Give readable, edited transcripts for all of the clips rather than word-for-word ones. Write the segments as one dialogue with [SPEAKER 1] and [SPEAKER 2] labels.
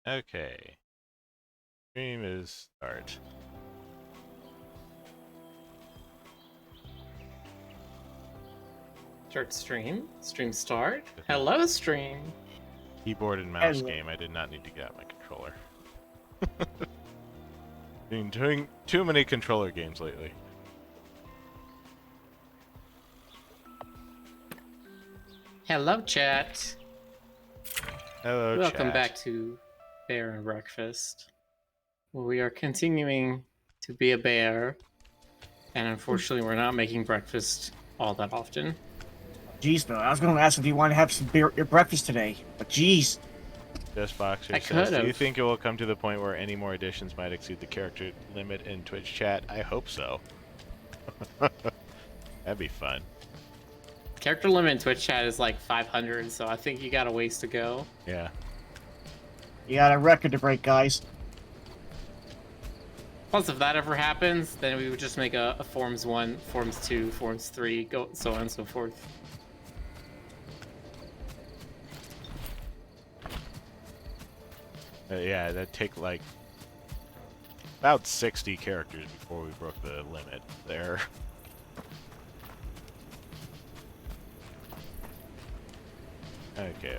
[SPEAKER 1] Okay. Stream is start.
[SPEAKER 2] Start stream. Stream start. Hello, stream.
[SPEAKER 1] Keyboard and mouse game. I did not need to get out my controller. Been doing too many controller games lately.
[SPEAKER 2] Hello, chat.
[SPEAKER 1] Hello,
[SPEAKER 2] Welcome
[SPEAKER 1] chat.
[SPEAKER 2] back to Bear and Breakfast. We are continuing to be a bear, and unfortunately, we're not making breakfast all that often.
[SPEAKER 3] Jeez, Bill, I was going to ask if you want to have some beer, your breakfast today, but jeez.
[SPEAKER 1] Just Boxer
[SPEAKER 2] I
[SPEAKER 1] says, do you
[SPEAKER 2] could've.
[SPEAKER 1] think it will come to the point where any more additions might exceed the character limit in Twitch chat? I hope so. That'd be fun.
[SPEAKER 2] Character limit in Twitch chat is like 500, so I think you got a ways to go.
[SPEAKER 1] Yeah.
[SPEAKER 3] You got a record to break, guys.
[SPEAKER 2] Plus, if that ever happens, then we would just make a Forms 1, Forms 2, Forms 3, go so on and so forth.
[SPEAKER 1] Yeah, that'd take like about 60 characters before we broke the limit there. Okay.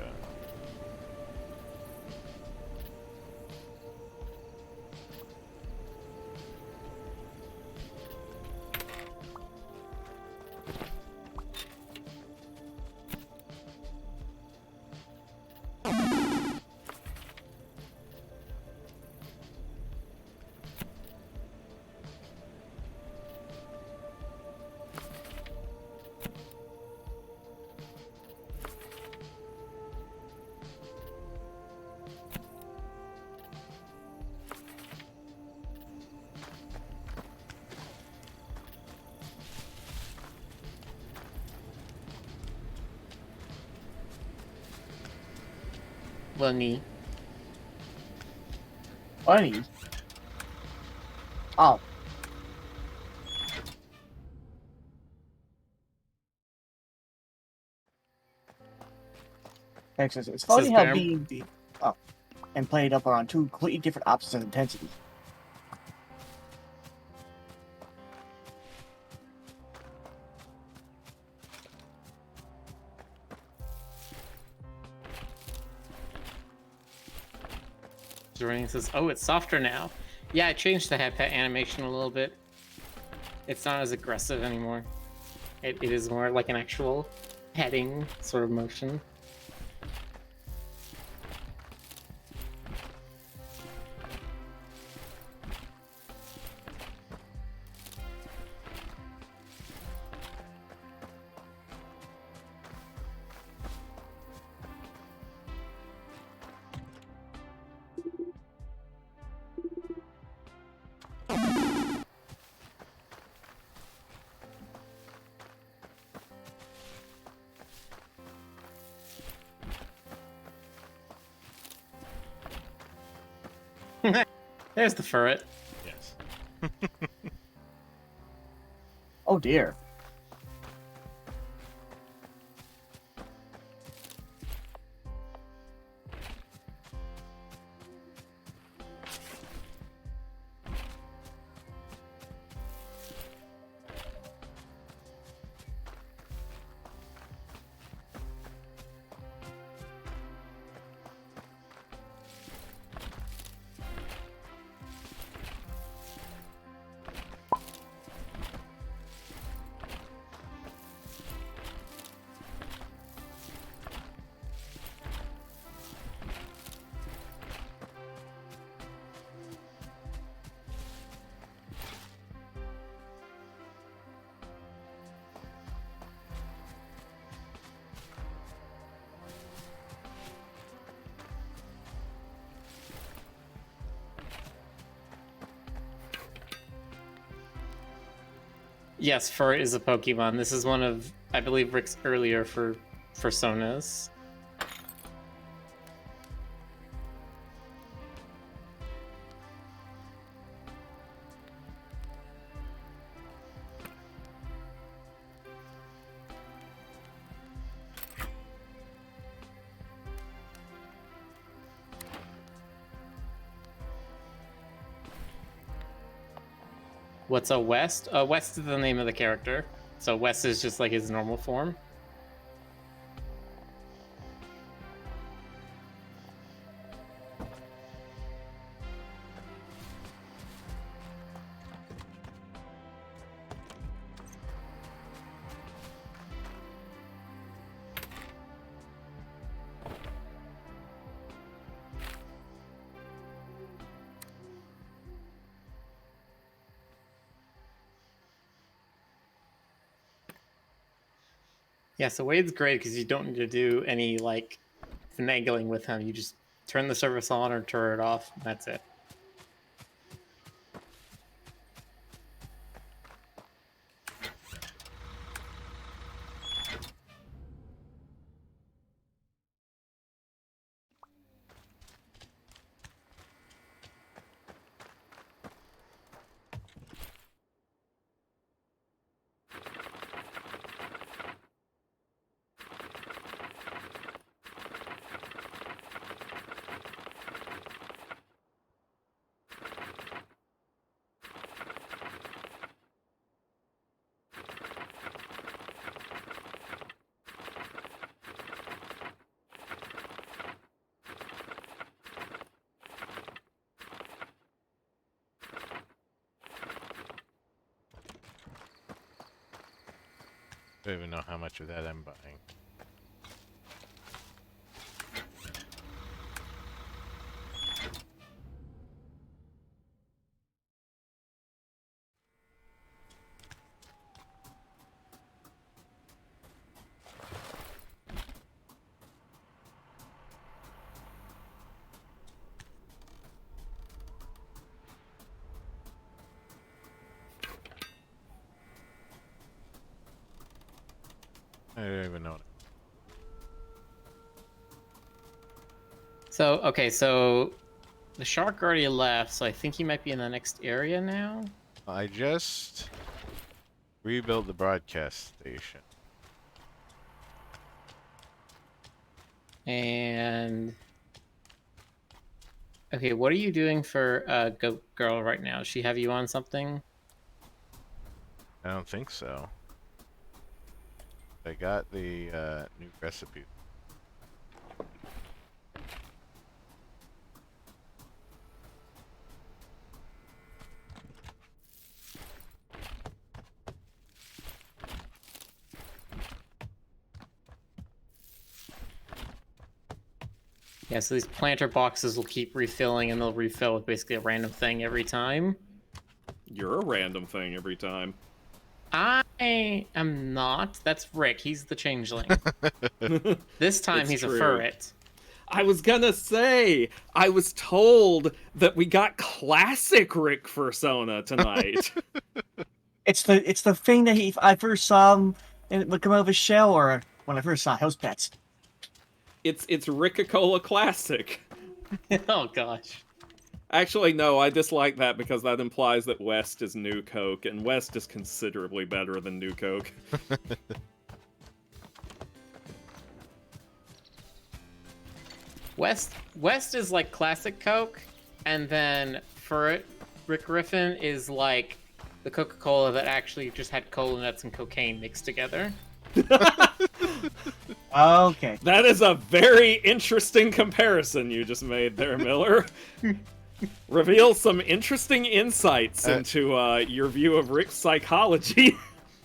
[SPEAKER 2] Bunny.
[SPEAKER 3] Funny. Oh. Texas. It's funny how being up and played up are on two completely different opposites of intensity.
[SPEAKER 2] Jordan says, "Oh, it's softer now." Yeah, I changed the head pet animation a little bit. It's not as aggressive anymore. It is more like an actual petting sort of motion. There's the ferret.
[SPEAKER 1] Yes.
[SPEAKER 3] Oh dear.
[SPEAKER 2] Yes, ferret is a Pokemon. This is one of, I believe, Rick's earlier for personas. What's a West? West is the name of the character. So West is just like his normal form. Yeah, so Wade's great because you don't need to do any like finagling with him. You just turn the service on or turn it off. And that's it.
[SPEAKER 1] I don't even know how much of that I'm buying. I don't even know.
[SPEAKER 2] So, okay, so the shark already left, so I think he might be in the next area now.
[SPEAKER 1] I just rebuilt the broadcast station.
[SPEAKER 2] And okay, what are you doing for Goat Girl right now? Does she have you on something?
[SPEAKER 1] I don't think so. I got the new recipe.
[SPEAKER 2] Yeah, so these planter boxes will keep refilling, and they'll refill with basically a random thing every time.
[SPEAKER 4] You're a random thing every time.
[SPEAKER 2] I am not. That's Rick. He's the changeling. This time
[SPEAKER 4] It's
[SPEAKER 2] he's
[SPEAKER 4] true.
[SPEAKER 2] a furret.
[SPEAKER 4] I was gonna say, I was told that we got classic Rick Persona tonight.
[SPEAKER 3] It's the thing that I first saw him and would come out of his shell, or when I first saw House Pets.
[SPEAKER 4] It's Rick-a-Cola Classic.
[SPEAKER 2] Oh gosh.
[SPEAKER 4] Actually, no, I dislike that because that implies that West is New Coke, and West is considerably better than New Coke.
[SPEAKER 2] West is like classic Coke, and then Furret Rick Griffin is like the Coca-Cola that actually just had cola nuts and cocaine mixed together.
[SPEAKER 3] Okay.
[SPEAKER 4] That is a very interesting comparison you just made there, Miller. Reveal some interesting insights into your view of Rick's psychology.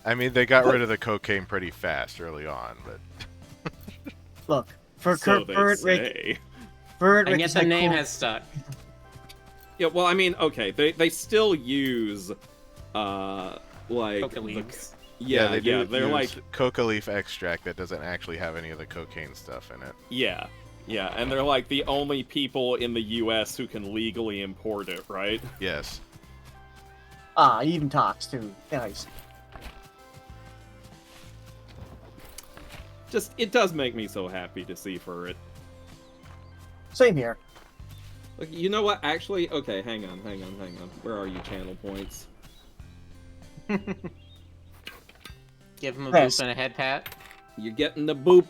[SPEAKER 1] I mean, they got rid of the cocaine pretty fast early on, but
[SPEAKER 3] Look, for
[SPEAKER 4] So they
[SPEAKER 3] Rick,
[SPEAKER 4] say.
[SPEAKER 3] Rick
[SPEAKER 2] And yet
[SPEAKER 3] is
[SPEAKER 2] the
[SPEAKER 3] like
[SPEAKER 2] name
[SPEAKER 3] cool.
[SPEAKER 2] has stuck.
[SPEAKER 4] Yeah, well, I mean, okay, they still use, like...
[SPEAKER 2] Coca leaves.
[SPEAKER 1] they do
[SPEAKER 4] they're
[SPEAKER 1] use
[SPEAKER 4] like...
[SPEAKER 1] coca leaf extract that doesn't actually have any of the cocaine stuff in it.
[SPEAKER 4] Yeah, and they're like the only people in the US who can legally import it, right?
[SPEAKER 1] Yes.
[SPEAKER 3] He even talks too. Nice.
[SPEAKER 4] Just, it does make me so happy to see for it.
[SPEAKER 3] Same here.
[SPEAKER 4] Like, you know what? Actually, okay, hang on. Where are you, channel points?
[SPEAKER 2] Give him a
[SPEAKER 3] Yes.
[SPEAKER 2] boop and a head pat.
[SPEAKER 4] You're getting the boop.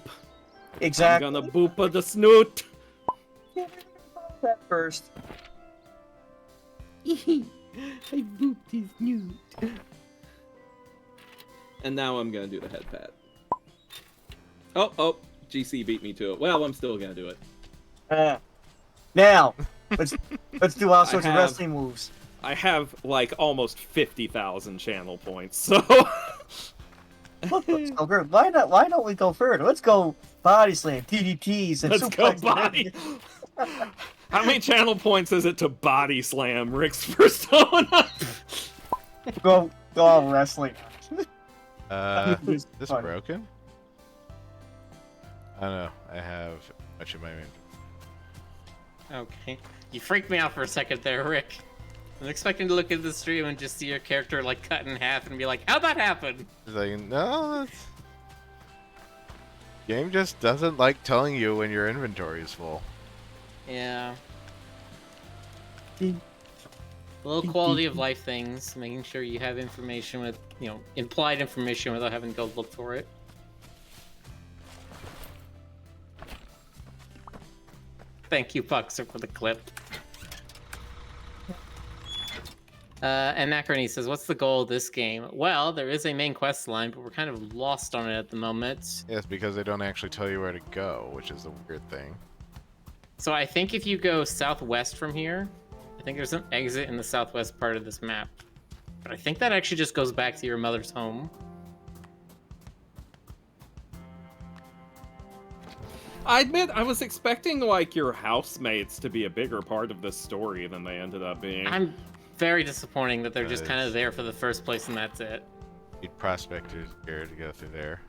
[SPEAKER 3] Exactly.
[SPEAKER 4] I'm gonna boop of the snoot.
[SPEAKER 3] That first.
[SPEAKER 4] I booped his newt. And now I'm gonna do the head pat. Oh, GC beat me to it. Well, I'm still gonna do it.
[SPEAKER 3] Now, let's do all sorts of
[SPEAKER 4] have-
[SPEAKER 3] wrestling moves.
[SPEAKER 4] I have like almost 50,000 channel points, so
[SPEAKER 3] Let's go, girl. Why don't we go further? Let's go body slam, TDTs, and
[SPEAKER 4] let's go
[SPEAKER 3] suplex.
[SPEAKER 4] body. How many channel points is it to body slam Rick's persona?
[SPEAKER 3] Go all wrestling.
[SPEAKER 1] Is this
[SPEAKER 3] Fine.
[SPEAKER 1] broken? I don't know. I have much in my inventory.
[SPEAKER 2] Okay. You freaked me out for a second there, Rick. I'm expecting to look at the stream and just see your character like cut in half and be like, how'd that happen?
[SPEAKER 1] It's like, no, game just doesn't like telling you when your inventory is full.
[SPEAKER 2] Yeah. Little quality of life things, making sure you have information with, implied information without having to go look for it. Thank you, Puxer, for the clip. Anachrony says, what's the goal of this game? Well, there is a main quest line, but we're kind of lost on it at the moment.
[SPEAKER 1] Yes, because they don't actually tell you where to go, which is the weird thing.
[SPEAKER 2] So I think if you go southwest from here, I think there's an exit in the southwest part of this map. But I think that actually just goes back to your mother's home.
[SPEAKER 4] I admit, I was expecting like your housemates to be a bigger part of this story than they ended up being.
[SPEAKER 2] I'm very disappointing that they're just kind of there for the first place and that's it.
[SPEAKER 1] Need prospectors here to go through there.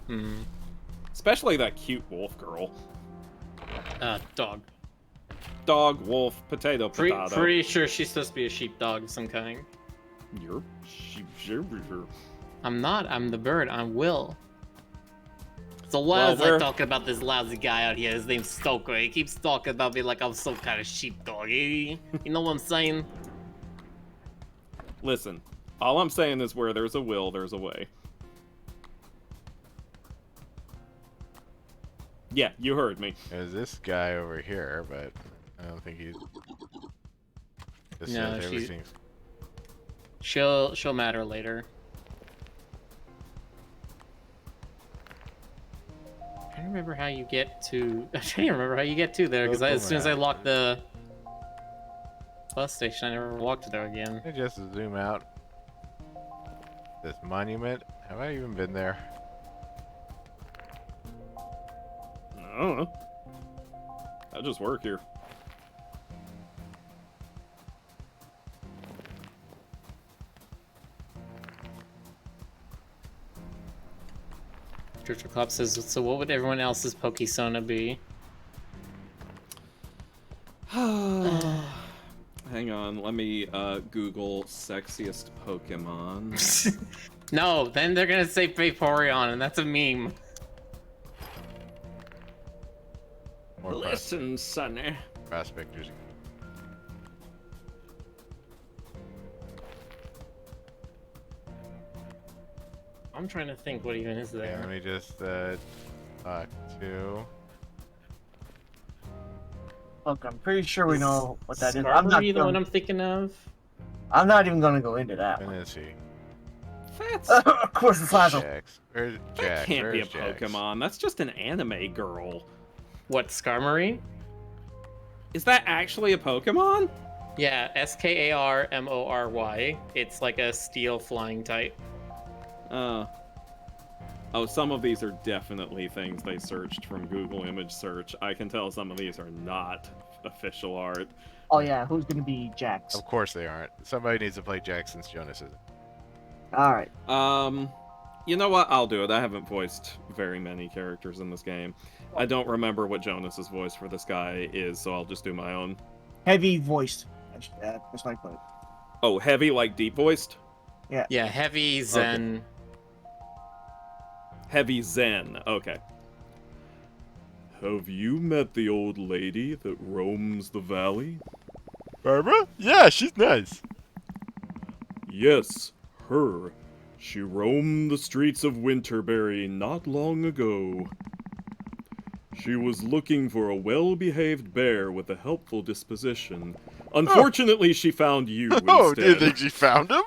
[SPEAKER 2] Hmm.
[SPEAKER 4] Especially that cute wolf girl.
[SPEAKER 2] Dog.
[SPEAKER 4] Dog, wolf, potato, potato.
[SPEAKER 2] Pretty sure she's supposed to be a sheepdog of some kind.
[SPEAKER 4] You're
[SPEAKER 2] I'm not. I'm the bird. I'm Will. So why is I
[SPEAKER 4] we're-
[SPEAKER 2] talking about this lousy guy out here? His name's Stoker. He keeps talking about me like I'm some kind of sheepdog. You know what I'm saying?
[SPEAKER 4] Listen, all I'm saying is where there's a will, there's a way. Yeah, you heard me.
[SPEAKER 1] There's this guy over here, but I don't think he's. This
[SPEAKER 2] No,
[SPEAKER 1] says
[SPEAKER 2] she's-
[SPEAKER 1] everything's.
[SPEAKER 2] She'll matter later. I don't remember how you get to. I don't even remember how you get to there because as soon as I locked the bus station, I never walked there again.
[SPEAKER 1] I just zoom out. This monument. Have I even been there?
[SPEAKER 4] I don't know. I just work here.
[SPEAKER 2] Churchill Cop says, so what would everyone else's Pokesona be?
[SPEAKER 4] Hang on, let me Google sexiest Pokemon.
[SPEAKER 2] No, then they're gonna say Vaporeon, and that's a meme.
[SPEAKER 1] More
[SPEAKER 4] Listen, Sonny.
[SPEAKER 1] prospectors.
[SPEAKER 2] I'm trying to think what even is
[SPEAKER 1] Yeah, let
[SPEAKER 2] there.
[SPEAKER 1] me just talk to.
[SPEAKER 3] Look, I'm pretty sure we know what that is. I'm not,
[SPEAKER 2] Skarmory the one
[SPEAKER 3] gonna,
[SPEAKER 2] I'm thinking of?
[SPEAKER 3] I'm not even gonna go into that
[SPEAKER 1] When
[SPEAKER 3] one.
[SPEAKER 1] is he?
[SPEAKER 4] That's
[SPEAKER 3] Of course, it's Lazo.
[SPEAKER 1] Jax. Where's
[SPEAKER 4] that
[SPEAKER 1] Jax?
[SPEAKER 4] can't be a
[SPEAKER 1] Where's Jax?
[SPEAKER 4] Pokemon. That's just an anime girl.
[SPEAKER 2] What, Skarmory?
[SPEAKER 4] Is that actually a Pokemon?
[SPEAKER 2] Yeah, Skarmory. It's like a steel flying type.
[SPEAKER 4] Oh, some of these are definitely things they searched from Google image search. I can tell some of these are not official art.
[SPEAKER 3] Oh yeah, who's gonna be Jax?
[SPEAKER 1] Of course they aren't. Somebody needs to play Jax since Jonas isn't.
[SPEAKER 3] All right.
[SPEAKER 4] You know what? I'll do it. I haven't voiced very many characters in this game. I don't remember what Jonas's voice for this guy is, so I'll just do my own.
[SPEAKER 3] Heavy voiced. That's my point.
[SPEAKER 4] Oh, heavy, like deep voiced?
[SPEAKER 2] Yeah, heavy Zen.
[SPEAKER 4] Heavy Zen. Okay. Have you met the old lady that roams the valley?
[SPEAKER 1] Barbara? Yeah, she's nice.
[SPEAKER 4] Yes, her. She roamed the streets of Winterberry not long ago. She was looking for a well-behaved bear with a helpful disposition. Unfortunately, she found you
[SPEAKER 1] Oh,
[SPEAKER 4] instead.
[SPEAKER 1] do you think she found him?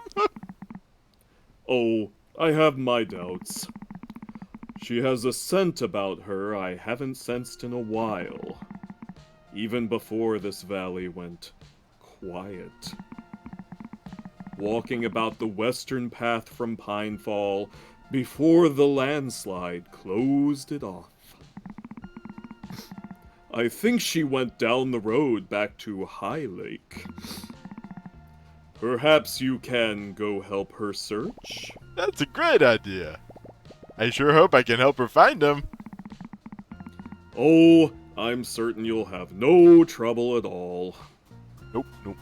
[SPEAKER 4] Oh, I have my doubts. She has a scent about her I haven't sensed in a while. Even before this valley went quiet. Walking about the western path from Pinefall before the landslide closed it off. I think she went down the road back to High Lake. Perhaps you can go help her search?
[SPEAKER 1] That's a great idea. I sure hope I can help her find him.
[SPEAKER 4] Oh, I'm certain you'll have no trouble at all.
[SPEAKER 1] Nope, nope.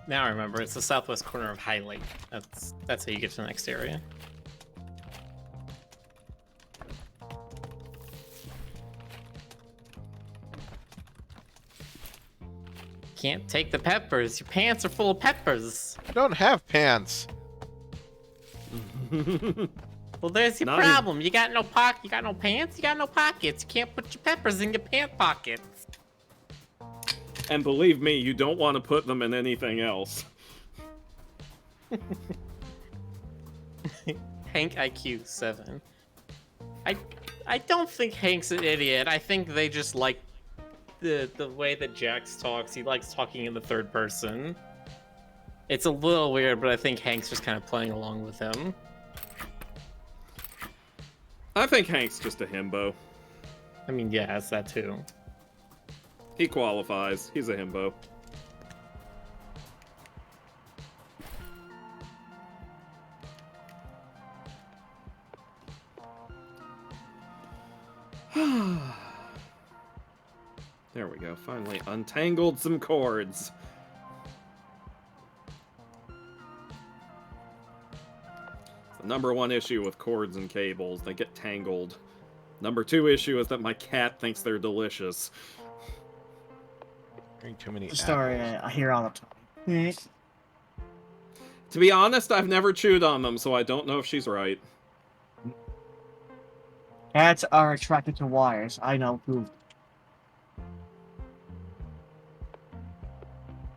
[SPEAKER 2] Now I remember, it's the southwest corner of High Lake. That's how you get to the next area. Can't take the peppers. Your pants are full of peppers.
[SPEAKER 1] I don't have pants.
[SPEAKER 2] Well, there's your
[SPEAKER 4] Not
[SPEAKER 2] problem. You got no you got no pants, you got no pockets. You can't put your peppers in your pant pockets.
[SPEAKER 4] And believe me, you don't want to put them in anything else.
[SPEAKER 2] Hank IQ 7. I don't think Hank's an idiot. I think they just like the way that Jax talks. He likes talking in the third person. It's a little weird, but I think Hank's just kind of playing along with him.
[SPEAKER 4] I think Hank's just a himbo.
[SPEAKER 2] I mean, yeah, it's that too.
[SPEAKER 4] He qualifies. He's a himbo. There we go. Finally untangled some cords. It's the #1 issue with cords and cables. They get tangled. #2 issue is that my cat thinks they're delicious.
[SPEAKER 1] Drink too many
[SPEAKER 3] The story
[SPEAKER 1] apples.
[SPEAKER 3] I hear all the time.
[SPEAKER 4] To be honest, I've never chewed on them, so I don't know if she's right.
[SPEAKER 3] Cats are attracted to wires. I know who.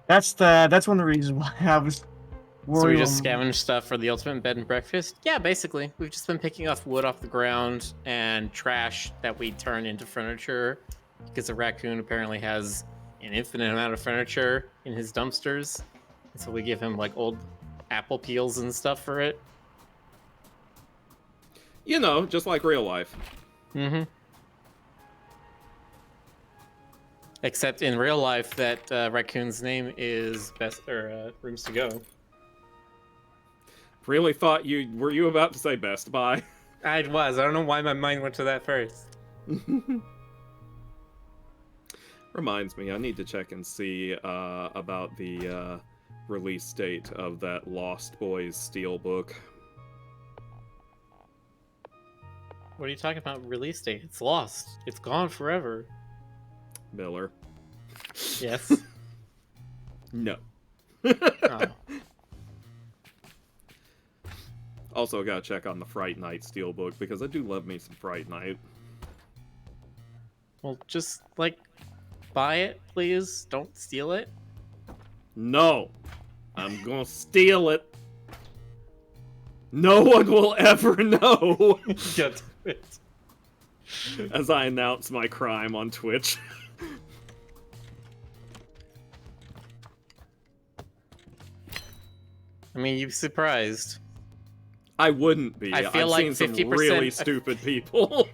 [SPEAKER 3] That's one of the reasons why I was worried.
[SPEAKER 2] So we just
[SPEAKER 3] when-
[SPEAKER 2] scavenge stuff for the ultimate bed and breakfast? Yeah, basically. We've just been picking off wood off the ground and trash that we turn into furniture because the raccoon apparently has an infinite amount of furniture in his dumpsters. And so we give him like old apple peels and stuff for it.
[SPEAKER 4] You know, just like real life.
[SPEAKER 2] Mm-hmm. Except in real life, that raccoon's name is Rooms to Go.
[SPEAKER 4] Really thought were you about to say Best Buy?
[SPEAKER 2] I was. I don't know why my mind went to that first.
[SPEAKER 4] Reminds me, I need to check and see about the release date of that Lost Boys Steelbook.
[SPEAKER 2] What are you talking about? Release date? It's lost. It's gone forever.
[SPEAKER 4] Miller.
[SPEAKER 2] Yes.
[SPEAKER 4] No.
[SPEAKER 2] Oh.
[SPEAKER 4] Also, gotta check on the Fright Night Steelbook because I do love me some Fright Night.
[SPEAKER 2] Well, just like buy it, please. Don't steal it.
[SPEAKER 4] No! I'm gonna steal it! No one will ever know!
[SPEAKER 2] Get it.
[SPEAKER 4] As I announce my crime on Twitch.
[SPEAKER 2] I mean, you'd be surprised.
[SPEAKER 4] I wouldn't be.
[SPEAKER 2] I feel
[SPEAKER 4] I've
[SPEAKER 2] like
[SPEAKER 4] seen some
[SPEAKER 2] 50%
[SPEAKER 4] really stupid people.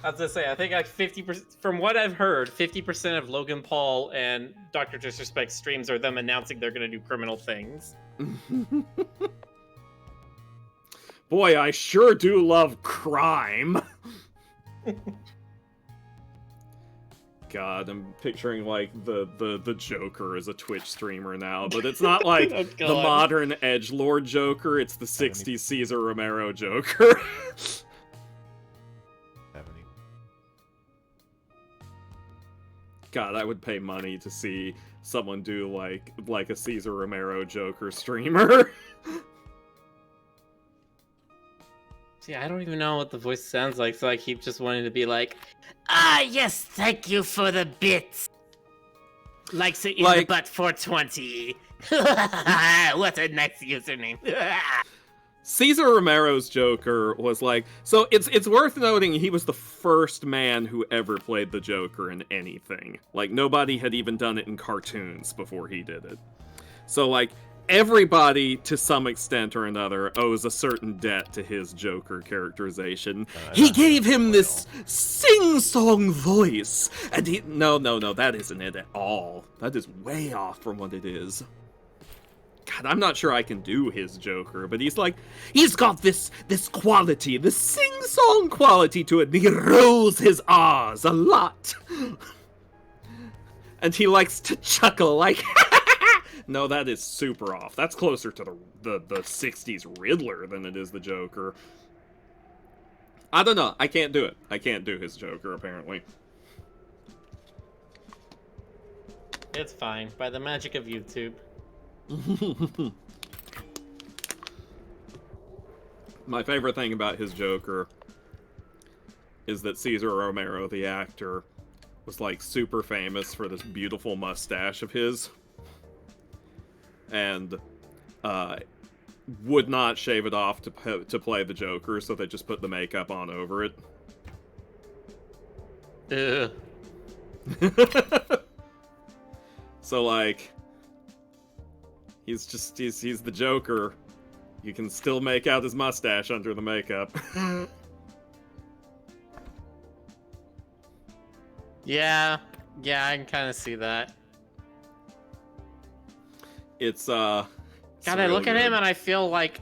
[SPEAKER 2] I was gonna say, I think like 50%, from what I've heard, 50% of Logan Paul and Dr. Disrespect streams are them announcing they're gonna do criminal things.
[SPEAKER 4] Boy, I sure do love crime. God, I'm picturing like the Joker as a Twitch streamer now, but it's not like
[SPEAKER 2] Oh,
[SPEAKER 4] the
[SPEAKER 2] God.
[SPEAKER 4] modern edgelord Joker, it's the 60s Cesar Romero Joker.
[SPEAKER 1] 70.
[SPEAKER 4] God, I would pay money to see someone do like a Cesar Romero Joker streamer.
[SPEAKER 2] See, I don't even know what the voice sounds like, so I keep just wanting to be like, ah, yes, thank you for the bits. Likes it in the butt 420. What a nice username.
[SPEAKER 4] Cesar Romero's Joker was like, so it's worth noting he was the first man who ever played the Joker in anything. Like, nobody had even done it in cartoons before he did it. So, like, everybody, to some extent or another, owes a certain debt to his Joker characterization. He gave him this sing-song voice, and he... No, that isn't it at all. That is way off from what it is. God, I'm not sure I can do his Joker, but he's got this quality, this sing-song quality to it, and he rolls his R's a lot. And he likes to chuckle like, no, that is super off. That's closer to the 60s Riddler than it is the Joker. I don't know, I can't do it. I can't do his Joker, apparently.
[SPEAKER 2] It's fine, by the magic of YouTube.
[SPEAKER 4] My favorite thing about his Joker is that Cesar Romero, the actor, was like super famous for this beautiful mustache of his, and would not shave it off to play the Joker, so they just put the makeup on over it. So like, he's the Joker. You can still make out his mustache under the makeup.
[SPEAKER 2] Yeah, I can kind of see that.
[SPEAKER 4] It's
[SPEAKER 2] God, I look at him and I feel like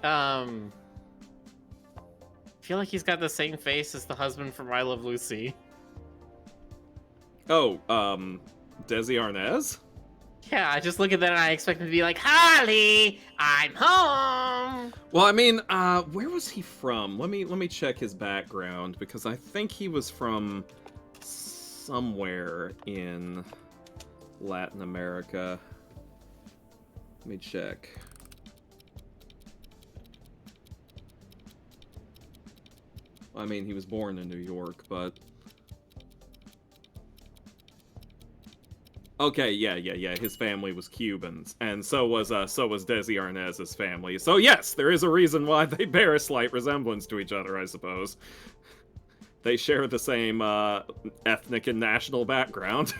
[SPEAKER 2] he's got the same face as the husband from I Love Lucy.
[SPEAKER 4] Oh, Desi Arnaz?
[SPEAKER 2] Yeah, I just look at that and I expect him to be like, Holly, I'm home.
[SPEAKER 4] Well, I mean, where was he from? Let me check his background, because I think he was from somewhere in Latin America. Let me check. I mean, he was born in New York, but... Okay, yeah. His family was Cubans, and so was Desi Arnaz's family. So yes, there is a reason why they bear a slight resemblance to each other, I suppose. They share the same ethnic and national background.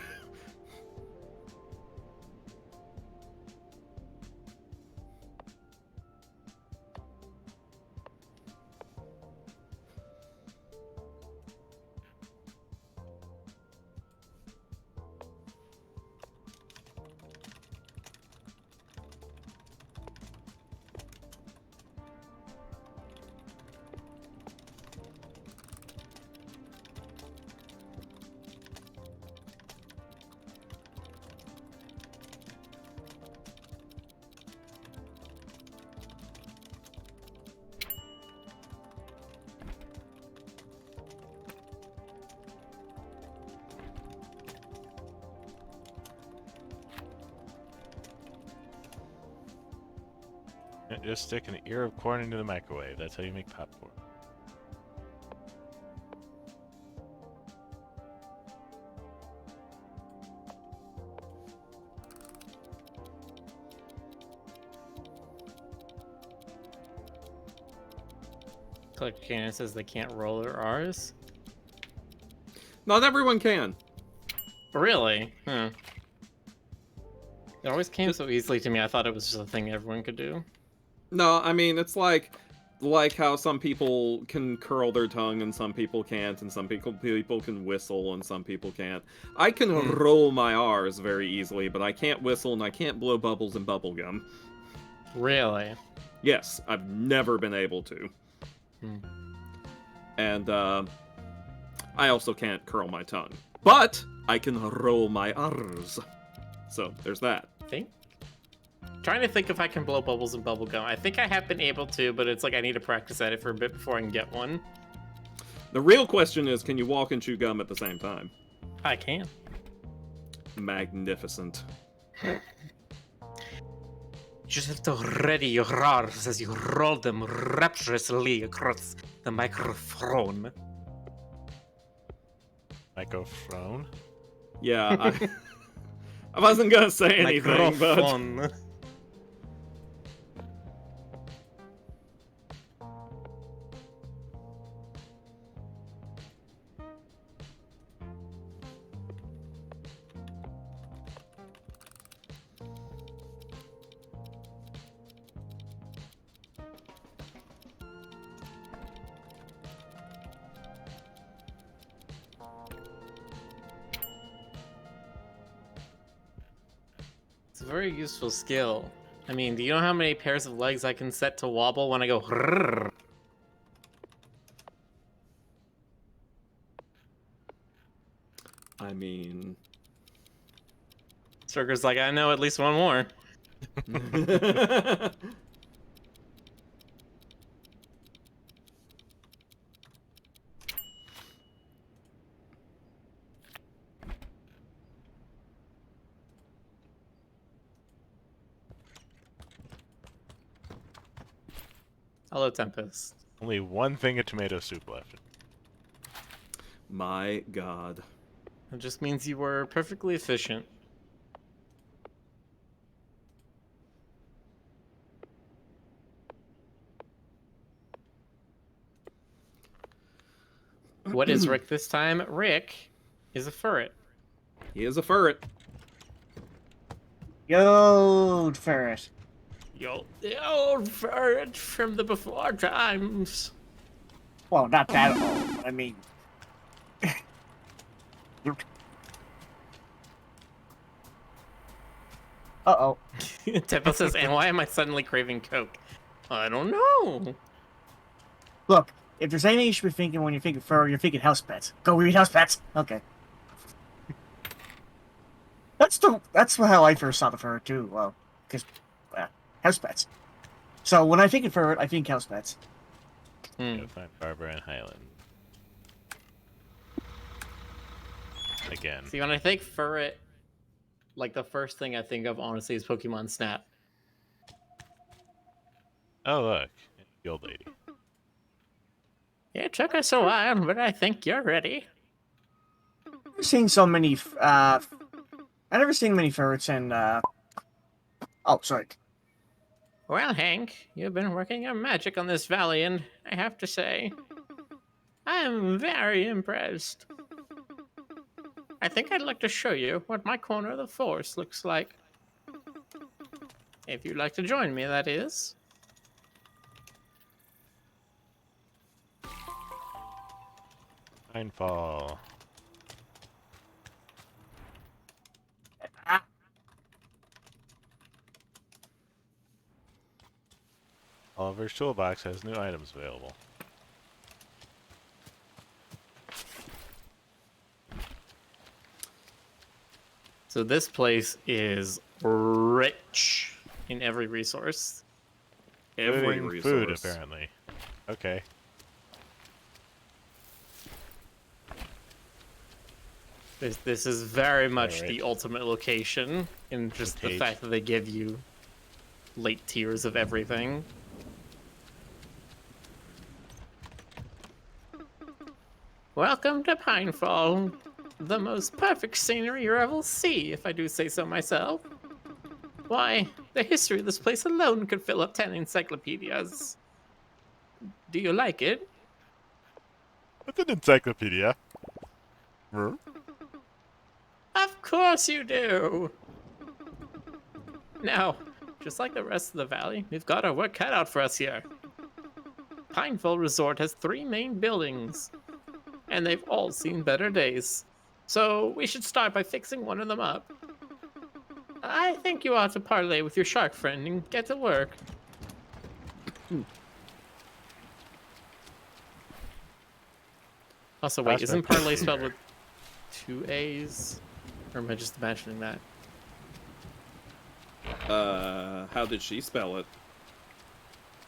[SPEAKER 1] Just stick an ear of corn into the microwave. That's how you make popcorn.
[SPEAKER 2] Click Cannon says they can't roll their R's.
[SPEAKER 4] Not everyone can.
[SPEAKER 2] Really? Huh. It always came so easily to me. I thought it was just a thing everyone could do.
[SPEAKER 4] No, I mean, it's like how some people can curl their tongue and some people can't, and some people can whistle and some people can't. I can roll my R's very easily, but I can't whistle and I can't blow bubbles in bubblegum.
[SPEAKER 2] Really?
[SPEAKER 4] Yes, I've never been able to. And I also can't curl my tongue, but I can roll my R's. So there's that.
[SPEAKER 2] Trying to think if I can blow bubbles in bubblegum. I think I have been able to, but it's like I need to practice at it for a bit before I can get one.
[SPEAKER 4] The real question is, can you walk and chew gum at the same time?
[SPEAKER 2] I can.
[SPEAKER 4] Magnificent.
[SPEAKER 2] just have to ready your roars as you roll them rapturously across the microphone.
[SPEAKER 1] Microphone?
[SPEAKER 4] Yeah, I wasn't gonna say anything, but
[SPEAKER 2] Microphone. It's a very useful skill. I mean, do you know how many pairs of legs I can set to wobble when I go rrrr?
[SPEAKER 4] I mean,
[SPEAKER 2] Circus like, I know at least one more. Hello, Tempest.
[SPEAKER 1] Only one thing of tomato soup left.
[SPEAKER 4] my God.
[SPEAKER 2] It just means you were perfectly efficient. What is Rick this time? Rick is a furret.
[SPEAKER 4] He is a ferret.
[SPEAKER 3] Yo, ferret.
[SPEAKER 2] Yo, the old furret from the before times.
[SPEAKER 3] Well, not that old. But I mean, uh-oh.
[SPEAKER 2] Tempest says, and why am I suddenly craving Coke? I don't know.
[SPEAKER 3] Look, if there's anything you should be thinking when you're thinking fur, you're thinking house pets. Go read house pets. Okay. That's how I first saw the fur too. Well, because house pets. So when I think of fur, I think house pets.
[SPEAKER 1] Gotta find Barbara and Highland. Again.
[SPEAKER 2] See, when I think furret, like the first thing I think of, honestly, is Pokemon Snap.
[SPEAKER 1] Oh, look. Guild lady.
[SPEAKER 2] It took us a while, but I think you're ready.
[SPEAKER 3] I've never seen so many. I've never seen many ferrets in. Oh, sorry.
[SPEAKER 2] Well, Hank, you've been working your magic on this valley, and I have to say, I'm very impressed. I think I'd like to show you what my corner of the forest looks like. If you'd like to join me, that is.
[SPEAKER 1] Mindfall.
[SPEAKER 3] Ah,
[SPEAKER 1] Oliver's toolbox has new items available.
[SPEAKER 2] So this place is rich in every resource.
[SPEAKER 4] Every
[SPEAKER 1] Including
[SPEAKER 4] resource.
[SPEAKER 1] food, apparently. Okay.
[SPEAKER 2] This is very much
[SPEAKER 1] Alright.
[SPEAKER 2] the ultimate location in just the
[SPEAKER 1] Page.
[SPEAKER 2] fact that they give you late tiers of everything. Welcome to Pinefall. The most perfect scenery you ever will see, if I do say so myself. Why, the history of this place alone could fill up 10 encyclopedias. Do you like it?
[SPEAKER 1] What's an encyclopedia? Huh?
[SPEAKER 2] Of course you do! Now, just like the rest of the valley, we've got our work cut out for us here. Pinefall Resort has 3 main buildings, and they've all seen better days. So we should start by fixing one of them up. I think you ought to parlay with your shark friend and get to work. Also, wait, isn't
[SPEAKER 1] Prospect
[SPEAKER 2] parlay
[SPEAKER 1] is
[SPEAKER 2] spelled
[SPEAKER 1] here.
[SPEAKER 2] with 2 A's? Or am I just imagining that?
[SPEAKER 4] How did she spell it?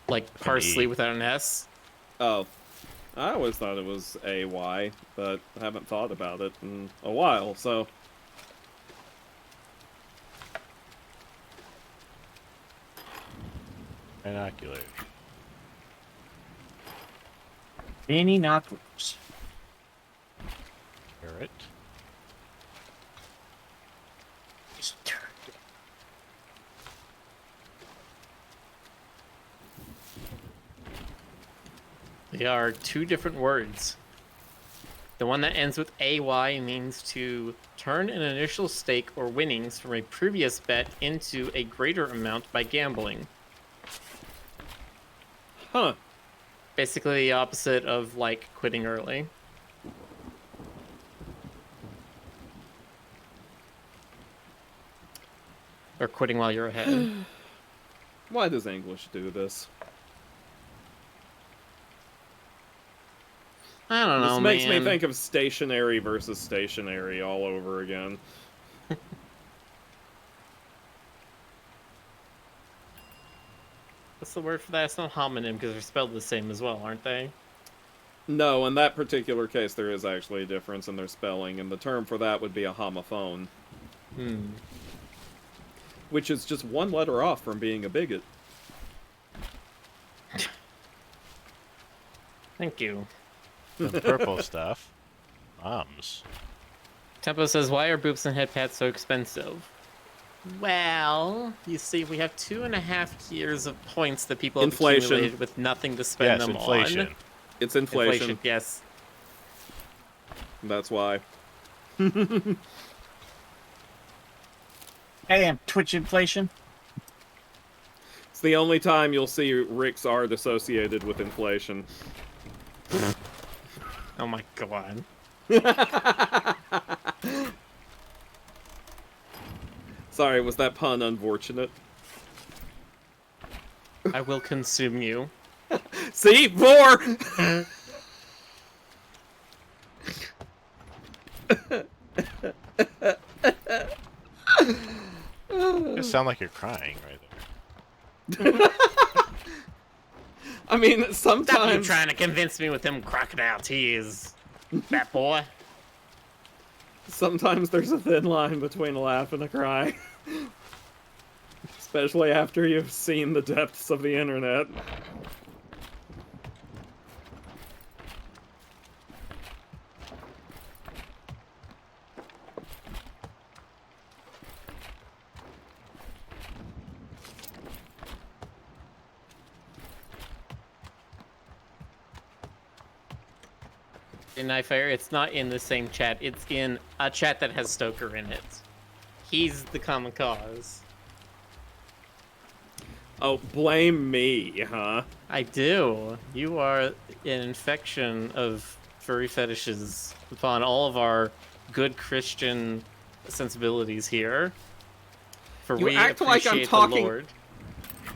[SPEAKER 2] Like parsley
[SPEAKER 1] E.
[SPEAKER 2] without an S?
[SPEAKER 4] Oh, I always thought it was AY, but I haven't thought about it in a while, so.
[SPEAKER 1] Binoculars.
[SPEAKER 3] Binoculars.
[SPEAKER 1] Carrot.
[SPEAKER 2] They are two different words. The one that ends with AY means to turn an initial stake or winnings from a previous bet into a greater amount by gambling.
[SPEAKER 4] Huh.
[SPEAKER 2] Basically the opposite of, like, quitting early. Or quitting while you're ahead.
[SPEAKER 4] Why does English do this?
[SPEAKER 2] I don't know,
[SPEAKER 4] This makes
[SPEAKER 2] man.
[SPEAKER 4] me think of stationary versus stationary all over again.
[SPEAKER 2] What's the word for that? It's not homonym because they're spelled the same as well, aren't they?
[SPEAKER 4] No, in that particular case, there is actually a difference in their spelling, and the term for that would be a homophone.
[SPEAKER 2] Hmm.
[SPEAKER 4] Which is just one letter off from being a bigot.
[SPEAKER 2] Thank you.
[SPEAKER 1] The purple stuff. Moms.
[SPEAKER 2] Tempo says, why are boobs and head pats so expensive? Well, you see, we have 2.5 years of points that people have
[SPEAKER 4] Inflation.
[SPEAKER 2] accumulated with nothing to spend
[SPEAKER 1] Yes,
[SPEAKER 2] them
[SPEAKER 1] inflation.
[SPEAKER 2] on.
[SPEAKER 4] It's inflation.
[SPEAKER 2] Yes.
[SPEAKER 4] That's why.
[SPEAKER 3] Hey, Twitch inflation.
[SPEAKER 4] It's the only time you'll see Rick's art associated with inflation.
[SPEAKER 2] Oh my god.
[SPEAKER 4] Sorry, was that pun unfortunate?
[SPEAKER 2] I will consume you.
[SPEAKER 4] See? More!
[SPEAKER 1] You sound like you're crying right there.
[SPEAKER 4] I mean,
[SPEAKER 2] Stop you
[SPEAKER 4] sometimes...
[SPEAKER 2] trying to convince me with them crocodile tears, fat boy.
[SPEAKER 4] Sometimes there's a thin line between a laugh and a cry. Especially after you've seen the depths of the internet.
[SPEAKER 2] In Nightfire, it's not in the same chat. It's in a chat that has Stoker in it. He's the common cause.
[SPEAKER 4] Oh, blame me, huh?
[SPEAKER 2] I do. You are an infection of furry fetishes upon all of our good Christian sensibilities here. For
[SPEAKER 4] You
[SPEAKER 2] we
[SPEAKER 4] act like I'm
[SPEAKER 2] appreciate
[SPEAKER 4] talking-
[SPEAKER 2] the Lord.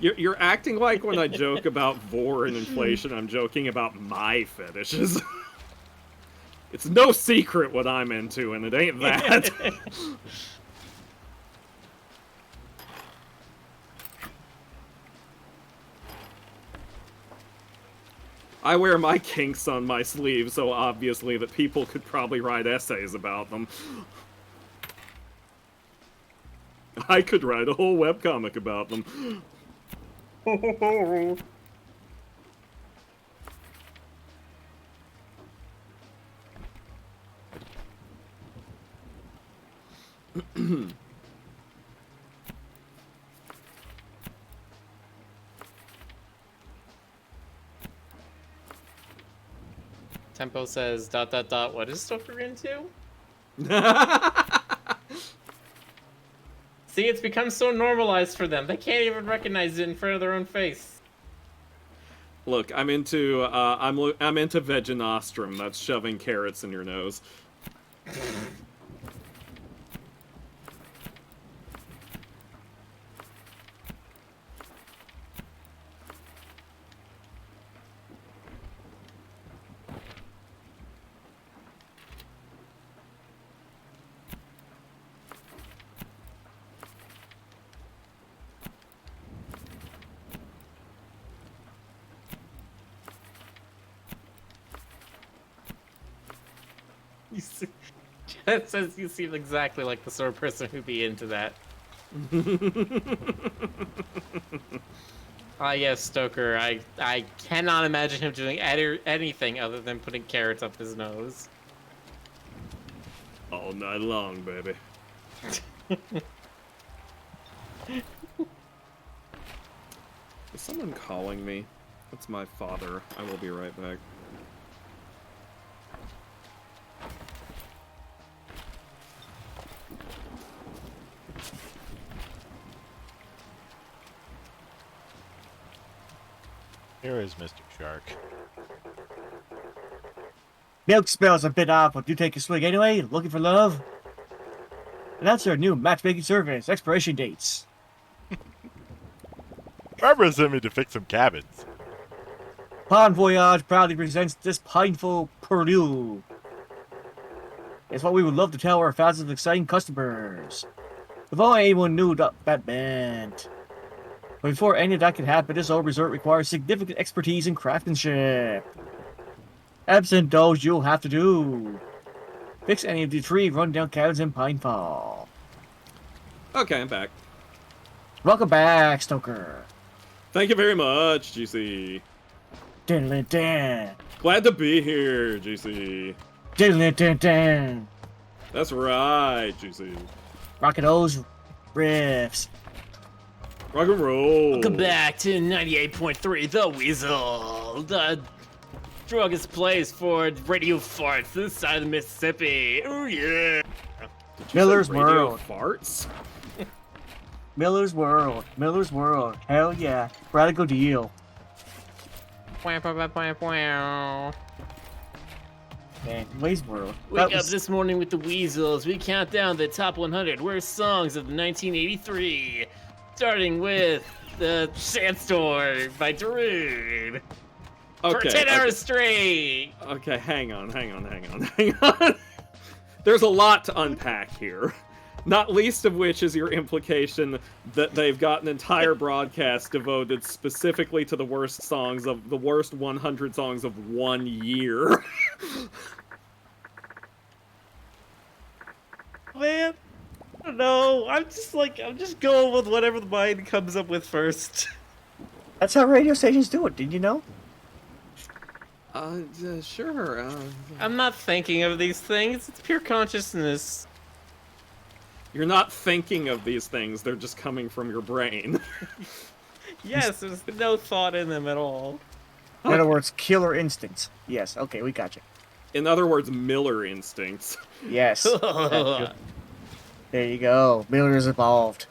[SPEAKER 4] You're acting like when I joke about vor and inflation, I'm joking about my fetishes. It's no secret what I'm into, and it ain't that. I wear my kinks on my sleeve so obviously that people could probably write essays about them. I could write a whole webcomic about them.
[SPEAKER 2] Tempo says, ... what is Stoker into? See, it's become so normalized for them. They can't even recognize it in front of their own face.
[SPEAKER 4] Look, I'm into I'm into veganostrum. That's shoving carrots in your nose.
[SPEAKER 2] You see, it says you seem exactly like the sort of person who'd be into that. Ah, yes, Stoker. I cannot imagine him doing anything other than putting carrots up his nose.
[SPEAKER 4] All night long, baby. Is someone calling me? That's my father. I will be right back.
[SPEAKER 1] Here is Mr. Shark.
[SPEAKER 3] Milk smells a bit off, but do take a swig anyway. Looking for love? And that's our new matchmaking service. Expiration dates.
[SPEAKER 1] Barbara sent me to fix some cabins.
[SPEAKER 3] Bon Voyage proudly presents this pineful prelude. It's what we would love to tell our thousands of exciting customers. If only anyone knew what that meant. But before any of that can happen, this old resort requires significant expertise in craftsmanship. Absent those, you'll have to do. Fix any of the 3 rundown cabins in Pinefall.
[SPEAKER 4] Okay, I'm back.
[SPEAKER 3] Welcome back, Stoker.
[SPEAKER 4] Thank you very much, GC.
[SPEAKER 3] Dun-dun-dun.
[SPEAKER 4] Glad to be here, GC.
[SPEAKER 3] Dun-dun-dun-dun.
[SPEAKER 4] That's right, GC.
[SPEAKER 3] Rockin' those riffs.
[SPEAKER 4] Rock and roll.
[SPEAKER 2] Welcome back to 98.3 The Weasel, the druggist place for radio farts this side of the Mississippi. Oh yeah.
[SPEAKER 3] Miller's
[SPEAKER 4] Radio
[SPEAKER 3] World.
[SPEAKER 4] farts.
[SPEAKER 3] Miller's World. Miller's World. Hell yeah. Radical deal.
[SPEAKER 2] Wow, wow, wow, wow.
[SPEAKER 3] Man, Waze World.
[SPEAKER 2] Wake up this morning with the Weasels. We count down the top 100 worst songs of 1983. Starting with the Sandstorm by Darude. For 10 hours straight.
[SPEAKER 4] Okay, hang on. There's a lot to unpack here. Not least of which is your implication that they've got an entire broadcast devoted specifically to the worst 100 songs of 1 year.
[SPEAKER 2] Man, I don't know. I'm just going with whatever the mind comes up with first.
[SPEAKER 3] That's how radio stations do it, did you know?
[SPEAKER 4] Sure.
[SPEAKER 2] I'm not thinking of these things. It's pure consciousness.
[SPEAKER 4] You're not thinking of these things, they're just coming from your brain.
[SPEAKER 2] Yes, there's no thought in them at all.
[SPEAKER 3] In other words, killer instincts. Yes, okay, we got you.
[SPEAKER 4] In other words, Miller instincts.
[SPEAKER 3] Yes. There you go. Miller's evolved.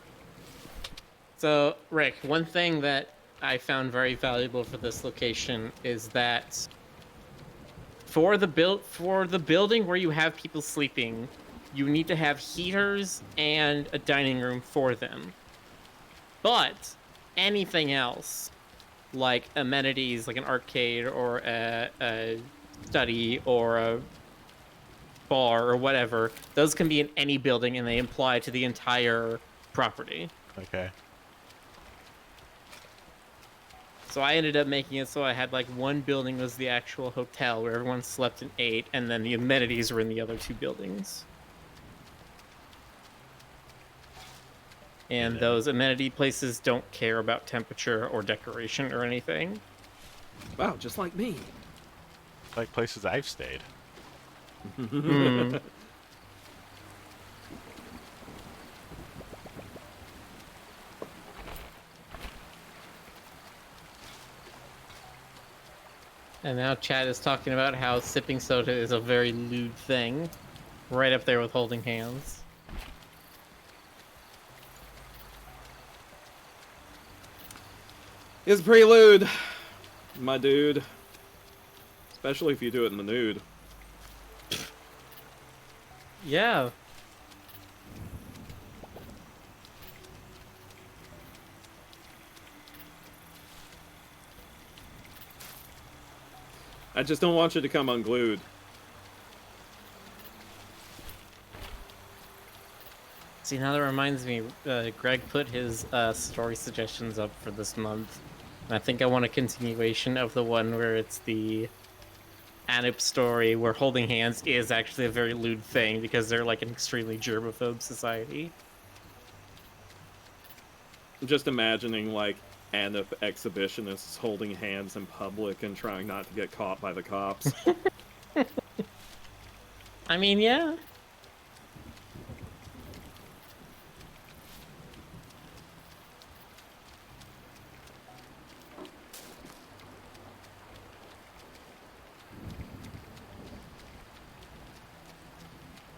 [SPEAKER 2] So, Rick, one thing that I found very valuable for this location is that for the building where you have people sleeping, you need to have heaters and a dining room for them. But anything else, like amenities, like an arcade or a study or a bar or whatever, those can be in any building and they apply to the entire property.
[SPEAKER 1] Okay.
[SPEAKER 2] So I ended up making it so I had like one building was the actual hotel where everyone slept and ate, and then the amenities were in the other 2 buildings. And those amenity places don't care about temperature or decoration or anything.
[SPEAKER 4] Wow, just like me.
[SPEAKER 1] Like places I've stayed.
[SPEAKER 2] And now Chad is talking about how sipping soda is a very lewd thing. Right up there with holding hands.
[SPEAKER 4] It's prelude, my dude. Especially if you do it in the nude.
[SPEAKER 2] Yeah.
[SPEAKER 4] I just don't want you to come unglued.
[SPEAKER 2] See, now that reminds me, Greg put his story suggestions up for this month. And I think I want a continuation of the one where it's the Anup story where holding hands is actually a very lewd thing because they're like an extremely germaphobe society.
[SPEAKER 4] I'm just imagining, like, and of exhibitionists holding hands in public and trying not to get caught by the cops.
[SPEAKER 2] I mean, yeah.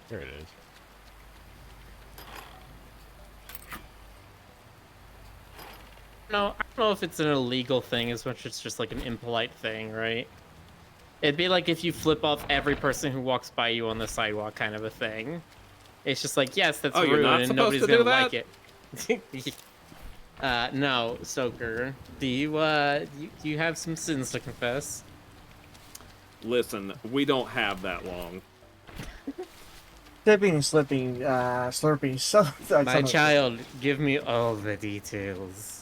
[SPEAKER 1] Here it is.
[SPEAKER 2] No, I don't know if it's an illegal thing as much as it's just like an impolite thing, right? It'd be like if you flip off every person who walks by you on the sidewalk kind of a thing. It's just like, yes, that's
[SPEAKER 4] Oh, you're
[SPEAKER 2] rude
[SPEAKER 4] not
[SPEAKER 2] and
[SPEAKER 4] supposed
[SPEAKER 2] nobody's
[SPEAKER 4] to
[SPEAKER 2] gonna
[SPEAKER 4] do
[SPEAKER 2] like it. No, Stoker. Do you have some sins to confess?
[SPEAKER 4] Listen, we don't have that long.
[SPEAKER 3] Sipping, slipping, slurping.
[SPEAKER 2] My child, give me all the details.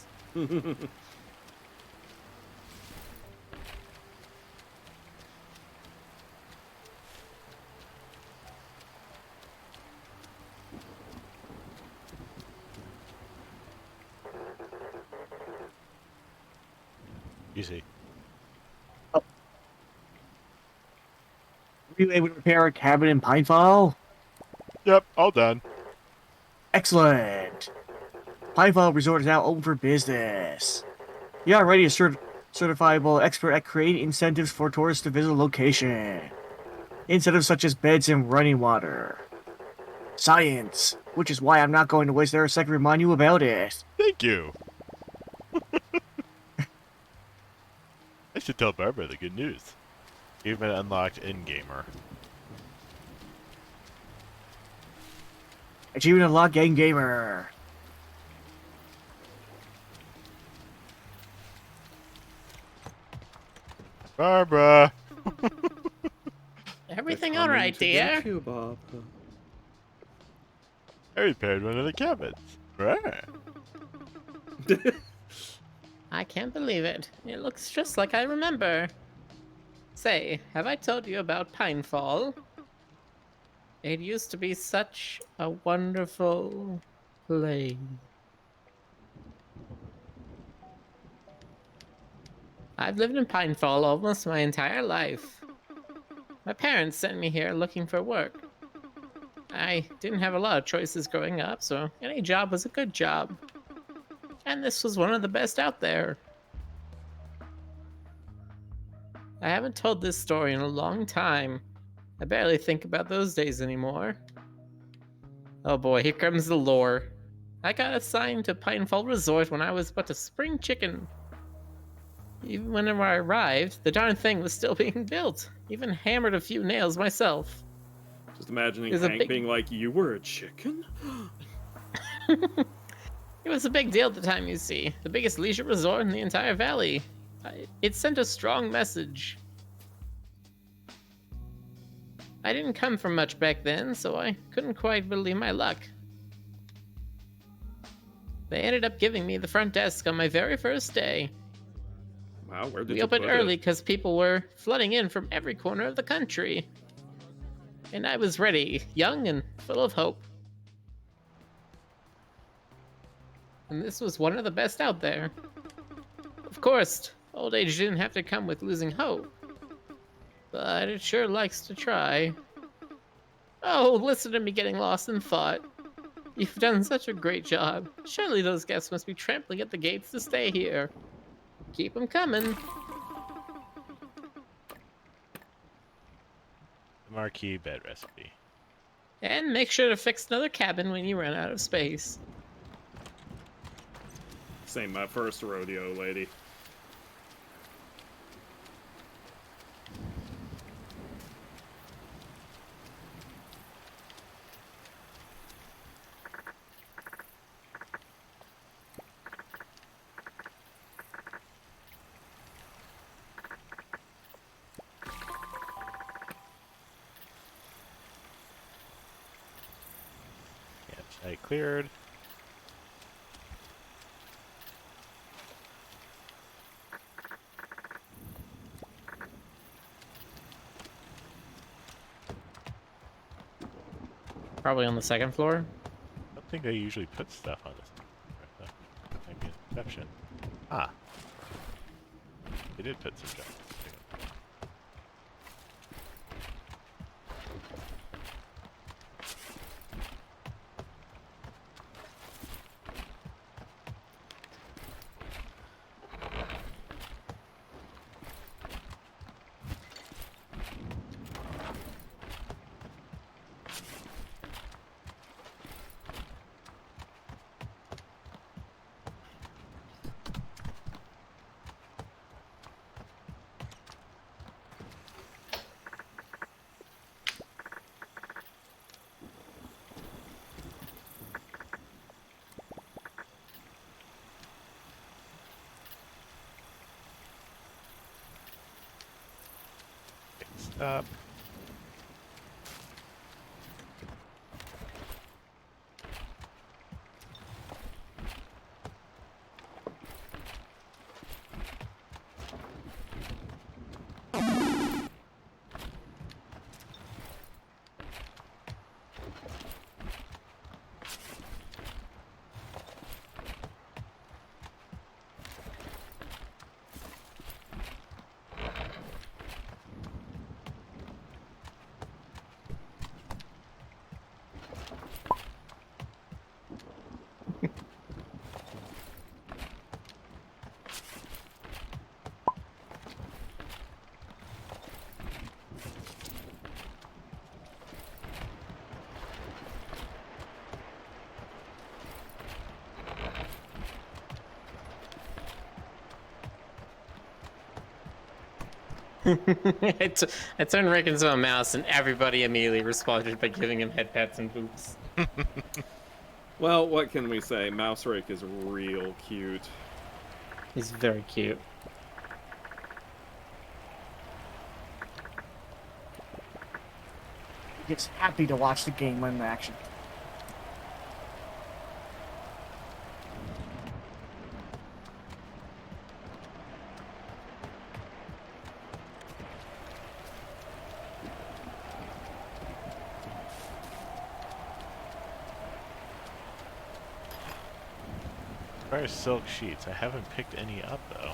[SPEAKER 1] Easy.
[SPEAKER 3] Were you able to repair a cabin in Pinefall?
[SPEAKER 1] Yep, all done.
[SPEAKER 3] Excellent. Pinefall Resort is now open for business. You're already a certifiable expert at creating incentives for tourists to visit a location. Incentives such as beds and running water. Science, which is why I'm not going to waste their second to remind you about it.
[SPEAKER 1] Thank you. I should tell Barbara the good news. You've been unlocked in-gamer.
[SPEAKER 3] Achievement unlocked Game Gamer.
[SPEAKER 1] Barbara!
[SPEAKER 2] Everything all right, dear?
[SPEAKER 4] You, Bob.
[SPEAKER 1] I repaired one of the cabins. Right.
[SPEAKER 2] I can't believe it. It looks just like I remember. Say, have I told you about Pinefall? It used to be such a wonderful place. I've lived in Pinefall almost my entire life. My parents sent me here looking for work. I didn't have a lot of choices growing up, so any job was a good job. And this was one of the best out there. I haven't told this story in a long time. I barely think about those days anymore. Oh boy, here comes the lore. I got assigned to Pinefall Resort when I was but a spring chicken. Even whenever I arrived, the darn thing was still being built. Even hammered a few nails myself.
[SPEAKER 4] Just imagining
[SPEAKER 2] There's a
[SPEAKER 4] Hank
[SPEAKER 2] big-
[SPEAKER 4] being like, "You were a chicken?"
[SPEAKER 2] It was a big deal at the time, you see. The biggest leisure resort in the entire valley. It sent a strong message. I didn't come from much back then, so I couldn't quite believe my luck. They ended up giving me the front desk on my very first day.
[SPEAKER 4] Wow, where did
[SPEAKER 2] We
[SPEAKER 4] you
[SPEAKER 2] opened
[SPEAKER 4] put
[SPEAKER 2] early
[SPEAKER 4] it?
[SPEAKER 2] because people were flooding in from every corner of the country. And I was ready, young and full of hope. And this was one of the best out there. Of course, old age didn't have to come with losing hope. But it sure likes to try. Oh, listen to me getting lost in thought. You've done such a great job. Surely those guests must be trampling at the gates to stay here. Keep them coming.
[SPEAKER 1] The marquee bed recipe.
[SPEAKER 2] And make sure to fix another cabin when you run out of space.
[SPEAKER 4] Same, my first rodeo, lady.
[SPEAKER 1] Site cleared.
[SPEAKER 2] Probably on the second floor.
[SPEAKER 1] I don't think they usually put stuff on this. Might be an exception. Ah. They did put some junk. Stop.
[SPEAKER 2] I turned Rick into a mouse, and everybody immediately responded by giving him head pats and boots.
[SPEAKER 4] Well, what can we say? Mouse Rick is real cute.
[SPEAKER 2] He's very cute.
[SPEAKER 3] He gets happy to watch the game in action.
[SPEAKER 1] As far as silk sheets, I haven't picked any up though.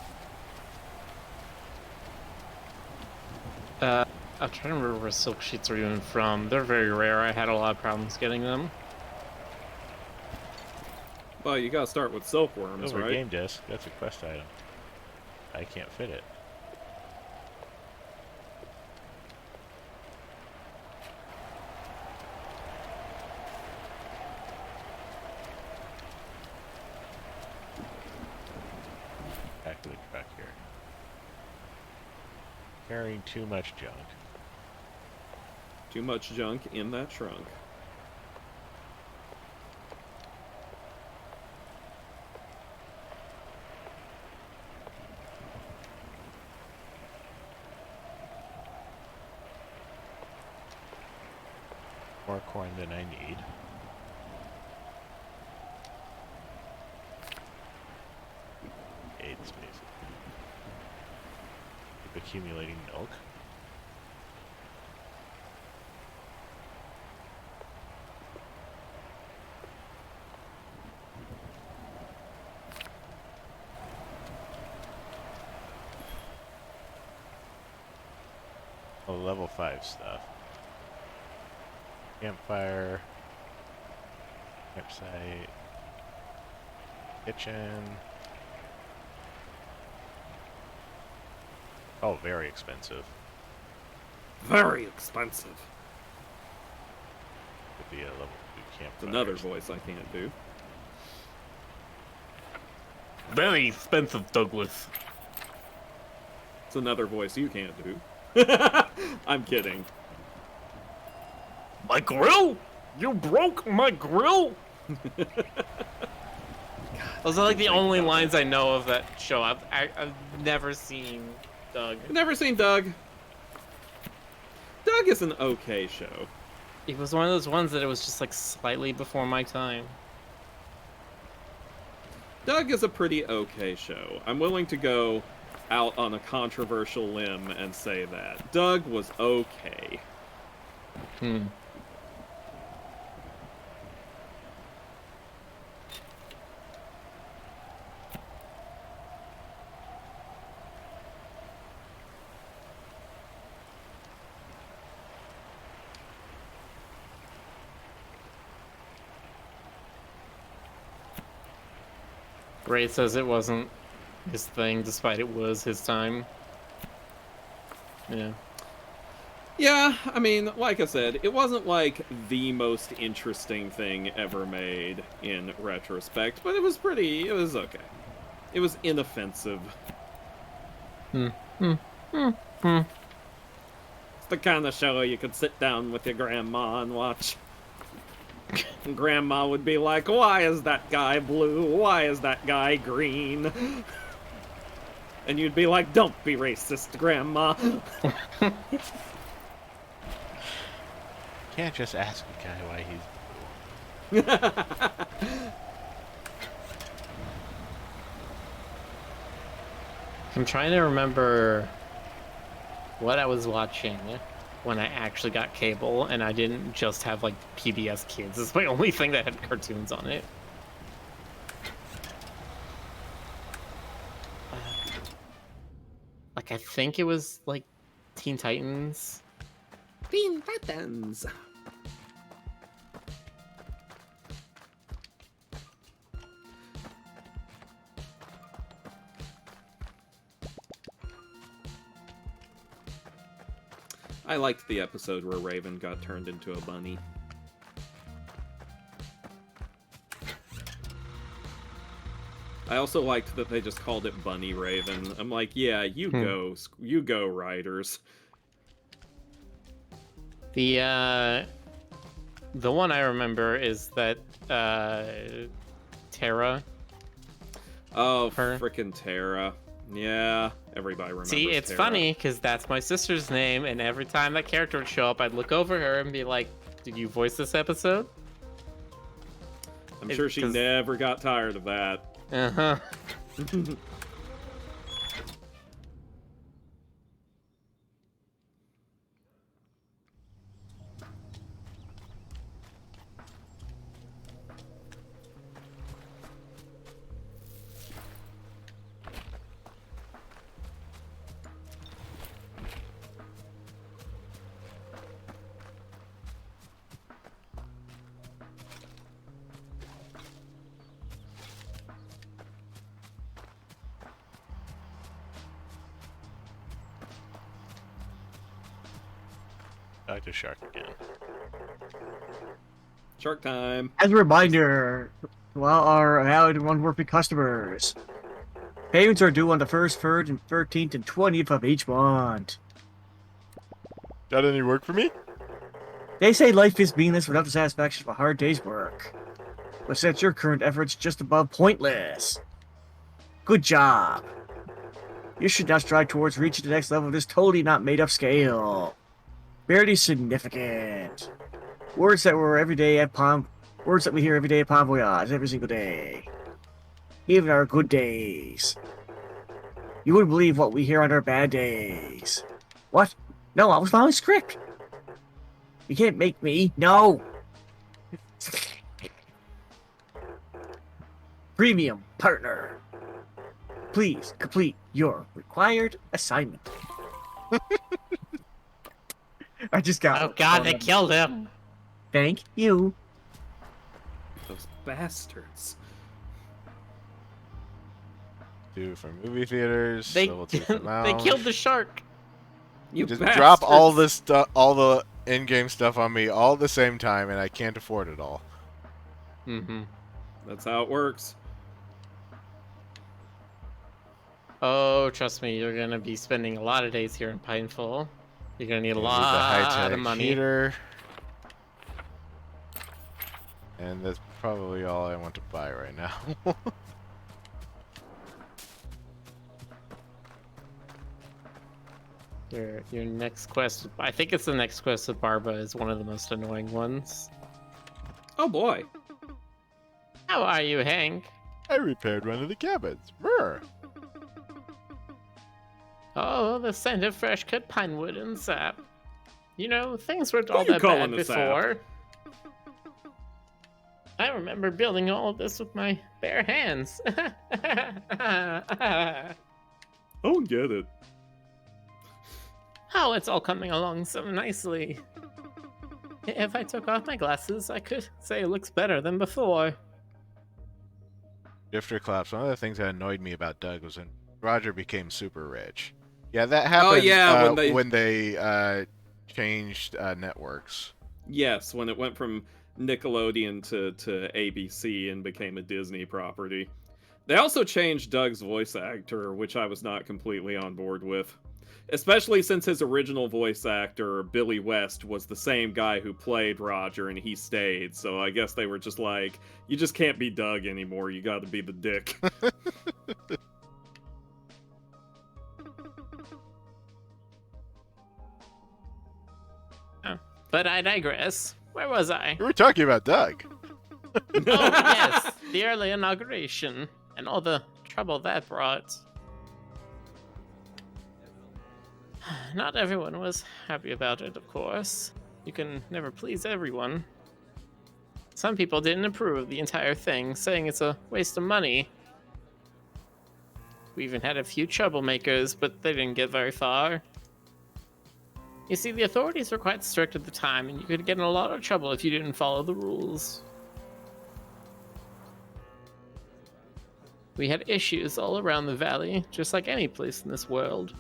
[SPEAKER 2] I'm trying to remember where silk sheets are even from. They're very rare. I had a lot of problems getting them.
[SPEAKER 4] Well, you gotta start with silkworms,
[SPEAKER 1] Over
[SPEAKER 4] right?
[SPEAKER 1] game disc, that's a quest item. I can't fit it. Back to the truck here. Carrying too much junk.
[SPEAKER 4] Too much junk in that trunk.
[SPEAKER 1] More corn than I need. AIDS, basically. Keep accumulating milk. Oh, level 5 stuff. Campfire. Campsite. Kitchen. Oh, very expensive.
[SPEAKER 4] Very expensive.
[SPEAKER 1] Could be a level 2 campfire.
[SPEAKER 4] It's another voice I can't do.
[SPEAKER 2] Very expensive, Douglas.
[SPEAKER 4] It's another voice you can't do. I'm kidding.
[SPEAKER 2] My grill? You broke my grill? Those are like the only lines I know of that show. I've never seen Doug.
[SPEAKER 4] I've never seen Doug. Doug is an okay show.
[SPEAKER 2] It was one of those ones that it was just like slightly before my time.
[SPEAKER 4] Doug is a pretty okay show. I'm willing to go out on a controversial limb and say that. Doug was okay.
[SPEAKER 2] Ray says it wasn't his thing, despite it was his time. Yeah.
[SPEAKER 4] Yeah, I mean, like I said, it wasn't like the most interesting thing ever made in retrospect, but it was okay. It was inoffensive. It's the kind of show you could sit down with your grandma and watch. And grandma would be like, why is that guy blue? Why is that guy green? And you'd be like, don't be racist, grandma.
[SPEAKER 1] Can't just ask a guy why he's blue.
[SPEAKER 2] I'm trying to remember what I was watching when I actually got cable, and I didn't just have like PBS Kids. It's my only thing that had cartoons on it. Like I think it was like Teen Titans.
[SPEAKER 4] Teen Titans. I liked the episode where Raven got turned into a bunny. I also liked that they just called it Bunny Raven. I'm like, yeah, you go, writers.
[SPEAKER 2] The one I remember is that Terra.
[SPEAKER 4] Oh,
[SPEAKER 2] Her.
[SPEAKER 4] frickin' Terra. Yeah, everybody remembers
[SPEAKER 2] See, it's
[SPEAKER 4] Terra.
[SPEAKER 2] funny because that's my sister's name, and every time that character would show up, I'd look over her and be like, "Did you voice this episode?"
[SPEAKER 4] I'm sure she
[SPEAKER 2] 'cause-
[SPEAKER 4] never got tired of that.
[SPEAKER 2] Uh-huh.
[SPEAKER 1] Dr. Shark again.
[SPEAKER 4] Shark time.
[SPEAKER 3] As a reminder, while our valued and one-worthy customers, payments are due on the 1st, 3rd, and 13th and 20th of each month.
[SPEAKER 1] Got any work for me?
[SPEAKER 3] They say life is meaningless without the satisfaction of a hard day's work. But since your current efforts just above pointless. Good job. You should now strive towards reaching the next level of this totally not made-up scale. Barely significant. Words that we hear every day at Bon Voyage, every single day. Even our good days. You wouldn't believe what we hear on our bad days. What? No, I was following script. You can't make me. No. Premium partner. Please complete your required assignment. I just got.
[SPEAKER 2] Oh God, they killed him.
[SPEAKER 3] Thank you.
[SPEAKER 4] Those bastards.
[SPEAKER 1] 2 for movie theaters.
[SPEAKER 2] They
[SPEAKER 1] level 2 for
[SPEAKER 2] they
[SPEAKER 1] lounge.
[SPEAKER 2] killed the shark.
[SPEAKER 4] You
[SPEAKER 1] Just
[SPEAKER 4] bastards.
[SPEAKER 1] drop all this stuff, all the in-game stuff on me all at the same time, and I can't afford it all.
[SPEAKER 2] Mm-hmm.
[SPEAKER 4] That's how it works.
[SPEAKER 2] Oh, trust me, you're gonna be spending a lot of days here in Pineful. You're gonna need a
[SPEAKER 1] Need the
[SPEAKER 2] lot
[SPEAKER 1] high-tech
[SPEAKER 2] of money.
[SPEAKER 1] heater. And that's probably all I want to buy right now.
[SPEAKER 2] Your next quest, I think it's the next quest with Barba, is one of the most annoying ones.
[SPEAKER 4] Oh boy.
[SPEAKER 2] How are you, Hank?
[SPEAKER 1] I repaired one of the cabins. Brr.
[SPEAKER 2] Oh, the scent of fresh cut pine wood and sap. You know, things weren't all
[SPEAKER 4] What are you
[SPEAKER 2] that bad
[SPEAKER 4] calling the sap?
[SPEAKER 2] before. I remember building all of this with my bare hands.
[SPEAKER 4] I don't get it.
[SPEAKER 2] Oh, it's all coming along so nicely. If I took off my glasses, I could say it looks better than before.
[SPEAKER 1] Drifter claps. One of the things that annoyed me about Doug was when Roger became super rich. Yeah, that happened.
[SPEAKER 4] yeah,
[SPEAKER 1] when they changed networks.
[SPEAKER 4] Yes, when it went from Nickelodeon to ABC and became a Disney property. They also changed Doug's voice actor, which I was not completely on board with. Especially since his original voice actor, Billy West, was the same guy who played Roger and he stayed. So I guess they were just like, you just can't be Doug anymore, you gotta be the dick.
[SPEAKER 2] But I digress. Where was I?
[SPEAKER 1] We were talking about Doug.
[SPEAKER 2] Oh, yes, the early inauguration and all the trouble that brought. Not everyone was happy about it, of course. You can never please everyone. Some people didn't approve of the entire thing, saying it's a waste of money. We even had a few troublemakers, but they didn't get very far. You see, the authorities were quite strict at the time, and you could get in a lot of trouble if you didn't follow the rules. We had issues all around the valley, just like any place in this world.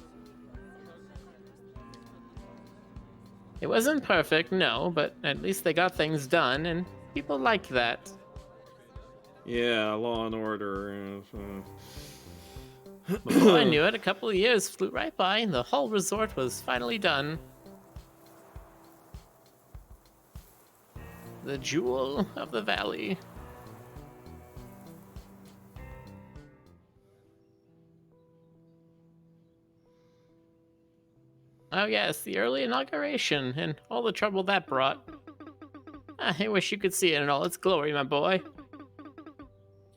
[SPEAKER 2] It wasn't perfect, no, but at least they got things done, and people liked that.
[SPEAKER 4] Yeah, Law and Order.
[SPEAKER 2] Before I knew it, a couple of years flew right by, and the whole resort was finally done. The jewel of the valley. Oh yes, the early inauguration and all the trouble that brought. I wish you could see it in all its glory, my boy.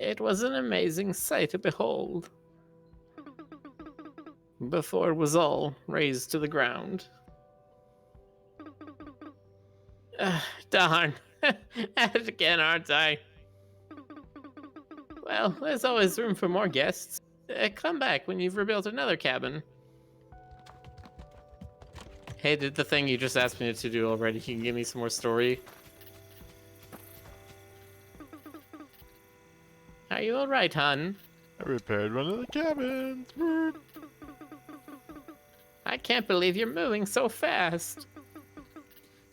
[SPEAKER 2] It was an amazing sight to behold. Before it was all razed to the ground. Darn. At it again, aren't I? Well, there's always room for more guests. Come back when you've rebuilt another cabin. Hey, did the thing you just asked me to do already, can you give me some more story? Are you alright, hon?
[SPEAKER 1] I repaired one of the cabins.
[SPEAKER 2] I can't believe you're moving so fast.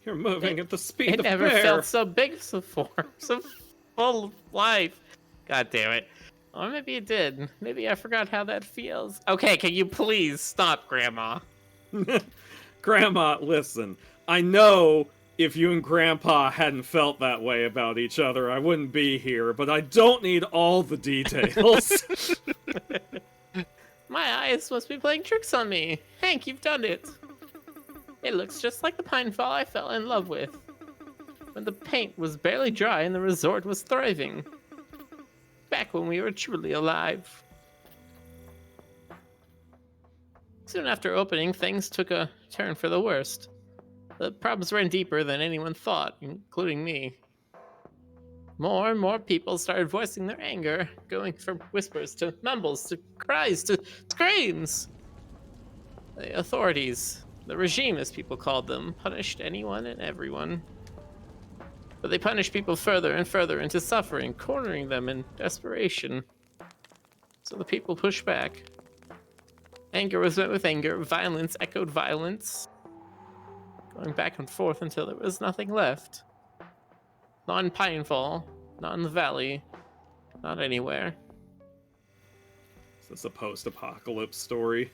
[SPEAKER 4] You're moving at the speed
[SPEAKER 2] It
[SPEAKER 4] of
[SPEAKER 2] never
[SPEAKER 4] bear.
[SPEAKER 2] felt so big before, so full of life. God damn it. Or maybe it did. Maybe I forgot how that feels. Okay, can you please stop, Grandma?
[SPEAKER 4] Grandma, listen. I know if you and Grandpa hadn't felt that way about each other, I wouldn't be here, but I don't need all the details.
[SPEAKER 2] My eyes must be playing tricks on me. Hank, you've done it. It looks just like the pine fall I fell in love with. When the paint was barely dry and the resort was thriving. Back when we were truly alive. Soon after opening, things took a turn for the worst. The problems ran deeper than anyone thought, including me. More and more people started voicing their anger, going from whispers to mumbles to cries to screams. The authorities, the regime as people called them, punished anyone and everyone. But they punished people further and further into suffering, cornering them in desperation. So the people pushed back. Anger was met with anger, violence echoed violence, going back and forth until there was nothing left. Not in Pinefall, not in the valley, not anywhere.
[SPEAKER 4] Is this a post-apocalypse story?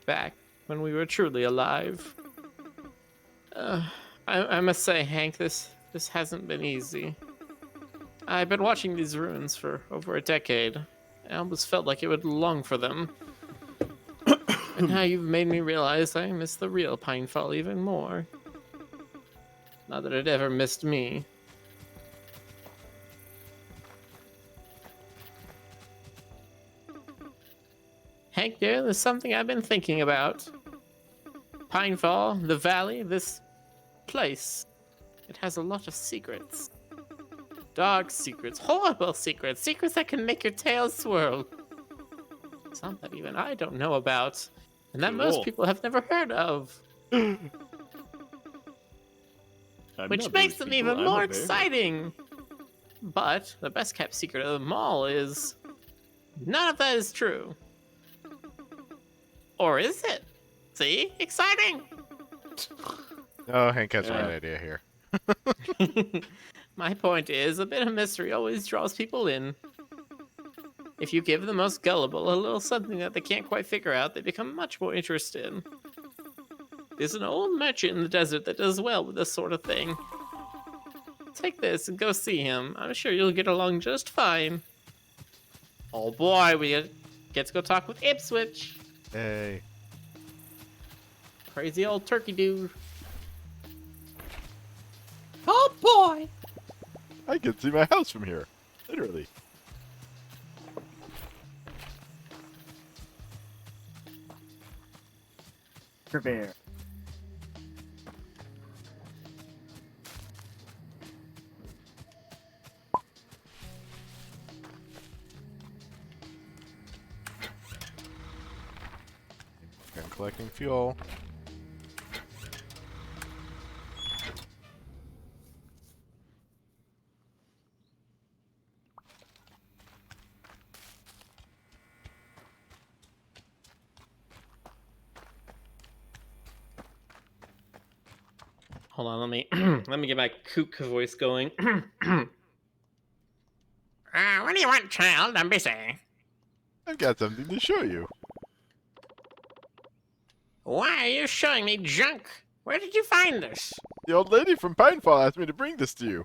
[SPEAKER 2] Back when we were truly alive. I must say, Hank, this hasn't been easy. I've been watching these ruins for over a decade. I almost felt like it would long for them. And now you've made me realize I miss the real Pinefall even more. Not that it ever missed me. Hank, dear, there's something I've been thinking about. Pinefall, the valley, this place. It has a lot of secrets. Dark secrets, horrible secrets, secrets that can make your tail swirl. Some that even I don't know about, and that most
[SPEAKER 4] Cool.
[SPEAKER 2] people have never heard of. Which makes them even more exciting. But the best kept secret of them all is none of that is true. Or is it? See? Exciting!
[SPEAKER 1] Oh, Hank has the
[SPEAKER 4] Yeah.
[SPEAKER 1] right idea here.
[SPEAKER 2] My point is, a bit of mystery always draws people in. If you give the most gullible a little something that they can't quite figure out, they become much more interested. There's an old merchant in the desert that does well with this sort of thing. Take this and go see him. I'm sure you'll get along just fine. Oh boy, we get to go talk with Ipswich.
[SPEAKER 1] Hey.
[SPEAKER 2] Crazy old turkey dude.
[SPEAKER 4] Oh boy!
[SPEAKER 1] I can see my house from here. Literally.
[SPEAKER 3] Prepare.
[SPEAKER 1] I'm collecting fuel.
[SPEAKER 2] Hold on, let me let me get my kook voice going. What do you want, child? I'm busy.
[SPEAKER 1] I've got something to show you.
[SPEAKER 2] Why are you showing me junk? Where did you find this?
[SPEAKER 1] The old lady from Pinefall asked me to bring this to you.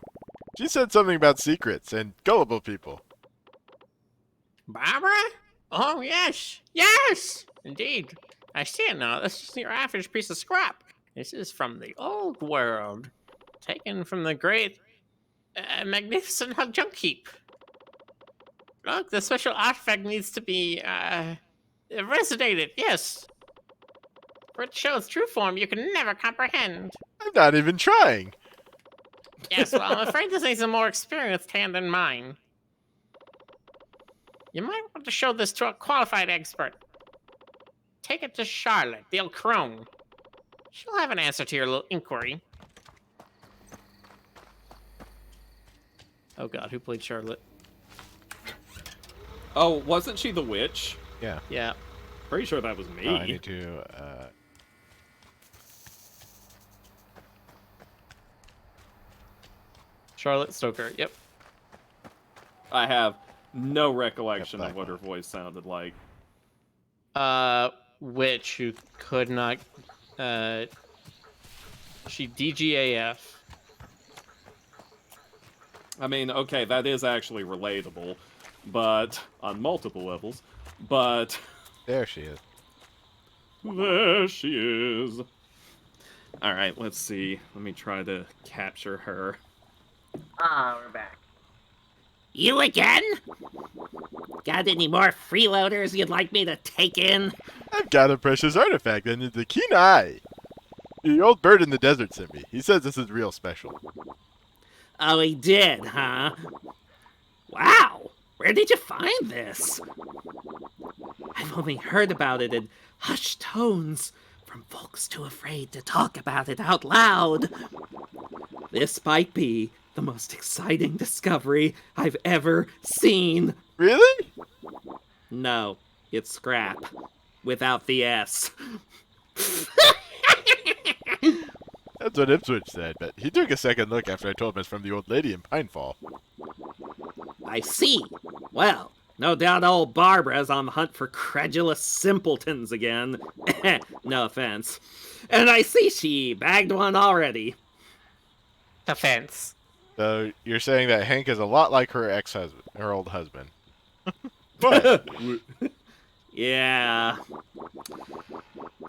[SPEAKER 1] She said something about secrets and gullible people.
[SPEAKER 2] Barbara? Oh, yes. Yes! Indeed. I see it now. This is your average piece of scrap. This is from the old world. Taken from the great, magnificent junk heap. Look, the special artifact needs to be, resonated. Yes. For it to show its true form, you can never comprehend.
[SPEAKER 1] I'm not even trying.
[SPEAKER 2] Yes, well, I'm afraid this needs a more experienced hand than mine. You might want to show this to a qualified expert. Take it to Charlotte, the old crone. She'll have an answer to your little inquiry. Oh god, who played Charlotte?
[SPEAKER 4] Oh, wasn't she the witch?
[SPEAKER 1] Yeah.
[SPEAKER 2] Yeah.
[SPEAKER 4] Pretty sure that was me.
[SPEAKER 1] Oh, I need to,
[SPEAKER 2] Charlotte Stoker, yep.
[SPEAKER 4] I have no recollection
[SPEAKER 1] Yep,
[SPEAKER 4] of what her
[SPEAKER 1] that
[SPEAKER 4] voice sounded like.
[SPEAKER 2] Witch who could not, she DGAF.
[SPEAKER 4] I mean, okay, that is actually relatable, but on multiple levels. But
[SPEAKER 1] there she is.
[SPEAKER 4] there she is. All right, let's see. Let me try to capture her.
[SPEAKER 5] Ah, we're back. You again? Got any more freeloaders you'd like me to take in?
[SPEAKER 1] I've got a precious artifact and it's a keen eye. The old bird in the desert sent me. He says this is real special.
[SPEAKER 5] Oh, he did, huh? Wow, where did you find this? I've only heard about it in hushed tones from folks too afraid to talk about it out loud. This might be the most exciting discovery I've ever seen.
[SPEAKER 1] Really?
[SPEAKER 5] No, it's scrap. Without the S.
[SPEAKER 1] That's what Ipswich said, but he took a second look after I told him it's from the old lady in Pinefall.
[SPEAKER 5] I see. Well, no doubt old Barbara's on the hunt for credulous simpletons again. No offense. And I see she bagged one already.
[SPEAKER 2] Offense.
[SPEAKER 1] So you're saying that Hank is a lot like her ex-husband, her old husband. What?
[SPEAKER 5] Yeah.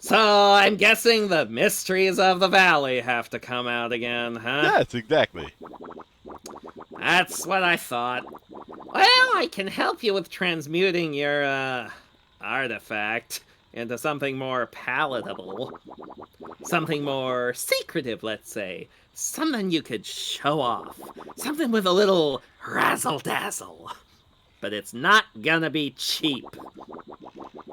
[SPEAKER 5] So I'm guessing the mysteries of the valley have to come out again, huh?
[SPEAKER 1] Yes, exactly.
[SPEAKER 5] That's what I thought. Well, I can help you with transmuting your, artifact into something more palatable. Something more secretive, let's say. Something you could show off. Something with a little razzle-dazzle. But it's not gonna be cheap.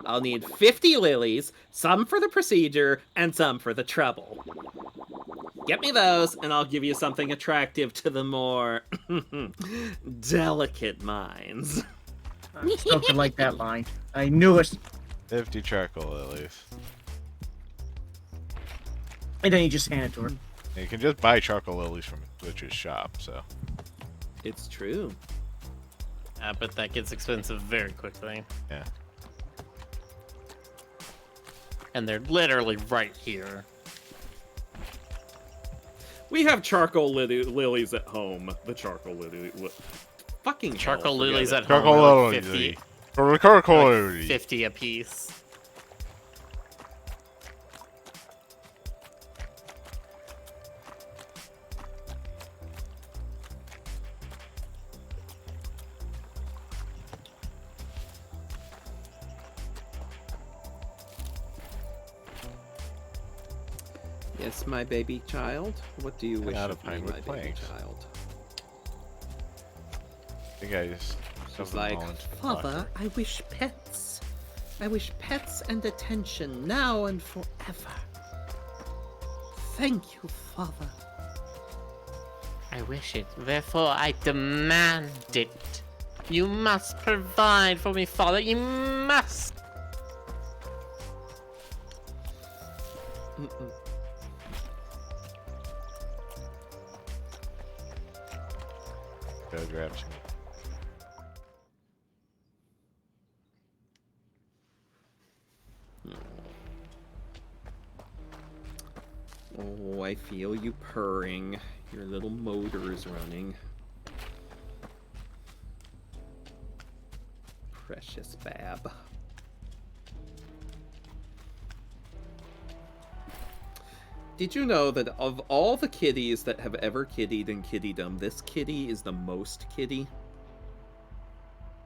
[SPEAKER 5] I'll need 50 lilies, some for the procedure, and some for the trouble. Get me those, and I'll give you something attractive to the more Delicate minds.
[SPEAKER 3] Something like that line. I knew it.
[SPEAKER 1] 50 charcoal lilies.
[SPEAKER 3] And then you just hand it to her.
[SPEAKER 1] And you can just buy charcoal lilies from Butcher's shop, so.
[SPEAKER 5] It's true.
[SPEAKER 2] But that gets expensive very quickly.
[SPEAKER 1] Yeah.
[SPEAKER 2] And they're literally right here.
[SPEAKER 4] We have charcoal lilies at home. The charcoal fucking hell,
[SPEAKER 2] Charcoal
[SPEAKER 4] forget
[SPEAKER 2] lilies
[SPEAKER 4] it.
[SPEAKER 2] at home
[SPEAKER 1] Charcoal
[SPEAKER 2] are like
[SPEAKER 1] lilies.
[SPEAKER 2] 50,
[SPEAKER 1] Charcoal
[SPEAKER 2] like
[SPEAKER 1] lilies.
[SPEAKER 2] 50 a piece.
[SPEAKER 5] Yes, my baby child. What do you wish
[SPEAKER 1] out
[SPEAKER 5] of
[SPEAKER 1] of
[SPEAKER 5] me,
[SPEAKER 1] Pinewood
[SPEAKER 5] my baby
[SPEAKER 1] Planks.
[SPEAKER 5] child?
[SPEAKER 1] I think I just
[SPEAKER 5] She's
[SPEAKER 1] shoved them
[SPEAKER 5] like,
[SPEAKER 1] all into the
[SPEAKER 5] Father,
[SPEAKER 1] locker.
[SPEAKER 5] I wish pets. I wish pets and attention now and forever. Thank you, Father.
[SPEAKER 2] I wish it, therefore I demand it. You must provide for me, Father. You must.
[SPEAKER 5] Mm-mm.
[SPEAKER 1] Go grab some.
[SPEAKER 4] Oh, I feel you purring. Your little motor is running.
[SPEAKER 5] Precious Bab. Did you know that of all the kitties that have ever kittied in kittydom, this kitty is the most kitty?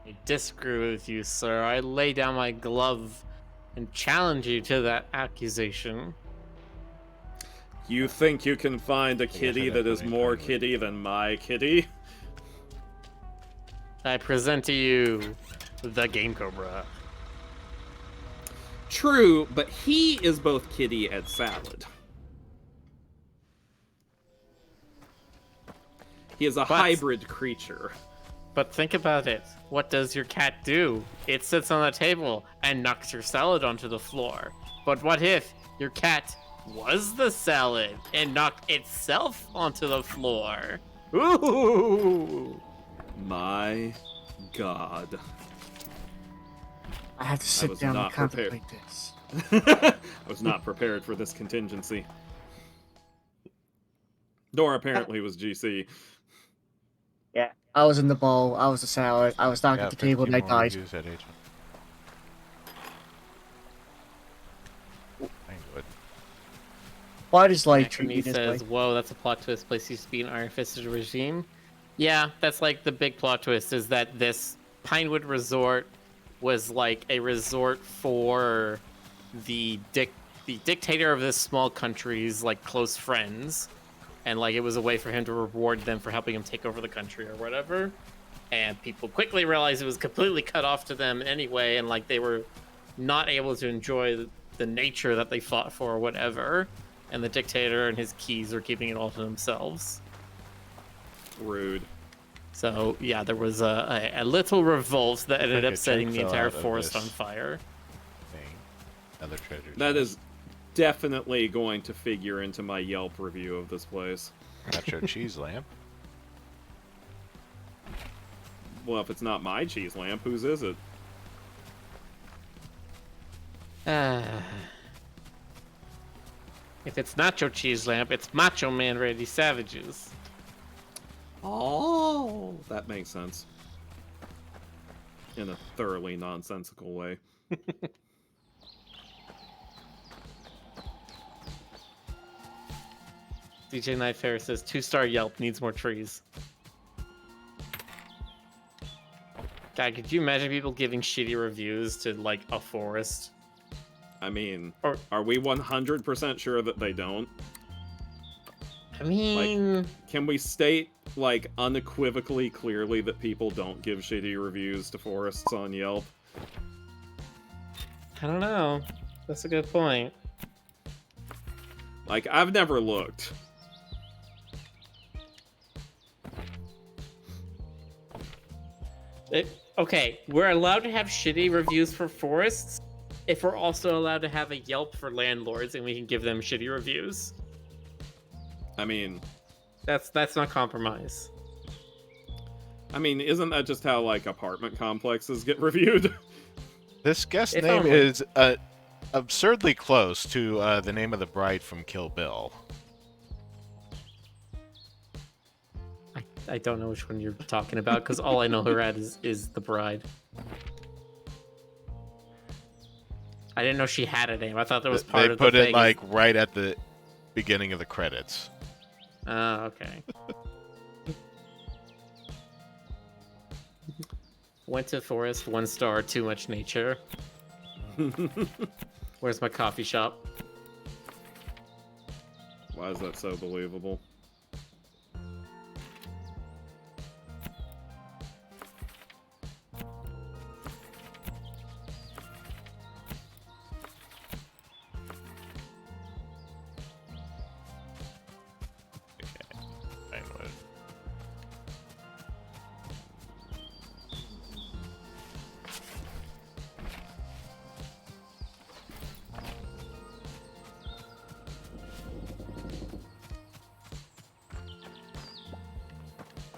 [SPEAKER 2] I disagree with you, sir. I lay down my glove and challenge you to that accusation.
[SPEAKER 4] You think you can find a kitty that is more kitty than my kitty?
[SPEAKER 2] I present to you the Game Cobra.
[SPEAKER 4] True, but he is both kitty and salad. He is a hybrid creature.
[SPEAKER 2] But think about it. What does your cat do? It sits on the table and knocks your salad onto the floor. But what if your cat was the salad and knocked itself onto the floor? Ooh!
[SPEAKER 4] My God.
[SPEAKER 3] I have to sit
[SPEAKER 4] was
[SPEAKER 3] down and
[SPEAKER 4] not prepared.
[SPEAKER 3] contemplate this.
[SPEAKER 4] I was not prepared for this contingency. Nor apparently was GC.
[SPEAKER 3] Yeah. I was in the bowl, I was the salad, I was knocked
[SPEAKER 1] Yeah,
[SPEAKER 3] at the table, and I
[SPEAKER 1] 50 more
[SPEAKER 3] died.
[SPEAKER 1] reviews at Agent. I would.
[SPEAKER 3] Why does life treat
[SPEAKER 2] Acme
[SPEAKER 3] me this
[SPEAKER 2] says,
[SPEAKER 3] way?
[SPEAKER 2] whoa, that's a plot twist. Place used to be an iron-fisted regime. Yeah, that's like the big plot twist, is that this Pinewood Resort was like a resort for the dictator of this small country's like close friends, and like it was a way for him to reward them for helping him take over the country or whatever. And people quickly realized it was completely cut off to them anyway, and like they were not able to enjoy the nature that they fought for or whatever. And the dictator and his keys are keeping it all to themselves.
[SPEAKER 4] Rude.
[SPEAKER 2] So yeah, there was a little revolt that ended
[SPEAKER 1] Like
[SPEAKER 2] up
[SPEAKER 1] a
[SPEAKER 2] setting
[SPEAKER 1] chunk
[SPEAKER 2] the
[SPEAKER 1] fell
[SPEAKER 2] entire
[SPEAKER 1] out of
[SPEAKER 2] forest
[SPEAKER 1] this.
[SPEAKER 2] on fire.
[SPEAKER 1] Thing. Another treasure.
[SPEAKER 4] That
[SPEAKER 1] chest.
[SPEAKER 4] is definitely going to figure into my Yelp review of this place.
[SPEAKER 1] Nacho cheese lamp.
[SPEAKER 4] Well, if it's not my cheese lamp, whose is it?
[SPEAKER 2] If it's Nacho Cheese Lamp, it's Macho Man Randy Savage's.
[SPEAKER 4] Oh, that makes sense. In a thoroughly nonsensical way.
[SPEAKER 2] DJ Nightfare says 2-star Yelp needs more trees. God, could you imagine people giving shitty reviews to like a forest?
[SPEAKER 4] I mean,
[SPEAKER 2] Or-
[SPEAKER 4] are we 100% sure that they don't?
[SPEAKER 2] I mean,
[SPEAKER 4] Can we state, like, unequivocally clearly that people don't give shitty reviews to forests on Yelp?
[SPEAKER 2] I don't know. That's a good point.
[SPEAKER 4] Like, I've never looked.
[SPEAKER 2] Okay, we're allowed to have shitty reviews for forests if we're also allowed to have a Yelp for landlords and we can give them shitty reviews.
[SPEAKER 4] I mean,
[SPEAKER 2] That's not compromise.
[SPEAKER 4] isn't that just how like apartment complexes get reviewed?
[SPEAKER 1] This guest
[SPEAKER 2] If
[SPEAKER 1] name
[SPEAKER 2] only.
[SPEAKER 1] is absurdly close to the name of the bride from Kill Bill.
[SPEAKER 2] I don't know which one you're talking about because all I know her as is the bride. I didn't know she had a name. I thought that was part
[SPEAKER 1] They
[SPEAKER 2] of the
[SPEAKER 1] put it
[SPEAKER 2] thing.
[SPEAKER 1] like right at the beginning of the credits.
[SPEAKER 2] Oh, okay. Went to forest, 1 star, too much nature. Where's my coffee shop?
[SPEAKER 4] Why is that so believable?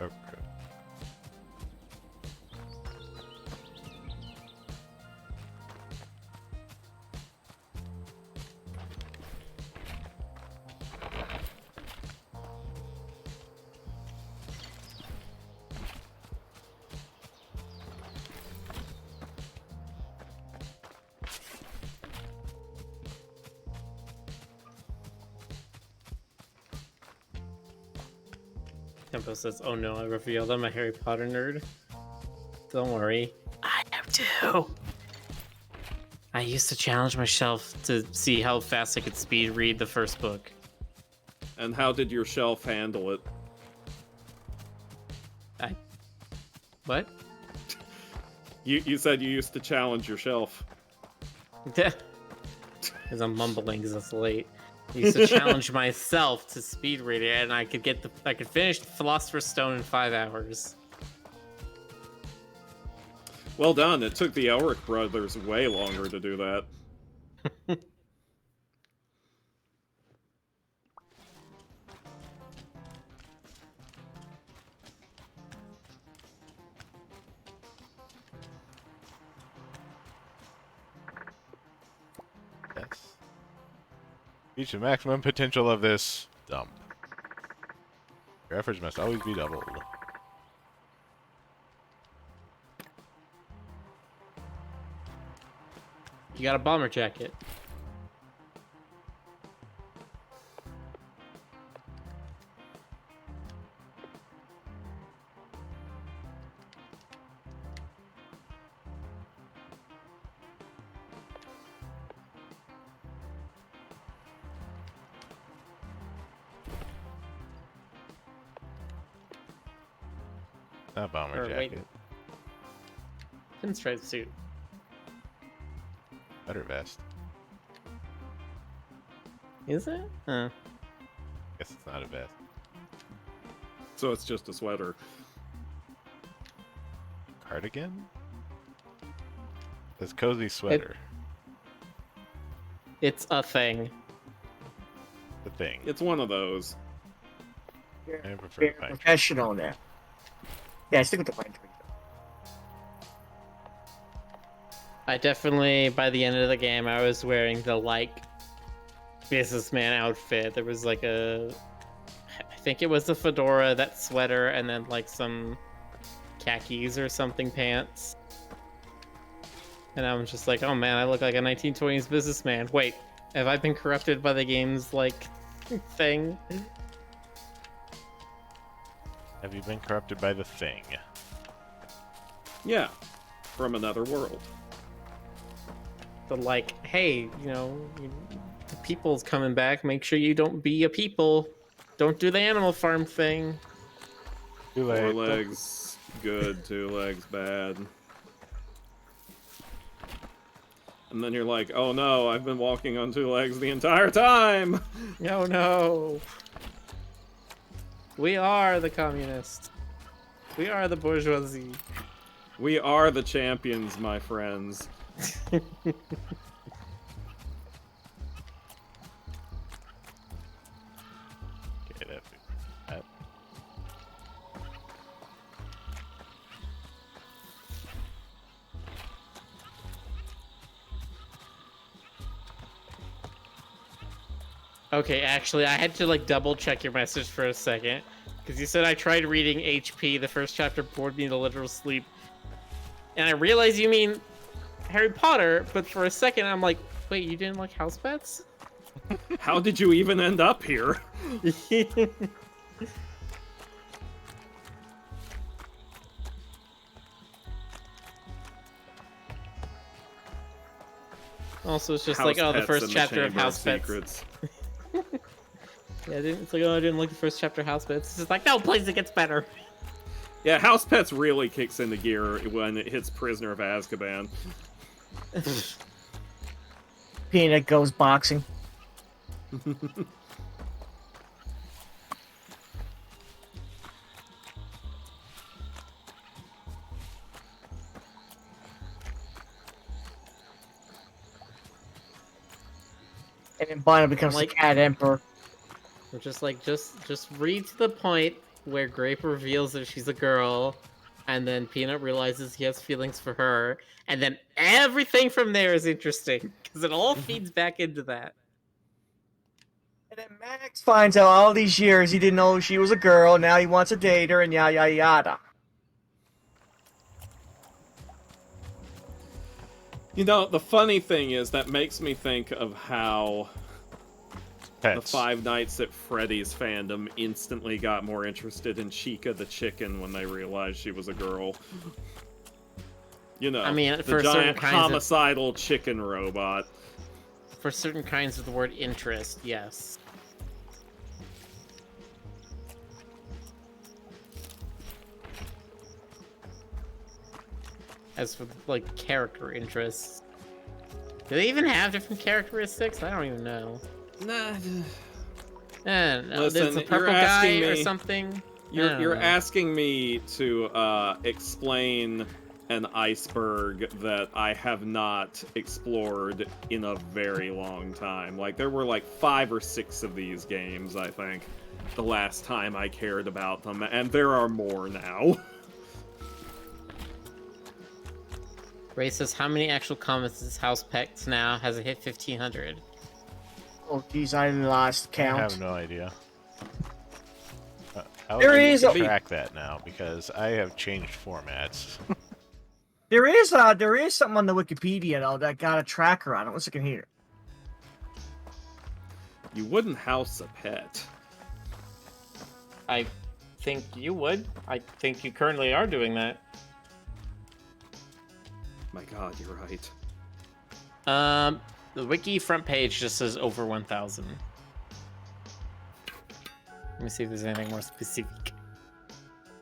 [SPEAKER 1] Okay.
[SPEAKER 2] Tempo says, "Oh no, I revealed I'm a Harry Potter nerd." Don't worry, I am too. I used to challenge myself to see how fast I could speed read the first book.
[SPEAKER 4] And how did your shelf handle it?
[SPEAKER 2] What?
[SPEAKER 4] You said you used to challenge your shelf.
[SPEAKER 2] Because I'm mumbling because it's late. I used to challenge myself to speed read it, and I could finish the Philosopher's Stone in 5 hours.
[SPEAKER 4] Well done. It took the Elric brothers way longer to do that.
[SPEAKER 1] Yes. Reach the maximum potential of this dump. Your efforts must always be doubled.
[SPEAKER 2] You got a bomber jacket.
[SPEAKER 1] Not bomber
[SPEAKER 2] Or wait.
[SPEAKER 1] jacket.
[SPEAKER 2] Pinstripe suit.
[SPEAKER 1] Better vest.
[SPEAKER 2] Is it? Huh.
[SPEAKER 1] Guess it's not a vest.
[SPEAKER 4] So it's just a sweater.
[SPEAKER 1] Cardigan? This cozy sweater.
[SPEAKER 2] It's a thing.
[SPEAKER 1] The thing.
[SPEAKER 4] It's one of those.
[SPEAKER 1] I prefer
[SPEAKER 3] You're
[SPEAKER 1] the pine tree.
[SPEAKER 3] professional now. Yeah, stick with the pine tree.
[SPEAKER 2] I definitely, by the end of the game, I was wearing the, like, businessman outfit. There was, like, I think it was a fedora, that sweater, and then, like, some khakis or something pants. And I was just like, oh man, I look like a 1920s businessman. Wait, have I been corrupted by the game's, like, thing?
[SPEAKER 1] Have you been corrupted by the thing?
[SPEAKER 4] Yeah. From another world.
[SPEAKER 2] The, like, hey, you know, the people's coming back. Make sure you don't be a people. Don't do the Animal Farm thing.
[SPEAKER 1] Too
[SPEAKER 4] 4
[SPEAKER 1] late.
[SPEAKER 4] legs good, 2 legs bad. And then you're like, oh no, I've been walking on 2 legs the entire time!
[SPEAKER 2] No, no. We are the communists. We are the bourgeoisie.
[SPEAKER 4] We are the champions, my friends.
[SPEAKER 1] Okay, that.
[SPEAKER 2] Okay, actually, I had to like double check your message for a second because you said I tried reading HP. The first chapter bored me to literal sleep, and I realized you mean Harry Potter. But for a second, I'm like, wait, you didn't like house pets?
[SPEAKER 4] How did you even end up here?
[SPEAKER 2] Also, it's just
[SPEAKER 4] House
[SPEAKER 2] like, oh, the
[SPEAKER 4] Pets
[SPEAKER 2] first
[SPEAKER 4] and
[SPEAKER 2] chapter of
[SPEAKER 4] Chamber
[SPEAKER 2] House Pets.
[SPEAKER 4] Secrets.
[SPEAKER 2] Yeah, it's like, oh, I didn't like the first chapter of House Pets. It's just like, no, please, it gets better.
[SPEAKER 4] Yeah, House Pets really kicks into gear when it hits Prisoner of Azkaban.
[SPEAKER 3] Peanut goes boxing. And then Bonner becomes
[SPEAKER 2] Like-
[SPEAKER 3] the cat emperor.
[SPEAKER 2] We're just like, just read to the point where Grape reveals that she's a girl, and then Peanut realizes he has feelings for her, and then everything from there is interesting because it all feeds back into that.
[SPEAKER 3] And then Max finds out all these years he didn't know she was a girl, now he wants to date her, and yada yada yada.
[SPEAKER 4] You know, the funny thing is that makes me think of how the
[SPEAKER 1] Pets.
[SPEAKER 4] Five Nights at Freddy's fandom instantly got more interested in Chica the chicken when they realized she was a girl. You know,
[SPEAKER 2] I mean,
[SPEAKER 4] the
[SPEAKER 2] for certain
[SPEAKER 4] giant
[SPEAKER 2] kinds of-
[SPEAKER 4] homicidal chicken robot.
[SPEAKER 2] For certain kinds of the word interest, yes. As for like character interests, do they even have different characteristics? I don't even know.
[SPEAKER 4] Nah,
[SPEAKER 2] I don't know.
[SPEAKER 4] Listen,
[SPEAKER 2] There's a
[SPEAKER 4] you're
[SPEAKER 2] purple guy
[SPEAKER 4] asking
[SPEAKER 2] or
[SPEAKER 4] me-
[SPEAKER 2] something. I
[SPEAKER 4] you're
[SPEAKER 2] don't know.
[SPEAKER 4] asking me to explain an iceberg that I have not explored in a very long time. Like, there were like 5 or 6 of these games, I think, the last time I cared about them, and there are more now.
[SPEAKER 2] Ray says, how many actual comments is House Pets now? Has it hit 1,500?
[SPEAKER 3] Oh geez, I lost
[SPEAKER 1] I
[SPEAKER 3] count.
[SPEAKER 1] have no idea. How
[SPEAKER 3] There
[SPEAKER 1] do you
[SPEAKER 3] is a-
[SPEAKER 1] track that now? Because I have changed formats.
[SPEAKER 3] There is something on the Wikipedia though that got a tracker on it. Let's look in here.
[SPEAKER 4] You wouldn't house a pet.
[SPEAKER 2] I think you would. I think you currently are doing that.
[SPEAKER 4] My god, you're right.
[SPEAKER 2] The wiki front page just says over 1,000. Let me see if there's anything more specific.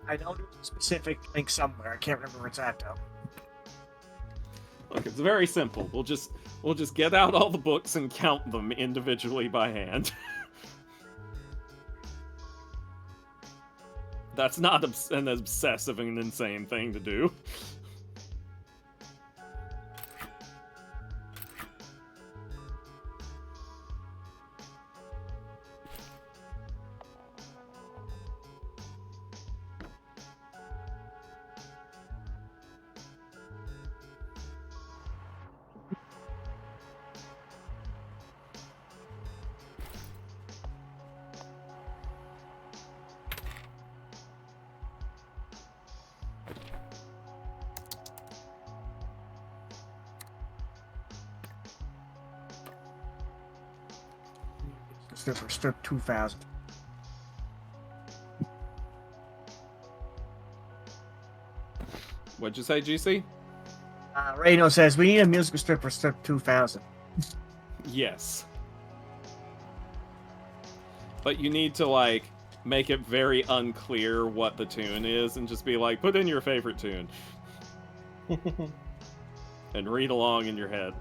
[SPEAKER 3] I know there's a specific link somewhere. I can't remember where it's at though.
[SPEAKER 4] Look, it's very simple. We'll just get out all the books and count them individually by hand. That's not an obsessive and insane thing to do.
[SPEAKER 3] Strip 2000.
[SPEAKER 4] What'd you say, GC?
[SPEAKER 3] Reno says we need a musical strip for Strip 2000.
[SPEAKER 4] Yes. But you need to, like, make it very unclear what the tune is and just be like, put in your favorite tune. And read along in your head.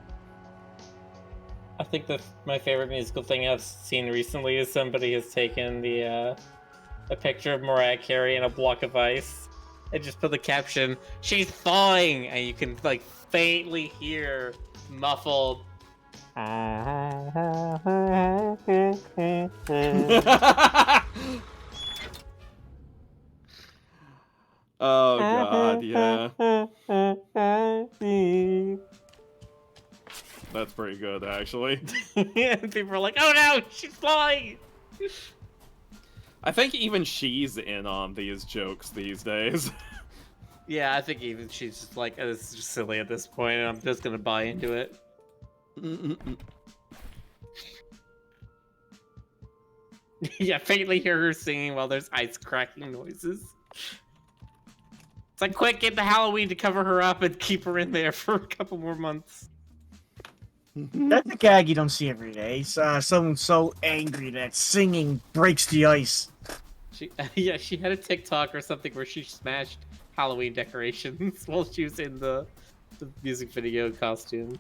[SPEAKER 2] I think that my favorite musical thing I've seen recently is somebody has taken a picture of Mariah Carey in a block of ice and just put the caption, "She's thawing," and you can like faintly hear muffled.
[SPEAKER 4] Oh god, yeah. That's pretty good, actually.
[SPEAKER 2] And people are like, "Oh no, she's flying!"
[SPEAKER 4] I think even she's in on these jokes these days.
[SPEAKER 2] Yeah, I think even she's just like, "Oh, this is just silly at this point, and I'm just gonna buy into it." Yeah, faintly hear her singing while there's ice cracking noises. It's like, quick, get the Halloween to cover her up and keep her in there for a couple more months.
[SPEAKER 3] That's a gag you don't see every day. Someone so angry that singing breaks the ice.
[SPEAKER 2] Yeah, she had a TikTok or something where she smashed Halloween decorations while she was in the music video costume.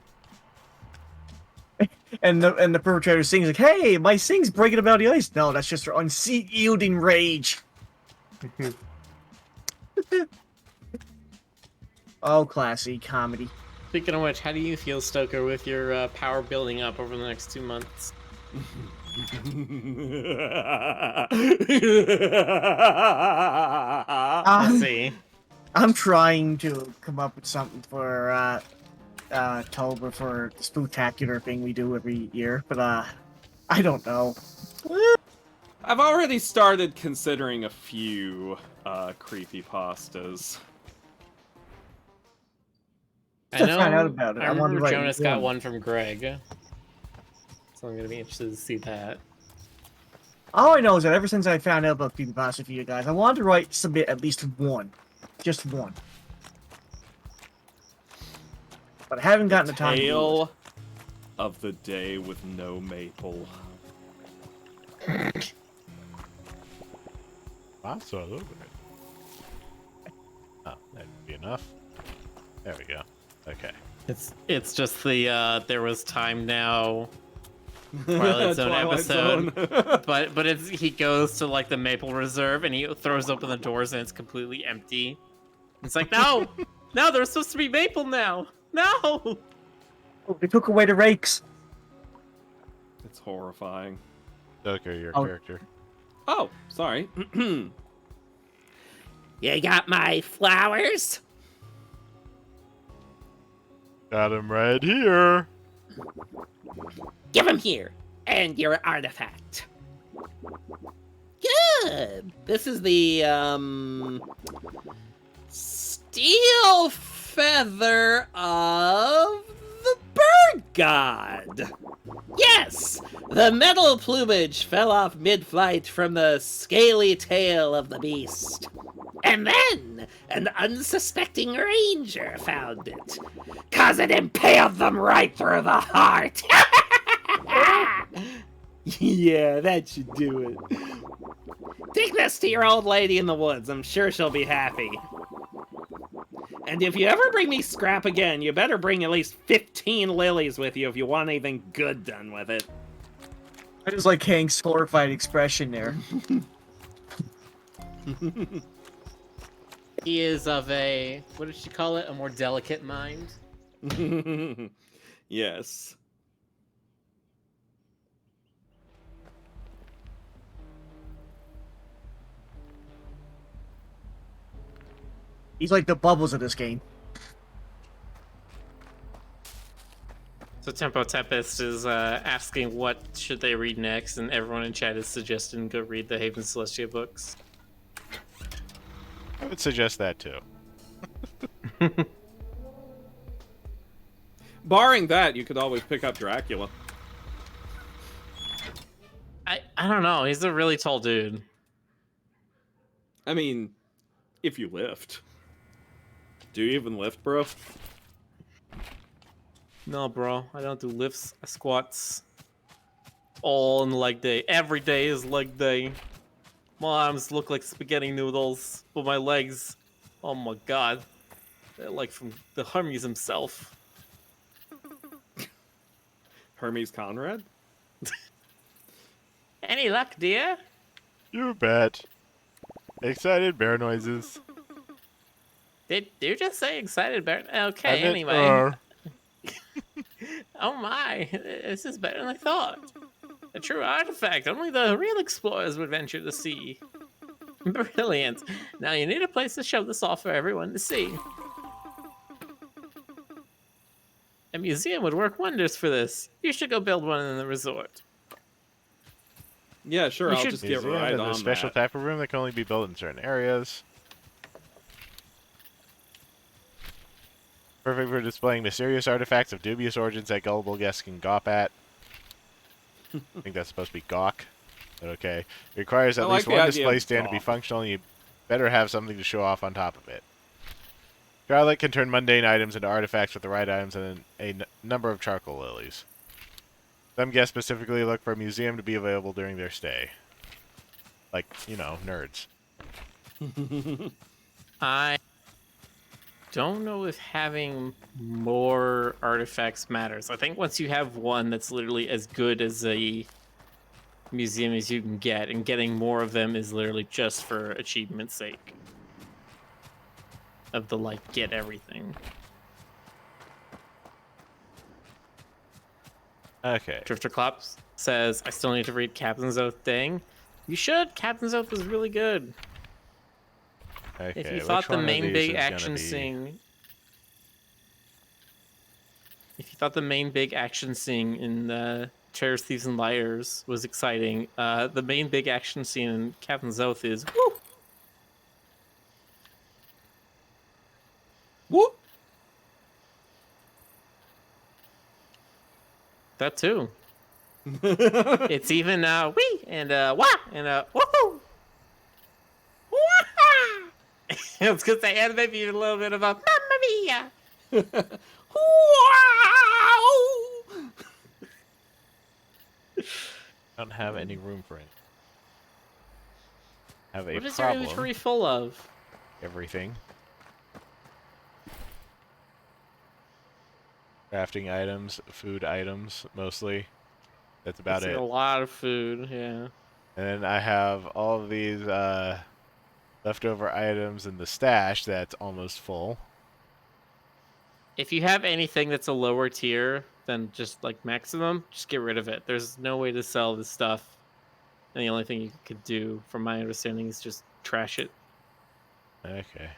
[SPEAKER 3] And the perpetrator sings like, "Hey, my sing's breaking about the ice." No, that's just her unyielding rage. Oh, classy comedy.
[SPEAKER 2] Speaking of which, how do you feel, Stoker, with your power building up over the next 2 months? Let's see.
[SPEAKER 3] I'm trying to come up with something for October for the spooktacular thing we do every year, but I don't know.
[SPEAKER 4] I've already started considering a few creepypastas.
[SPEAKER 3] To find out about it.
[SPEAKER 2] I
[SPEAKER 3] I want to
[SPEAKER 2] remember
[SPEAKER 3] write
[SPEAKER 2] Jonas got
[SPEAKER 3] one.
[SPEAKER 2] one from Greg. So I'm gonna be interested to see that.
[SPEAKER 3] All I know is that ever since I found out about creepypasta for you guys, I wanted to submit at least one. Just one. But I haven't gotten the time to do it.
[SPEAKER 4] Tale of the day with no maple.
[SPEAKER 1] Pasta a little bit. Oh, that'd be enough. There we go. Okay.
[SPEAKER 2] It's just the there was time now Twilight Zone episode. But it's he goes to like the Maple Reserve and he throws open the doors and it's completely empty. It's like, no! No, there's supposed to be maple now! No!
[SPEAKER 3] Oh, they took away the rakes.
[SPEAKER 4] It's horrifying.
[SPEAKER 1] Stoker, your
[SPEAKER 3] Oh.
[SPEAKER 1] character.
[SPEAKER 4] Oh, sorry.
[SPEAKER 5] You got my flowers?
[SPEAKER 1] Got him right here.
[SPEAKER 5] Give them here, and your artifact. Good. This is the, steel feather of the bird god. Yes, the metal plumage fell off mid-flight from the scaly tail of the beast. And then an unsuspecting ranger found it, 'cause it impaled them right through the heart. Yeah, that should do it. Take this to your old lady in the woods. I'm sure she'll be happy. And if you ever bring me scrap again, you better bring at least 15 lilies with you if you want anything good done with it.
[SPEAKER 3] I just like Hank's horrified expression there.
[SPEAKER 2] He is of a, what did she call it? A more delicate mind.
[SPEAKER 4] Yes.
[SPEAKER 3] He's like the bubbles of this game.
[SPEAKER 2] So Tempo Tempest is asking what should they read next, and everyone in chat is suggesting go read the Haven Celestia books.
[SPEAKER 1] I would suggest that too.
[SPEAKER 4] Barring that, you could always pick up Dracula.
[SPEAKER 2] I don't know. He's a really tall dude.
[SPEAKER 4] I mean, if you lift. Do you even lift, bro?
[SPEAKER 2] No, bro. I don't do lifts, squats. All in leg day. Every day is leg day. My arms look like spaghetti noodles, but my legs, oh my god. They're like from the Hermes himself.
[SPEAKER 4] Hermes Conrad?
[SPEAKER 2] Any luck, dear?
[SPEAKER 1] You bet. Excited bear noises.
[SPEAKER 2] Did you just say excited, Bert?
[SPEAKER 1] I
[SPEAKER 2] Okay,
[SPEAKER 1] meant,
[SPEAKER 2] anyway. Oh my, this is better than I thought. A true artifact, only the real explorers would venture to see. Brilliant. Now you need a place to show this off for everyone to see. A museum would work wonders for this. You should go build one in the resort.
[SPEAKER 4] Yeah, sure.
[SPEAKER 2] You
[SPEAKER 4] I'll
[SPEAKER 2] should-
[SPEAKER 4] just get
[SPEAKER 1] Museum
[SPEAKER 4] right
[SPEAKER 1] is a
[SPEAKER 4] on
[SPEAKER 1] special
[SPEAKER 4] that.
[SPEAKER 1] type of room that can only be built in certain areas. Perfect for displaying mysterious artifacts of dubious origins that gullible guests can gawp at. I think that's supposed to be gawk. But okay. It requires
[SPEAKER 4] I
[SPEAKER 1] at
[SPEAKER 4] like
[SPEAKER 1] least
[SPEAKER 4] the
[SPEAKER 1] one
[SPEAKER 4] idea
[SPEAKER 1] display
[SPEAKER 4] of
[SPEAKER 1] stand to be
[SPEAKER 4] gawk.
[SPEAKER 1] functional, and you better have something to show off on top of it. Charlotte can turn mundane items into artifacts with the right items and a number of charcoal lilies. Some guests specifically look for a museum to be available during their stay. Like, you know, nerds.
[SPEAKER 2] I don't know if having more artifacts matters. I think once you have one that's literally as good as a museum as you can get, and getting more of them is literally just for achievement's sake. Of the, like, get everything.
[SPEAKER 1] Okay.
[SPEAKER 2] Drifter Klops says, I still need to read Captain's Oath. Dang. You should. Captain's Oath is really good.
[SPEAKER 1] Okay.
[SPEAKER 2] If you
[SPEAKER 1] which
[SPEAKER 2] thought the
[SPEAKER 1] one of
[SPEAKER 2] main
[SPEAKER 1] these
[SPEAKER 2] big
[SPEAKER 1] is gonna
[SPEAKER 2] action
[SPEAKER 1] be-
[SPEAKER 2] scene... If you thought the main big action scene in Terrors, Thieves, and Liars was exciting, the main big action scene in Captain's Oath is... Woo!
[SPEAKER 4] Whoop.
[SPEAKER 2] That too. It's even wee and wah and woohoo. Wah! It's because they animate you a little bit about Mamma Mia.
[SPEAKER 1] I don't have any room for it. Have a
[SPEAKER 2] What is your
[SPEAKER 1] problem.
[SPEAKER 2] inventory full of?
[SPEAKER 1] Everything. Crafting items, food items, mostly. That's about
[SPEAKER 2] It's
[SPEAKER 1] it.
[SPEAKER 2] a lot of food, yeah.
[SPEAKER 1] And then I have all of these leftover items in the stash that's almost full.
[SPEAKER 2] If you have anything that's a lower tier than just like maximum, just get rid of it. There's no way to sell this stuff. And the only thing you could do, from my understanding, is just trash it.
[SPEAKER 1] Okay.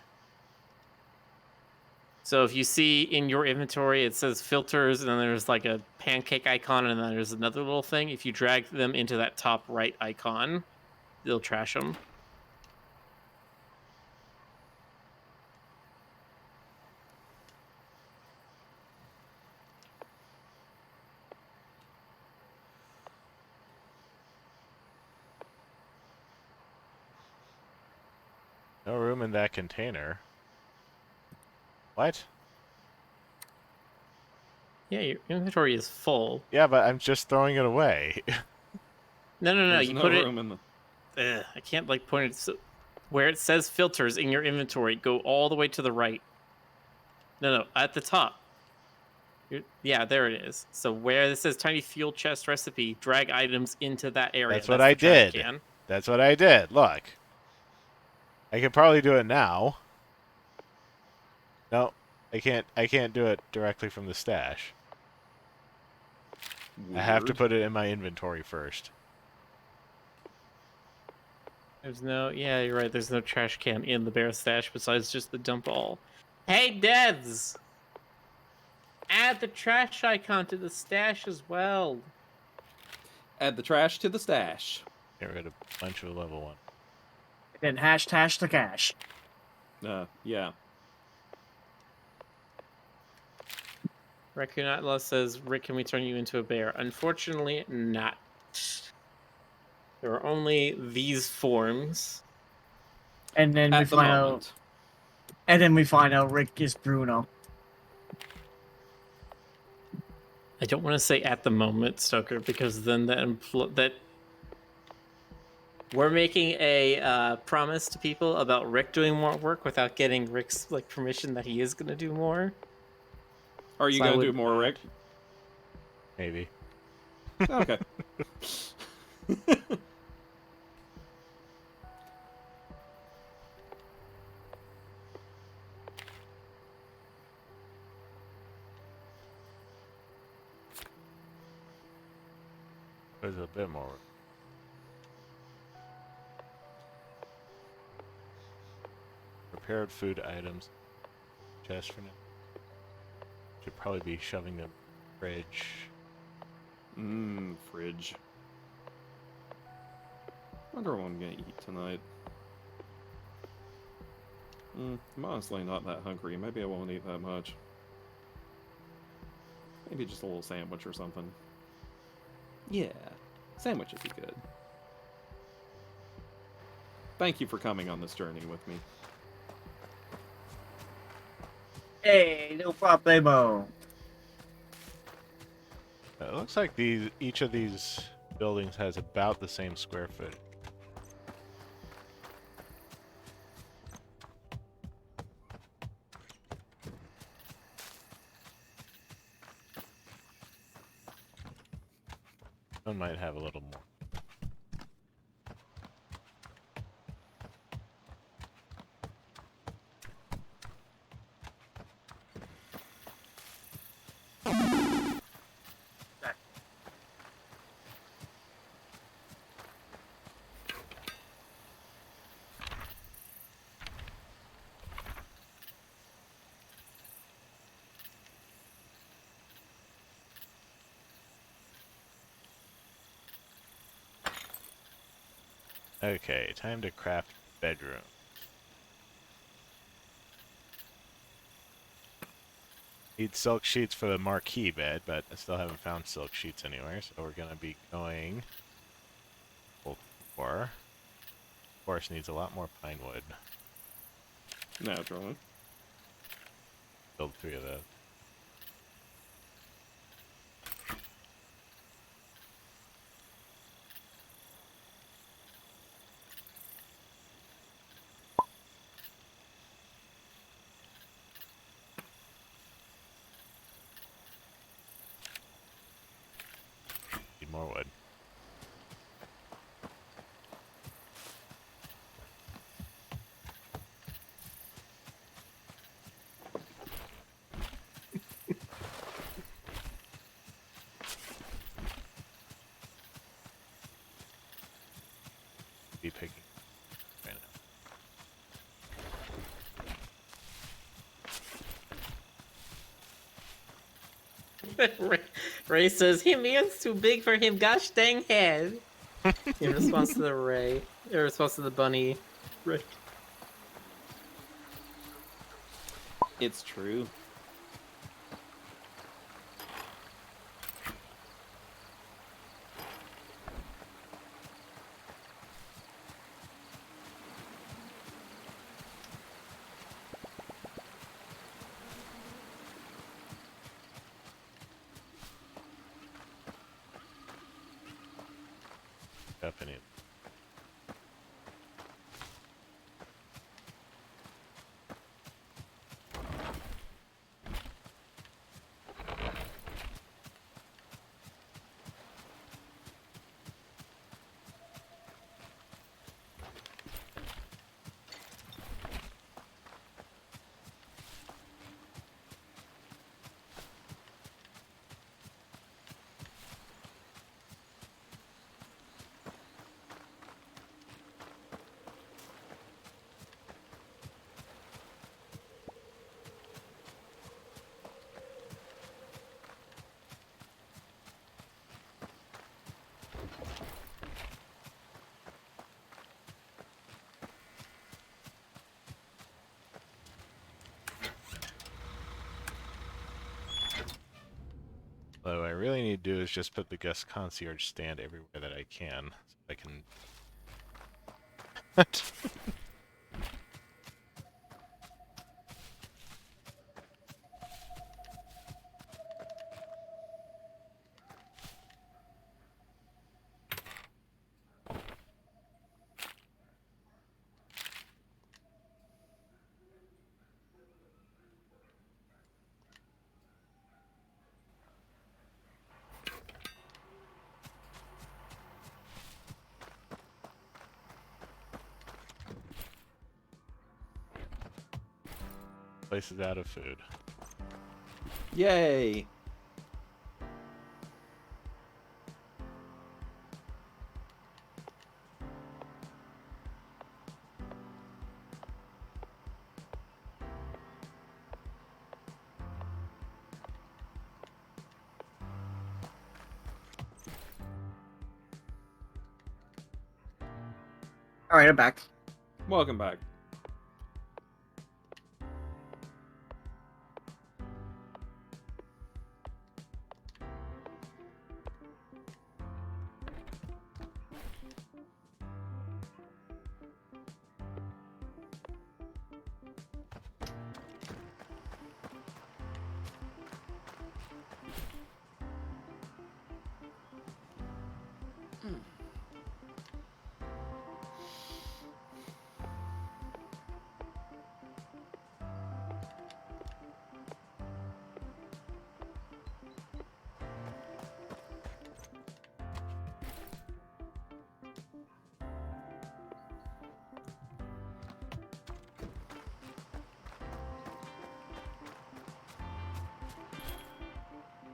[SPEAKER 2] So if you see in your inventory, it says filters, and then there's like a pancake icon, and then there's another little thing. If you drag them into that top right icon, they'll trash them.
[SPEAKER 1] No room in that container. What?
[SPEAKER 2] Yeah, your inventory is full.
[SPEAKER 1] Yeah, but I'm just throwing it away.
[SPEAKER 2] No,
[SPEAKER 4] There's
[SPEAKER 2] you
[SPEAKER 4] no
[SPEAKER 2] put
[SPEAKER 4] room in the...
[SPEAKER 2] it. I can't like point it. So, where it says filters in your inventory, go all the way to the right. No, at the top. Yeah, there it is. So where this says tiny fuel chest recipe, drag items into that area.
[SPEAKER 1] That's what I
[SPEAKER 2] the trash
[SPEAKER 1] did.
[SPEAKER 2] can.
[SPEAKER 1] That's what I did. Look. I can probably do it now. No, I can't do it directly from the stash. I have to
[SPEAKER 4] Weird.
[SPEAKER 1] put it in my inventory first.
[SPEAKER 2] There's no, yeah, you're right. There's no trash can in the bear stash besides just the dump all. Hey, Devs! Add the trash icon to the stash as well.
[SPEAKER 4] Add the trash to the stash.
[SPEAKER 1] Get rid of a bunch of level 1.
[SPEAKER 3] Then hashtag the cash.
[SPEAKER 4] Yeah.
[SPEAKER 2] Raccoon Atlas says, Rick, can we turn you into a bear? Unfortunately, not. There are only these forms.
[SPEAKER 3] And then we
[SPEAKER 4] At the
[SPEAKER 3] find out.
[SPEAKER 4] moment.
[SPEAKER 3] And then we find out Rick is Bruno.
[SPEAKER 2] I don't want to say at the moment, Stoker, because then that we're making a promise to people about Rick doing more work without getting Rick's like permission that he is going to do more.
[SPEAKER 4] Are you
[SPEAKER 2] So I
[SPEAKER 4] gonna
[SPEAKER 2] would
[SPEAKER 4] do more,
[SPEAKER 2] not.
[SPEAKER 4] Rick?
[SPEAKER 1] Maybe.
[SPEAKER 4] Okay.
[SPEAKER 1] There's a bit more. Prepared food items. Chest for now. Should probably be shoving them in the fridge.
[SPEAKER 4] Fridge. Wonder what I'm gonna eat tonight. I'm honestly not that hungry. Maybe I won't eat that much. Maybe just a little sandwich or something. Yeah, sandwich would be good. Thank you for coming on this journey with me.
[SPEAKER 3] Hey, no problemo.
[SPEAKER 1] It looks like each of these buildings has about the same square foot. One might have a little more. Okay, time to craft bedroom. Need silk sheets for the marquee bed, but I still haven't found silk sheets anywhere, so we're gonna be going full core. Of course, needs a lot more pine wood.
[SPEAKER 4] Naturally.
[SPEAKER 1] Build 3 of those. Need more wood. Be picking right
[SPEAKER 2] Ray says, Himion's too big for him, gosh dang head. In response to the Ray. In response to the bunny. Ray.
[SPEAKER 4] It's true.
[SPEAKER 1] up any. What I really need to do is just put the guest concierge stand everywhere that I can, so I can. Place is out of food.
[SPEAKER 4] Yay!
[SPEAKER 3] Alright, I'm back.
[SPEAKER 4] Welcome back.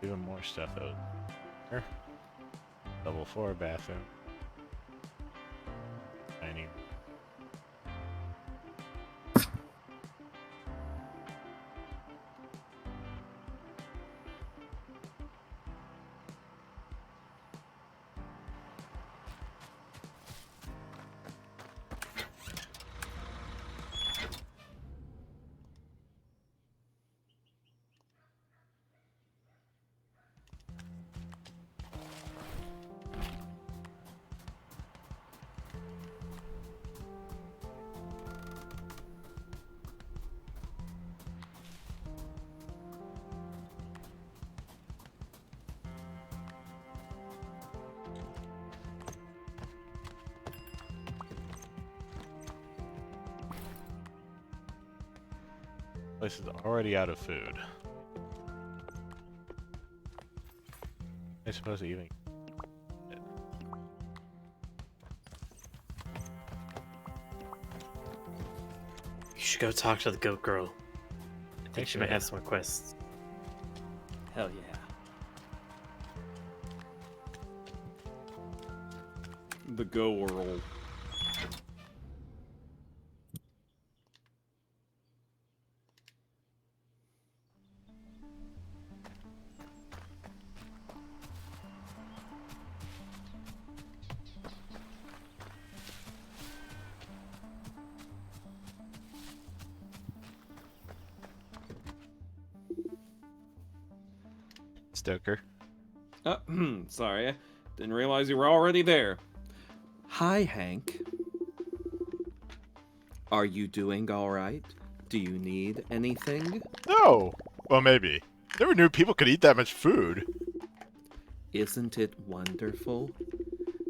[SPEAKER 1] Even more stuff out here. Level 4 bathroom. Dining. Place is already out of food. I suppose even.
[SPEAKER 6] You should go talk to the goat girl. I think she might
[SPEAKER 1] Okay.
[SPEAKER 6] have some requests.
[SPEAKER 5] Hell yeah.
[SPEAKER 4] The go world.
[SPEAKER 1] Stoker.
[SPEAKER 4] Sorry, didn't realize you were already there.
[SPEAKER 5] Hi, Hank. Are you doing all right? Do you need anything?
[SPEAKER 1] No! Well, maybe. Never knew people could eat that much food.
[SPEAKER 5] Isn't it wonderful?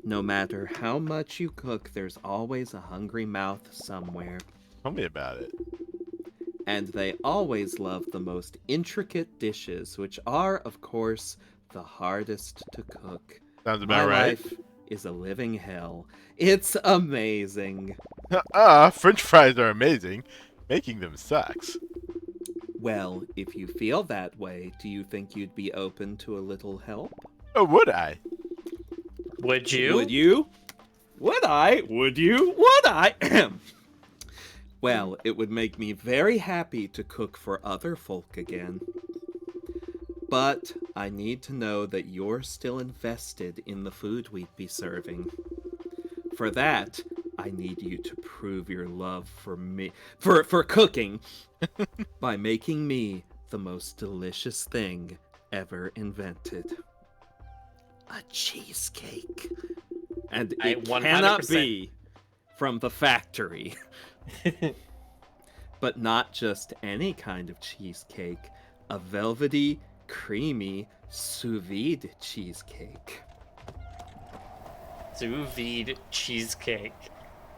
[SPEAKER 5] No matter how much you cook, there's always a hungry mouth somewhere.
[SPEAKER 1] Tell me about it.
[SPEAKER 5] And they always love the most intricate dishes, which are, of course, the hardest to cook.
[SPEAKER 1] Sounds
[SPEAKER 5] My
[SPEAKER 1] about right.
[SPEAKER 5] life is a living hell. It's amazing.
[SPEAKER 1] French fries are amazing. Making them sucks.
[SPEAKER 5] Well, if you feel that way, do you think you'd be open to a little help?
[SPEAKER 1] Oh, would I?
[SPEAKER 6] Would you?
[SPEAKER 5] Would you? Would I? Would you? Would I? Well, it would make me very happy to cook for other folk again. But I need to know that you're still invested in the food we'd be serving. For that, I need you to prove your love for me, for cooking, by making me the most delicious thing ever invented. A cheesecake. And
[SPEAKER 6] I
[SPEAKER 5] it cannot
[SPEAKER 6] 100%
[SPEAKER 5] be from the factory. But not just any kind of cheesecake. A velvety, creamy, sous vide cheesecake.
[SPEAKER 6] Sous vide cheesecake.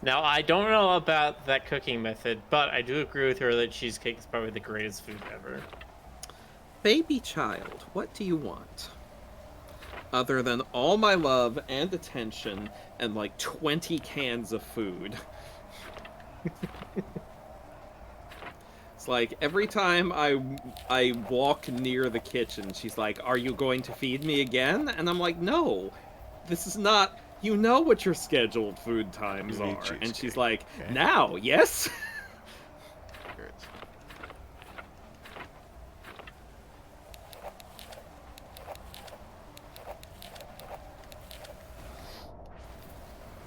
[SPEAKER 6] Now, I don't know about that cooking method, but I do agree with her that cheesecake is probably the greatest food ever.
[SPEAKER 5] Baby child, what do you want? Other than all my love and attention and like 20 cans of food. It's like every time I walk near the kitchen, she's like, "Are you going to feed me again?" And I'm like, "No, this is not. You know what your scheduled food times
[SPEAKER 1] You need
[SPEAKER 5] are." And she's
[SPEAKER 1] cheesecake.
[SPEAKER 5] like,
[SPEAKER 1] Okay.
[SPEAKER 5] "Now, yes."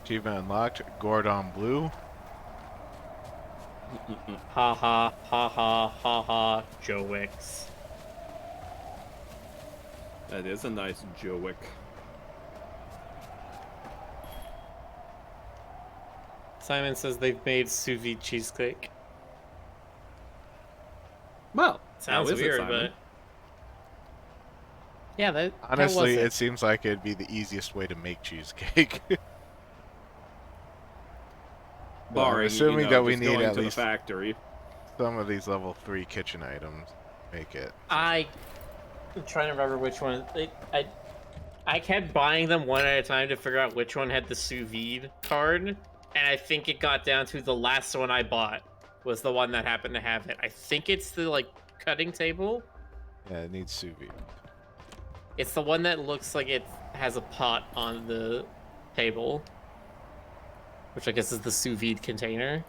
[SPEAKER 1] Achievement unlocked. Gordon Blue.
[SPEAKER 6] Ha ha ha ha ha ha. Joe Wicks.
[SPEAKER 4] That is a nice joke.
[SPEAKER 6] Simon says they've made sous vide cheesecake.
[SPEAKER 4] Well,
[SPEAKER 6] Sounds
[SPEAKER 4] how is
[SPEAKER 6] weird,
[SPEAKER 4] it, Simon?
[SPEAKER 6] but yeah, that
[SPEAKER 1] Honestly,
[SPEAKER 6] was
[SPEAKER 1] it seems like it'd be the easiest way to make cheesecake.
[SPEAKER 4] Barring,
[SPEAKER 1] assuming that we
[SPEAKER 4] just
[SPEAKER 1] need
[SPEAKER 4] going
[SPEAKER 1] at
[SPEAKER 4] to
[SPEAKER 1] least
[SPEAKER 4] the factory.
[SPEAKER 1] some of these level 3 kitchen items make it.
[SPEAKER 6] I'm trying to remember which one. I kept buying them one at a time to figure out which one had the sous vide card, and I think it got down to the last one I bought was the one that happened to have it. I think it's the like cutting table.
[SPEAKER 1] Yeah, it needs sous vide.
[SPEAKER 6] It's the one that looks like it has a pot on the table, which I guess is the sous vide container.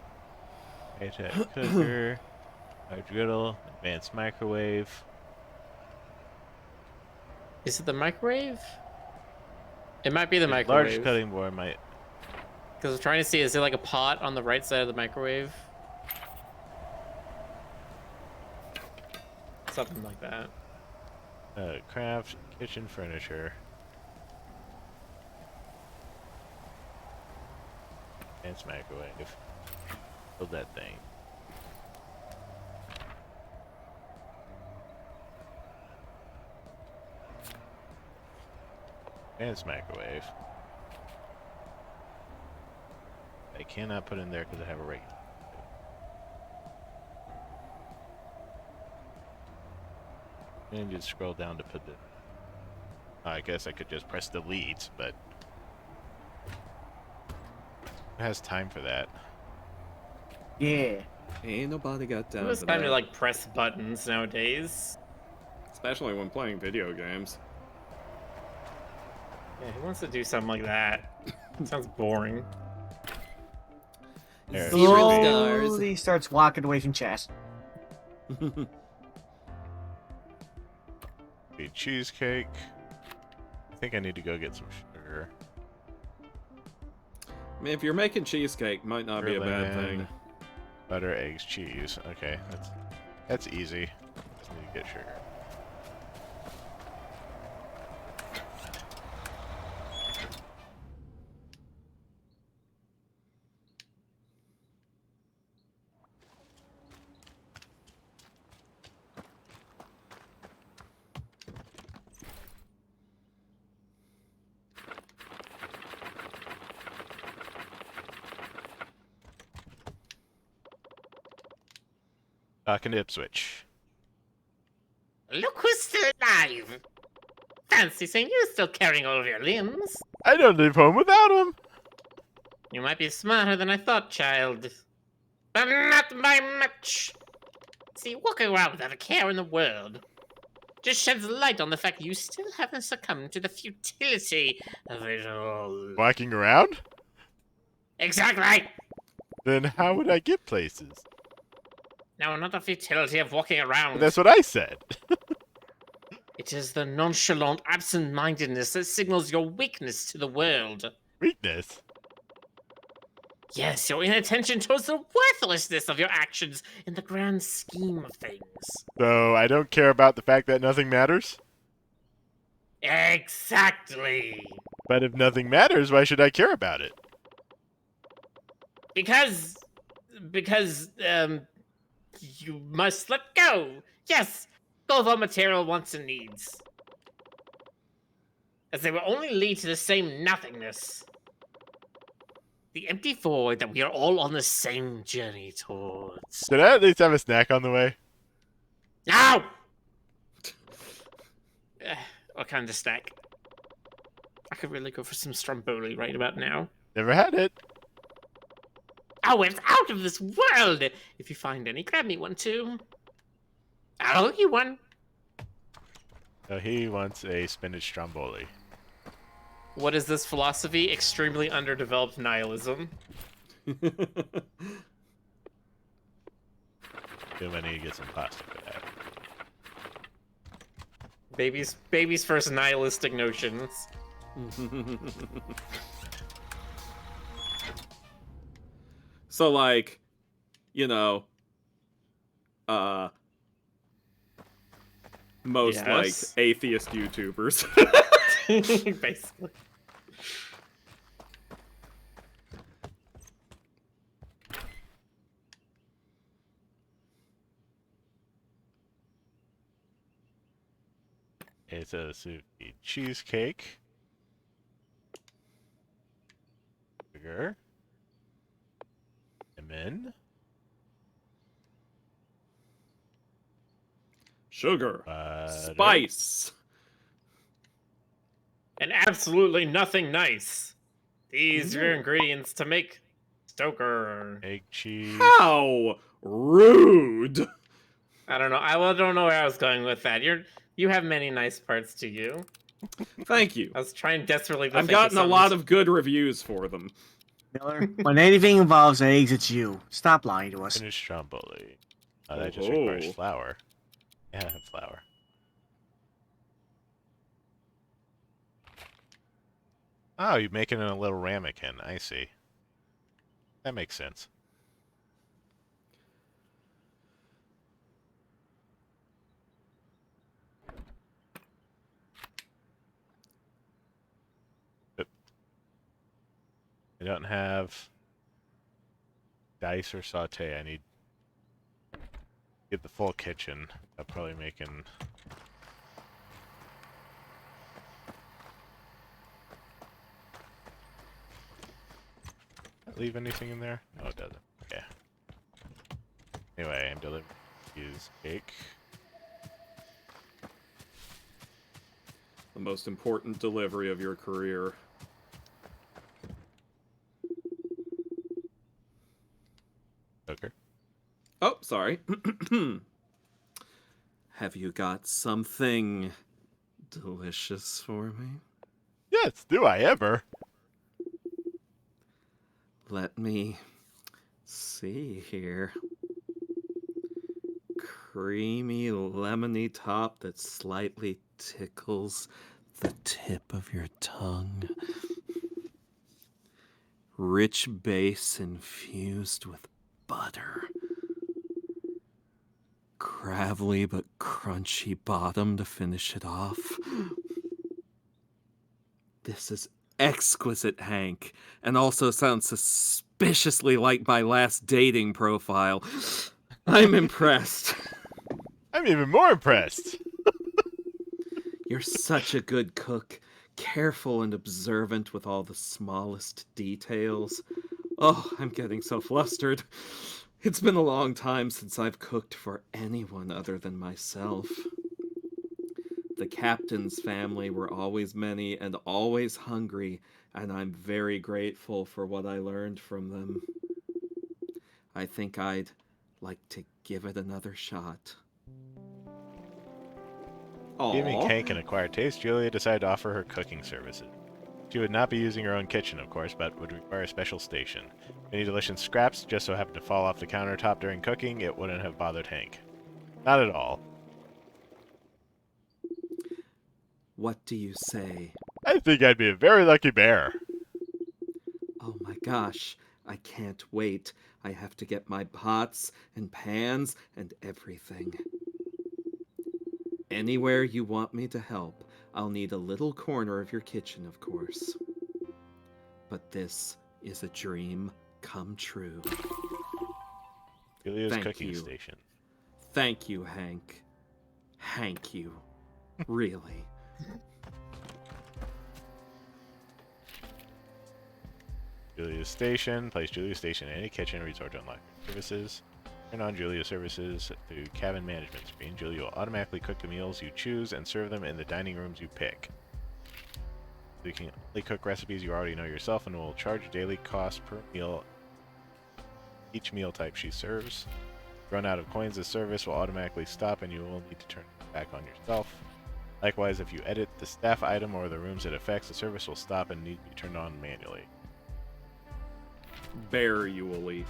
[SPEAKER 1] High-tech cooker, a griddle, advanced microwave.
[SPEAKER 6] Is it the microwave? It might be the microwave.
[SPEAKER 1] Large cutting board might.
[SPEAKER 6] Because I'm trying to see, is there like a pot on the right side of the microwave? Something like that.
[SPEAKER 1] Craft kitchen furniture. Advanced microwave. Build that thing. Advanced microwave. I cannot put in there because I have a regular. And just scroll down to put the. I guess I could just press delete, but it has time for that.
[SPEAKER 3] Yeah.
[SPEAKER 4] Ain't nobody got down
[SPEAKER 6] It's
[SPEAKER 4] to
[SPEAKER 6] time
[SPEAKER 4] that.
[SPEAKER 6] to like press buttons nowadays.
[SPEAKER 4] Especially when playing video games.
[SPEAKER 6] Yeah, who wants to do something like that? Sounds boring.
[SPEAKER 1] There,
[SPEAKER 5] Zero
[SPEAKER 1] sous vide.
[SPEAKER 5] stars.
[SPEAKER 3] Slowly starts walking away from chess.
[SPEAKER 1] The cheesecake. I think I need to go get some sugar.
[SPEAKER 4] I mean, if you're making cheesecake, might not be a bad
[SPEAKER 1] Berlin,
[SPEAKER 4] thing.
[SPEAKER 1] Butter, eggs, cheese. Okay, that's easy. Just need to get sugar. Talking to Ipswich.
[SPEAKER 6] Look who's still alive! Fancy seeing you still carrying all of your limbs.
[SPEAKER 1] I don't leave home without him.
[SPEAKER 6] You might be smarter than I thought, child. But not by much. See, walking around without a care in the world just sheds light on the fact that you still haven't succumbed to the futility of it all.
[SPEAKER 1] Walking around?
[SPEAKER 6] Exactly!
[SPEAKER 1] Then how would I get places?
[SPEAKER 6] No, not the futility of walking around.
[SPEAKER 1] But that's what I said.
[SPEAKER 6] It is the nonchalant absent-mindedness that signals your weakness to the world.
[SPEAKER 1] Weakness.
[SPEAKER 6] Yes, your inattention towards the worthlessness of your actions in the grand scheme of things.
[SPEAKER 1] So I don't care about the fact that nothing matters?
[SPEAKER 6] Exactly.
[SPEAKER 1] But if nothing matters, why should I care about it?
[SPEAKER 6] Because, you must let go. Yes, go of all material wants and needs. As they will only lead to the same nothingness. The empty void that we are all on the same journey towards.
[SPEAKER 1] Did I at least have a snack on the way?
[SPEAKER 6] Now! What kind of snack? I could really go for some stromboli right about now.
[SPEAKER 1] Never had it.
[SPEAKER 6] Oh, it's out of this world! If you find any, grab me one too. I'll owe you one.
[SPEAKER 1] So he wants a spinach stromboli.
[SPEAKER 6] What is this philosophy? Extremely underdeveloped nihilism.
[SPEAKER 1] Too many to get some pasta for that.
[SPEAKER 6] Baby's first nihilistic notions.
[SPEAKER 4] So like, you know, most like
[SPEAKER 6] Yes.
[SPEAKER 4] atheist YouTubers.
[SPEAKER 6] Basically.
[SPEAKER 1] It's a sous vide cheesecake. Sugar. Lemon.
[SPEAKER 4] Sugar,
[SPEAKER 1] Butter.
[SPEAKER 4] spice.
[SPEAKER 6] And absolutely nothing nice. These are your ingredients to make Stoker.
[SPEAKER 1] Egg cheese.
[SPEAKER 4] How rude!
[SPEAKER 6] I don't know. don't know where I was going with that. You have many nice parts to you.
[SPEAKER 4] Thank you.
[SPEAKER 6] I was trying desperately to
[SPEAKER 4] I've
[SPEAKER 6] think of
[SPEAKER 4] gotten a
[SPEAKER 6] something
[SPEAKER 4] lot of good reviews for them.
[SPEAKER 3] Miller, when anything involves eggs, it's you. Stop lying to us.
[SPEAKER 1] Finished stromboli. Oh, that just
[SPEAKER 4] Oh.
[SPEAKER 1] requires flour. Yeah, flour. Oh, you're making it a little ramekin. I see. That makes sense. But I don't have dice or saute. I need to get the full kitchen. I'm probably making... Leave anything in there? No, it doesn't. Okay. Anyway, I'm delivering use cake.
[SPEAKER 4] The most important delivery of your career.
[SPEAKER 1] Joker.
[SPEAKER 4] Oh, sorry. Have you got something delicious for me?
[SPEAKER 1] Yes, do I ever?
[SPEAKER 4] Let me see here. Creamy, lemony top that slightly tickles the tip of your tongue. Rich base infused with butter. Gravelly but crunchy bottom to finish it off. This is exquisite, Hank, and also sounds suspiciously like my last dating profile. I'm impressed.
[SPEAKER 1] I'm even more impressed.
[SPEAKER 4] You're such a good cook, careful and observant with all the smallest details. Oh, I'm getting so flustered. It's been a long time since I've cooked for anyone other than myself. The captain's family were always many and always hungry, and I'm very grateful for what I learned from them. I think I'd like to give it another shot.
[SPEAKER 1] Giving
[SPEAKER 4] Aww.
[SPEAKER 1] Hank an acquired taste, Julia decided to offer her cooking services. She would not be using her own kitchen, of course, but would require a special station. If any delicious scraps just so happened to fall off the countertop during cooking, it wouldn't have bothered Hank. Not at all.
[SPEAKER 4] What do you say?
[SPEAKER 1] I think I'd be a very lucky bear.
[SPEAKER 4] Oh my gosh, I can't wait. I have to get my pots and pans and everything. Anywhere you want me to help, I'll need a little corner of your kitchen, of course. But this is a dream come true.
[SPEAKER 1] Julia's
[SPEAKER 4] Thank
[SPEAKER 1] cooking
[SPEAKER 4] you.
[SPEAKER 1] station.
[SPEAKER 4] Thank you, Hank. Hank you. Really.
[SPEAKER 1] Julia's station. Place Julia's station in any kitchen. Resort to unlock services. Turn on Julia's services through cabin management screen. Julia will automatically cook the meals you choose and serve them in the dining rooms you pick. You can only cook recipes you already know yourself and will charge daily cost per meal each meal type she serves. Run out of coins, the service will automatically stop and you will need to turn it back on yourself. Likewise, if you edit the staff item or the rooms it affects, the service will stop and need to be turned on manually.
[SPEAKER 4] Burially.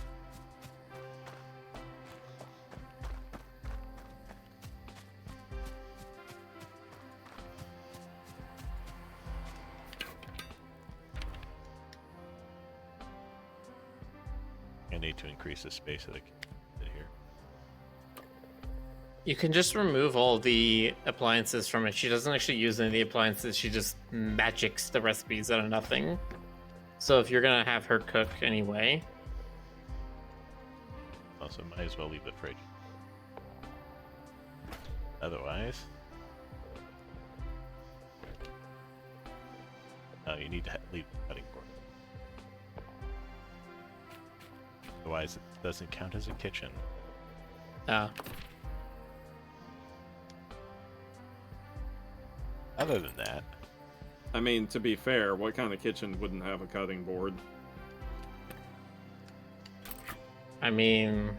[SPEAKER 1] I need to increase the space of the kitchen here.
[SPEAKER 6] You can just remove all the appliances from it. She doesn't actually use any of the appliances. She just magics the recipes out of nothing. So if you're gonna have her cook anyway,
[SPEAKER 1] Also, might as well leave the fridge. Otherwise, no, you need to leave the cutting board. Otherwise, it doesn't count as a kitchen. Other than that,
[SPEAKER 4] I mean, to be fair, what kind of kitchen wouldn't have a cutting board?
[SPEAKER 6] I mean,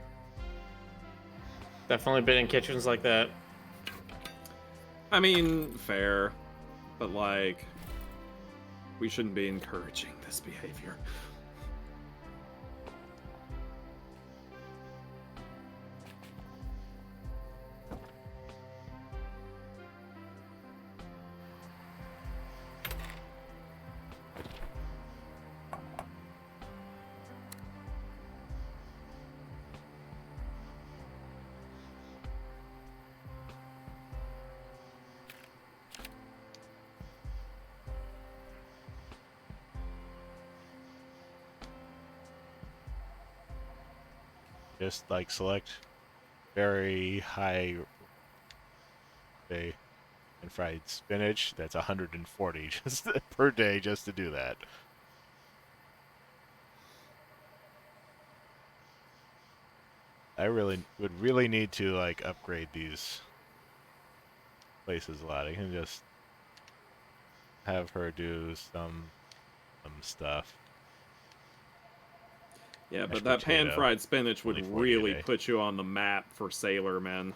[SPEAKER 6] definitely been in kitchens like that.
[SPEAKER 4] I mean, fair. But, like, we shouldn't be encouraging this behavior.
[SPEAKER 1] just like select very high day and fried spinach. That's 140 just per day just to do that. I would really need to like upgrade these places a lot. I can just have her do some stuff.
[SPEAKER 4] Yeah, but
[SPEAKER 1] Mashed
[SPEAKER 4] that
[SPEAKER 1] potato,
[SPEAKER 4] pan-fried spinach would
[SPEAKER 1] only 40 a
[SPEAKER 4] really
[SPEAKER 1] day.
[SPEAKER 4] put you on the map for sailormen.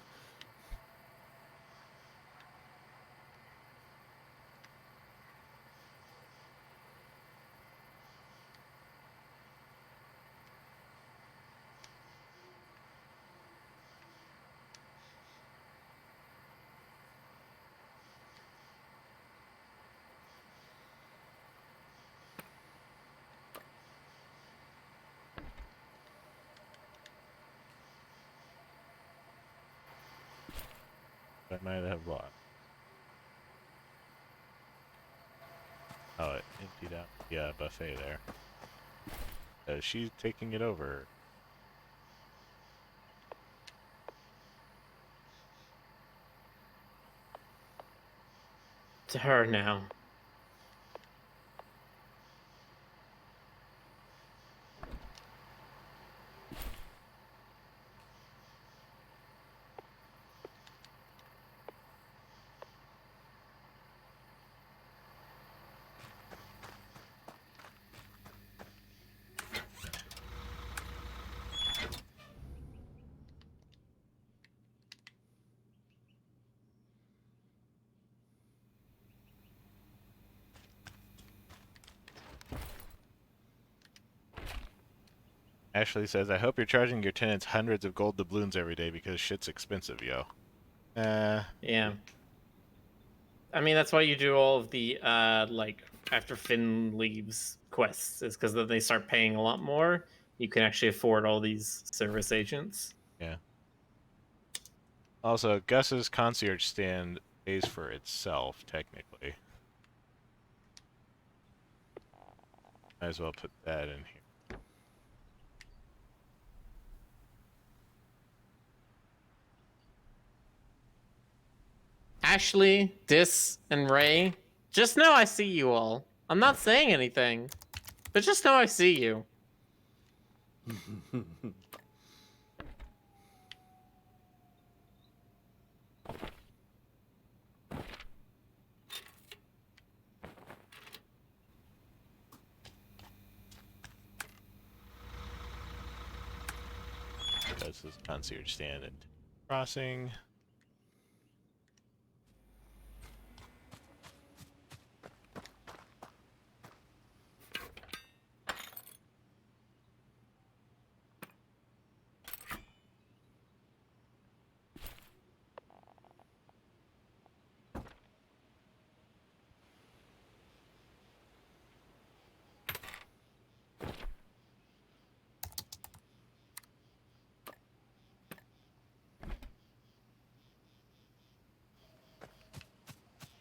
[SPEAKER 1] I might have bought. Oh, it emptied out the buffet there. She's taking it over.
[SPEAKER 6] To her now.
[SPEAKER 1] Ashley says, I hope you're charging your tenants hundreds of gold doubloons every day because shit's expensive, yo.
[SPEAKER 6] Yeah. I mean, that's why you do all of the, like, after Finn leaves quests, is because then they start paying a lot more. You can actually afford all these service agents.
[SPEAKER 1] Yeah. Also, Gus's concierge stand pays for itself, technically. Might as well put that in here.
[SPEAKER 6] Ashley, Dis, and Ray, just know I see you all. I'm not saying anything, but just know I see you.
[SPEAKER 1] Gus's concierge stand and crossing.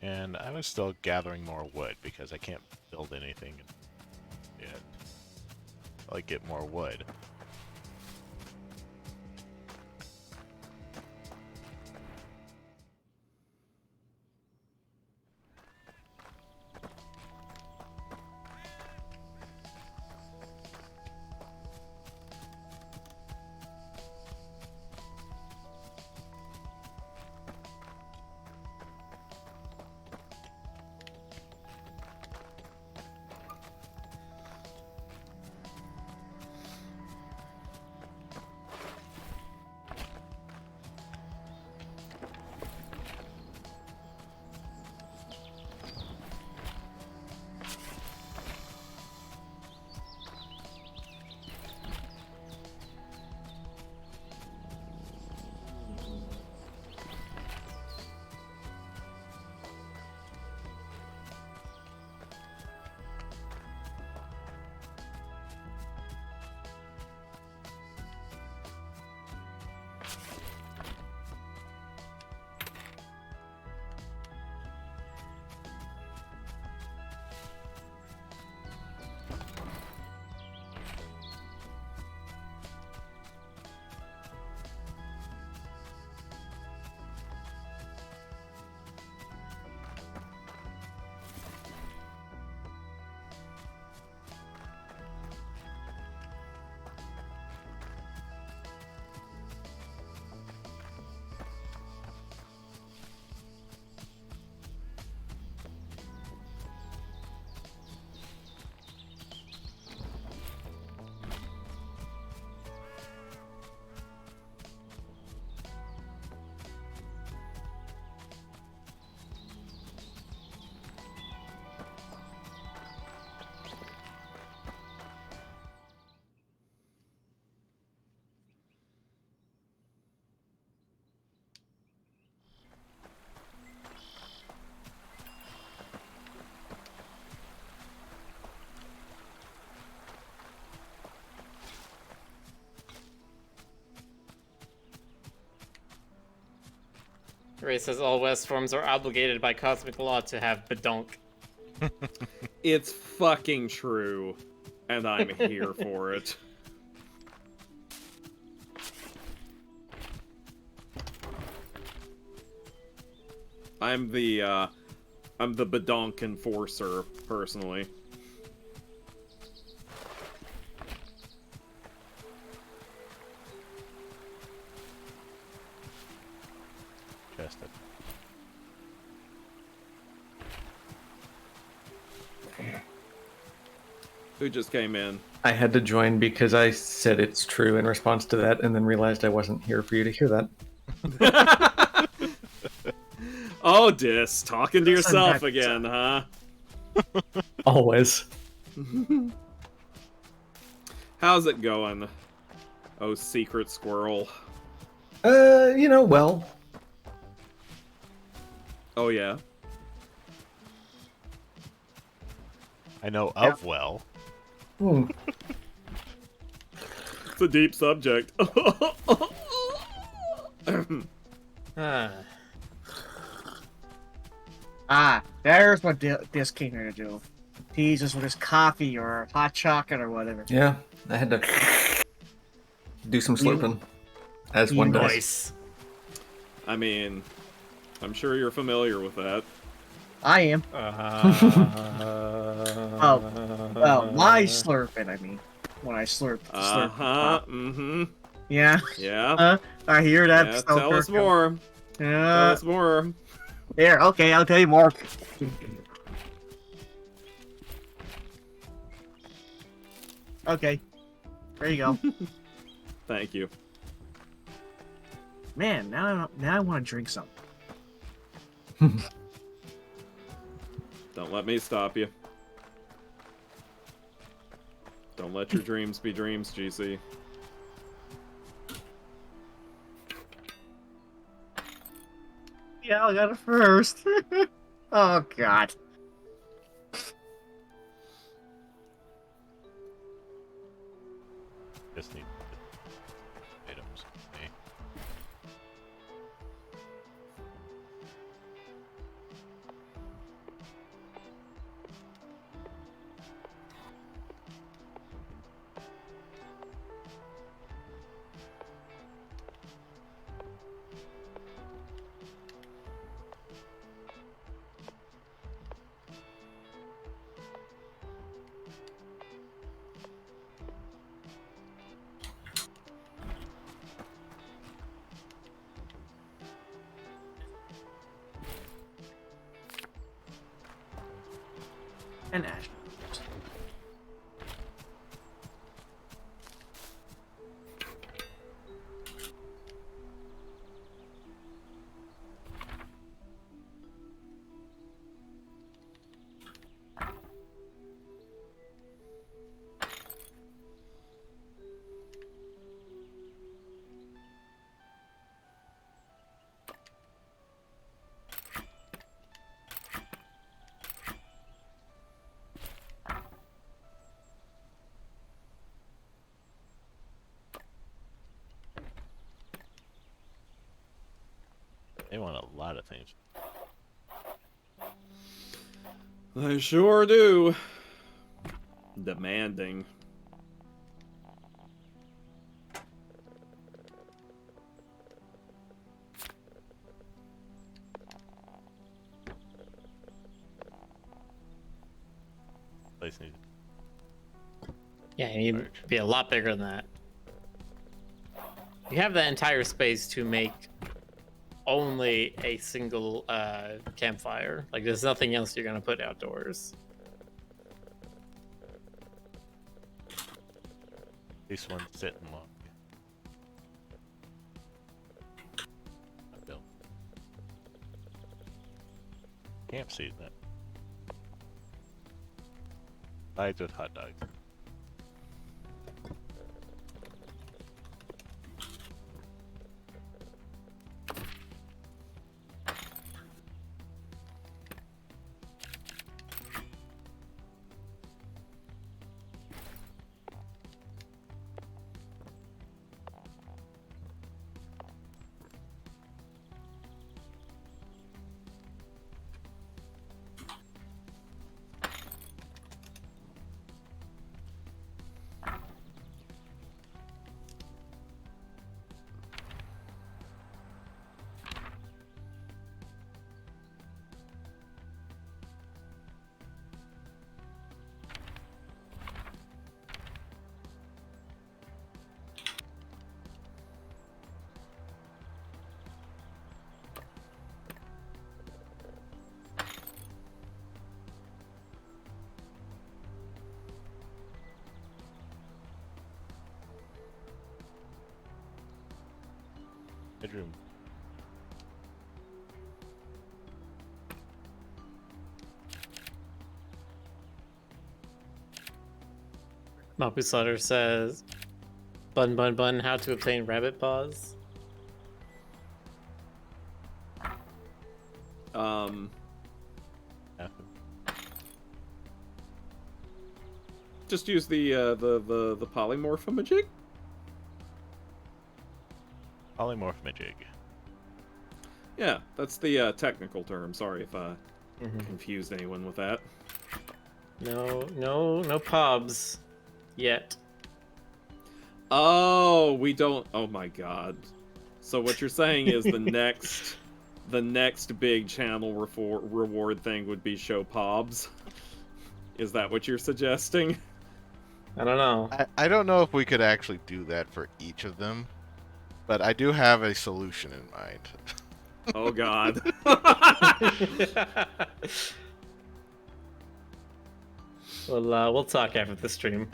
[SPEAKER 1] And I was still gathering more wood because I can't build anything yet. Like get more wood.
[SPEAKER 6] Ray says all West forms are obligated by cosmic law to have badonk.
[SPEAKER 4] It's fucking true, and I'm here for it. I'm the badonk enforcer, personally.
[SPEAKER 1] Chested.
[SPEAKER 4] Who just came in?
[SPEAKER 7] I had to join because I said it's true in response to that, and then realized I wasn't here for you to hear that.
[SPEAKER 4] Oh, Dis, talking to
[SPEAKER 3] Listen,
[SPEAKER 4] yourself
[SPEAKER 3] that-
[SPEAKER 4] again, huh?
[SPEAKER 7] Always.
[SPEAKER 4] How's it going? Oh, secret squirrel.
[SPEAKER 7] Well,
[SPEAKER 4] Oh, yeah?
[SPEAKER 1] I know of well.
[SPEAKER 7] hmm,
[SPEAKER 4] It's a deep subject.
[SPEAKER 3] There's what this came here to do. Tease us with his coffee or hot chocolate or whatever.
[SPEAKER 7] yeah, I had to do some slurping, as one does.
[SPEAKER 6] Nice.
[SPEAKER 4] I mean, I'm sure you're familiar with that.
[SPEAKER 3] I am. Oh, well, my slurping, I mean. When I slurp.
[SPEAKER 4] Uh-huh, mm-hmm.
[SPEAKER 3] Yeah,
[SPEAKER 4] Yeah,
[SPEAKER 3] I hear that.
[SPEAKER 4] yeah, tell us more. Tell
[SPEAKER 3] Yeah.
[SPEAKER 4] us more.
[SPEAKER 3] Here, okay, I'll tell you more. Okay. There you go.
[SPEAKER 4] Thank you.
[SPEAKER 3] Man, now I want to drink some.
[SPEAKER 4] Don't let me stop you. Don't let your dreams be dreams, GC.
[SPEAKER 3] Yeah, I got it first. Oh, God.
[SPEAKER 1] Just need items. Okay.
[SPEAKER 3] and ash.
[SPEAKER 1] They want a lot of things.
[SPEAKER 4] I sure do. Demanding.
[SPEAKER 1] Place needs.
[SPEAKER 6] Yeah, you need to be a lot bigger than that. You have that entire space to make only a single campfire. Like, there's nothing else you're gonna put outdoors.
[SPEAKER 1] This one's sitting long. Bill. Can't see that. Sides with hot dogs. Bedroom.
[SPEAKER 6] Mapu Sutter says, "Bun bun bun, how to obtain rabbit paws?"
[SPEAKER 1] Yeah.
[SPEAKER 4] Just use the polymorphomajig.
[SPEAKER 1] Polymorphmajig.
[SPEAKER 4] Yeah, that's the technical term. Sorry if I confused anyone with that.
[SPEAKER 6] No pobs yet.
[SPEAKER 4] Oh, we don't. Oh my god. So what you're saying is the next big channel reward thing would be show pobs. Is that what you're suggesting?
[SPEAKER 6] I don't know.
[SPEAKER 1] I don't know if we could actually do that for each of them, but I do have a solution in mind.
[SPEAKER 4] Oh god.
[SPEAKER 6] Well, we'll talk after the stream.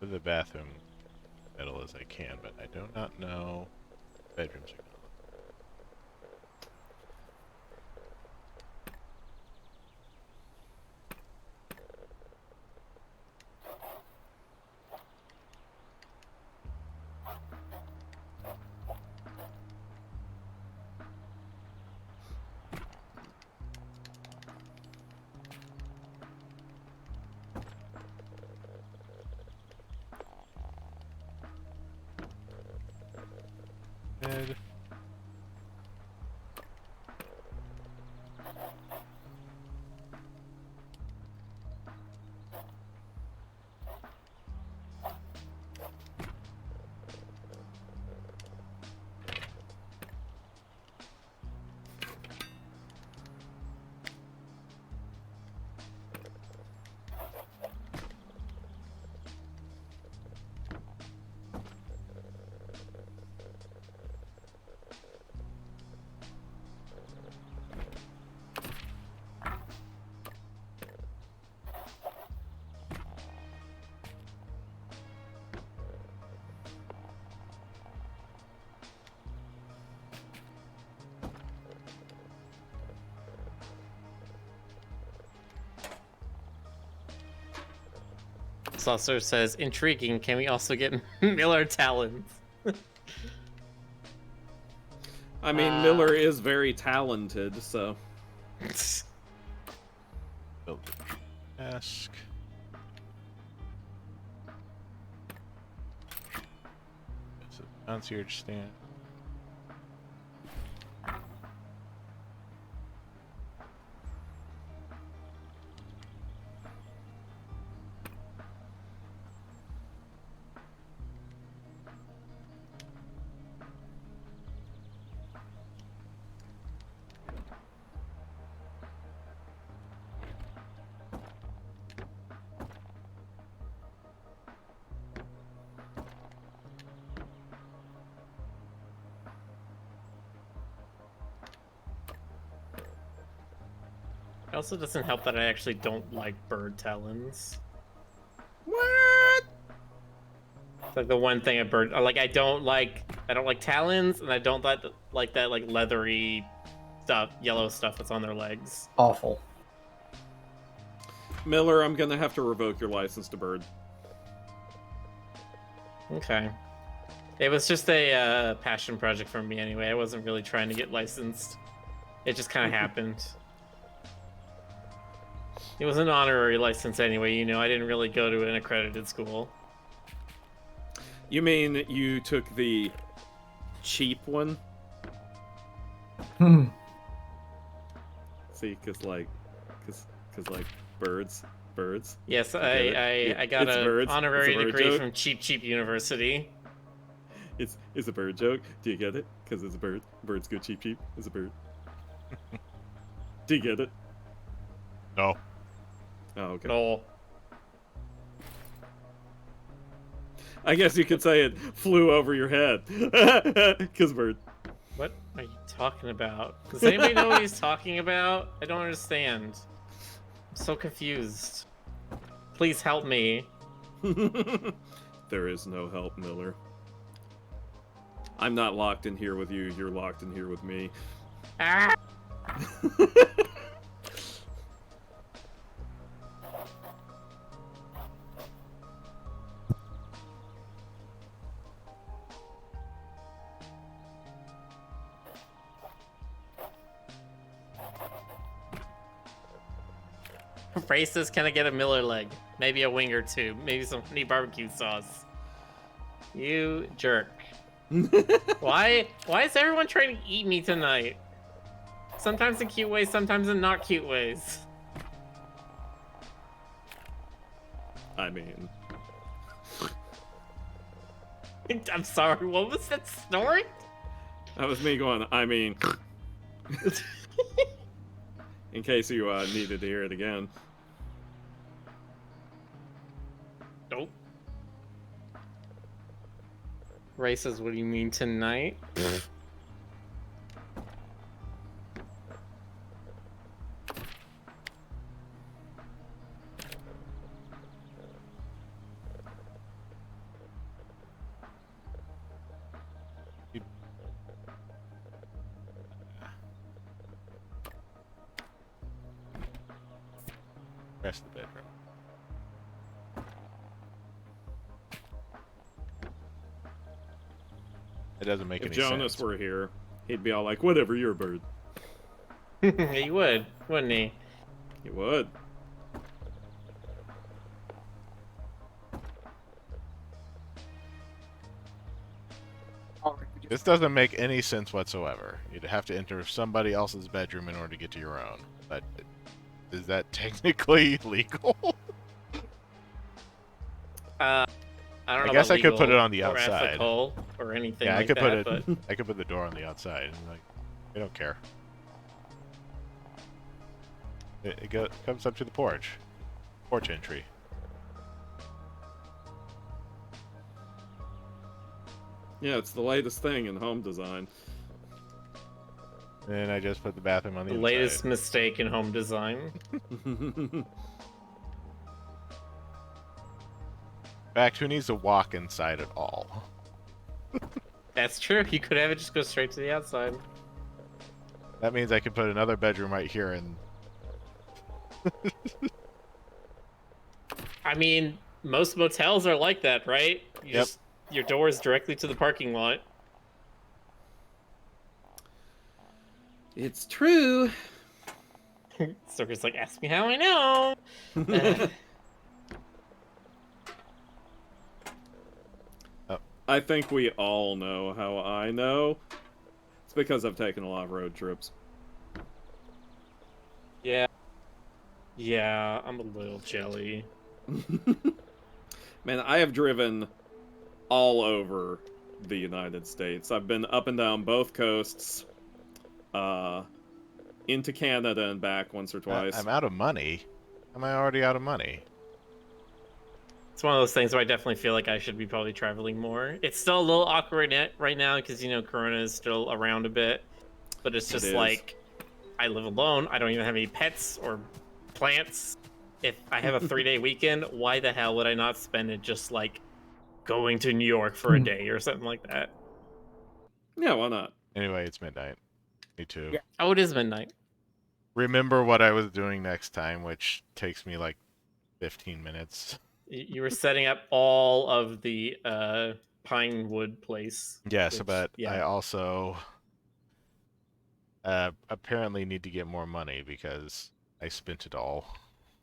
[SPEAKER 1] To the bathroom middle as I can, but I do not know bedrooms are gonna look. Bed.
[SPEAKER 6] Saucer says, intriguing. Can we also get Miller talons?
[SPEAKER 4] I mean, Miller is very talented, so.
[SPEAKER 1] Build the desk. It's a concierge stand.
[SPEAKER 6] It also doesn't help that I actually don't like bird talons.
[SPEAKER 4] What?
[SPEAKER 6] It's like the one thing a bird like I don't like talons, and I don't like that like leathery stuff, yellow stuff that's on their legs.
[SPEAKER 7] Awful.
[SPEAKER 4] Miller, I'm gonna have to revoke your license to bird.
[SPEAKER 6] Okay. It was just a passion project for me anyway. I wasn't really trying to get licensed. It just kind of happened. It was an honorary license anyway, you know. I didn't really go to an accredited school.
[SPEAKER 4] You mean you took the cheap one?
[SPEAKER 7] Hmm.
[SPEAKER 4] See, cause like birds.
[SPEAKER 6] Yes,
[SPEAKER 4] get
[SPEAKER 6] I got
[SPEAKER 4] it's
[SPEAKER 6] an
[SPEAKER 4] birds.
[SPEAKER 6] honorary
[SPEAKER 4] It's a bird
[SPEAKER 6] degree
[SPEAKER 4] joke.
[SPEAKER 6] from Cheap University.
[SPEAKER 4] It's a bird joke. Do you get it? Cause it's a bird. Birds go cheap. It's a bird. Do you get it?
[SPEAKER 1] No.
[SPEAKER 4] Oh, okay.
[SPEAKER 6] No.
[SPEAKER 4] I guess you could say it flew over your head. Cause bird.
[SPEAKER 6] What are you talking about? Does anybody know what he's talking about? I don't understand. I'm so confused. Please help me.
[SPEAKER 4] There is no help, Miller. I'm not locked in here with you. You're locked in here with me.
[SPEAKER 6] Ah! Braces, can I get a Miller leg? Maybe a wing or two. Maybe some honey barbecue sauce. You jerk. Why is everyone trying to eat me tonight? Sometimes in cute ways, sometimes in not cute ways.
[SPEAKER 4] I mean,
[SPEAKER 6] I'm sorry, what was that snoring?
[SPEAKER 4] that was me going, I mean. In case you needed to hear it again.
[SPEAKER 6] Nope. Races, what do you mean tonight?
[SPEAKER 1] Rest of the bedroom. It doesn't make
[SPEAKER 4] If
[SPEAKER 1] any
[SPEAKER 4] Jonas
[SPEAKER 1] sense.
[SPEAKER 4] were here, he'd be all like, whatever, you're a bird.
[SPEAKER 6] He would, wouldn't he?
[SPEAKER 4] He would.
[SPEAKER 1] This doesn't make any sense whatsoever. You'd have to enter somebody else's bedroom in order to get to your own. But is that technically legal?
[SPEAKER 6] I don't know.
[SPEAKER 1] I guess
[SPEAKER 6] about
[SPEAKER 1] I could put
[SPEAKER 6] legal
[SPEAKER 1] it on the
[SPEAKER 6] or
[SPEAKER 1] outside.
[SPEAKER 6] ethical or anything
[SPEAKER 1] Yeah,
[SPEAKER 6] like
[SPEAKER 1] I could
[SPEAKER 6] that,
[SPEAKER 1] put it.
[SPEAKER 6] but
[SPEAKER 1] I could put the door on the outside. And like, I don't care. It comes up to the porch. Porch entry.
[SPEAKER 4] Yeah, it's the latest thing in home design.
[SPEAKER 1] And I just put the bathroom on the
[SPEAKER 6] the
[SPEAKER 1] inside.
[SPEAKER 6] latest mistake in home design.
[SPEAKER 1] In fact, who needs to walk inside at all?
[SPEAKER 6] That's true. You could have it just go straight to the outside.
[SPEAKER 1] That means I could put another bedroom right here and
[SPEAKER 6] I mean, most motels are like that, right? You
[SPEAKER 1] Yep.
[SPEAKER 6] just your door is directly to the parking lot.
[SPEAKER 5] It's true.
[SPEAKER 6] Circus like, ask me how I know.
[SPEAKER 4] I think we all know how I know. It's because I've taken a lot of road trips.
[SPEAKER 6] Yeah. Yeah, I'm a little jelly.
[SPEAKER 4] Man, I have driven all over the United States. I've been up and down both coasts, into Canada and back once or twice.
[SPEAKER 1] I'm out of money. Am I already out of money?
[SPEAKER 6] It's one of those things where I definitely feel like I should be probably traveling more. It's still a little awkward right now because, Corona is still around a bit. But it's just
[SPEAKER 4] is.
[SPEAKER 6] like, I live alone. I don't even have any pets or plants. If I have a 3-day weekend, why the hell would I not spend it just like going to New York for a day or something like that?
[SPEAKER 4] Yeah, why not?
[SPEAKER 1] Anyway, it's midnight. Me too.
[SPEAKER 3] Yeah.
[SPEAKER 6] Oh, it is midnight.
[SPEAKER 1] Remember what I was doing next time, which takes me like 15 minutes.
[SPEAKER 6] You were setting up all of the Pinewood place.
[SPEAKER 1] Yes,
[SPEAKER 6] which,
[SPEAKER 1] but
[SPEAKER 6] yeah.
[SPEAKER 1] I also apparently need to get more money because I spent it all.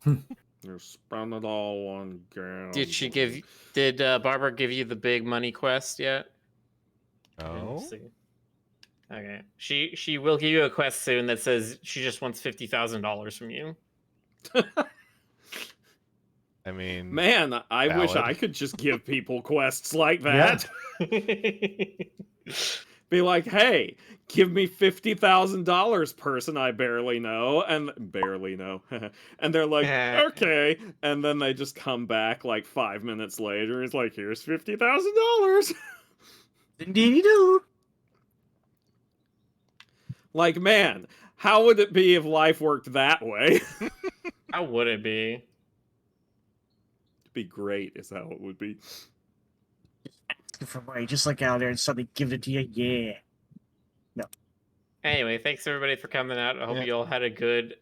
[SPEAKER 4] You spend it all on gambling.
[SPEAKER 6] Did Barbara give you the big money quest yet?
[SPEAKER 1] No.
[SPEAKER 6] Let's see. Okay. She will give you a quest soon that says she just wants $50,000 from you.
[SPEAKER 1] I mean,
[SPEAKER 4] Man, I wish
[SPEAKER 1] valid.
[SPEAKER 4] I could just give people quests like that. Be like, hey, give me $50,000, person I barely know, and and they're like, okay, and then they just come back like 5 minutes later. It's like, here's $50,000.
[SPEAKER 3] Indeed you do.
[SPEAKER 4] Like, man, how would it be if life worked that way?
[SPEAKER 6] How would it be?
[SPEAKER 4] It'd be great, is how it would be.
[SPEAKER 3] For money, just like out there and suddenly give it to you. Yeah.
[SPEAKER 6] Anyway, thanks everybody for coming out. I hope
[SPEAKER 1] Yeah.
[SPEAKER 6] you all had a good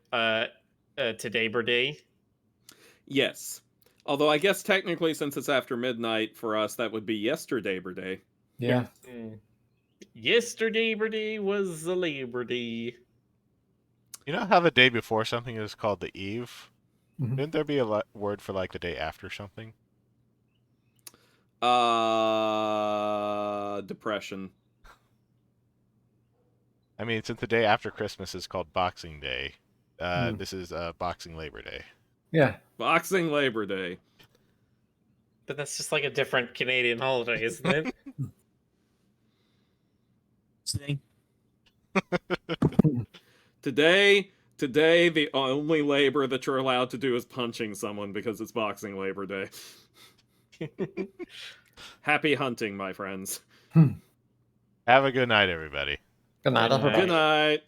[SPEAKER 6] today birthday.
[SPEAKER 4] Yes. Although I guess technically, since it's after midnight for us, that would be yesterday birthday.
[SPEAKER 7] Yeah.
[SPEAKER 6] Yesterday birthday was the Labor Day.
[SPEAKER 1] You know how the day before something is called the eve?
[SPEAKER 7] Mhm.
[SPEAKER 1] Didn't there be a word for like the day after something?
[SPEAKER 4] Depression.
[SPEAKER 1] I mean, since the day after Christmas is called Boxing Day, this is Boxing Labor Day.
[SPEAKER 7] Yeah.
[SPEAKER 4] Boxing Labor Day.
[SPEAKER 6] But that's just like a different Canadian holiday, isn't it?
[SPEAKER 3] See?
[SPEAKER 4] Today, the only labor that you're allowed to do is punching someone because it's Boxing Labor Day. Happy hunting, my friends.
[SPEAKER 1] Have a good night, everybody.
[SPEAKER 7] Good night,
[SPEAKER 6] Good
[SPEAKER 7] everybody.
[SPEAKER 4] Good night.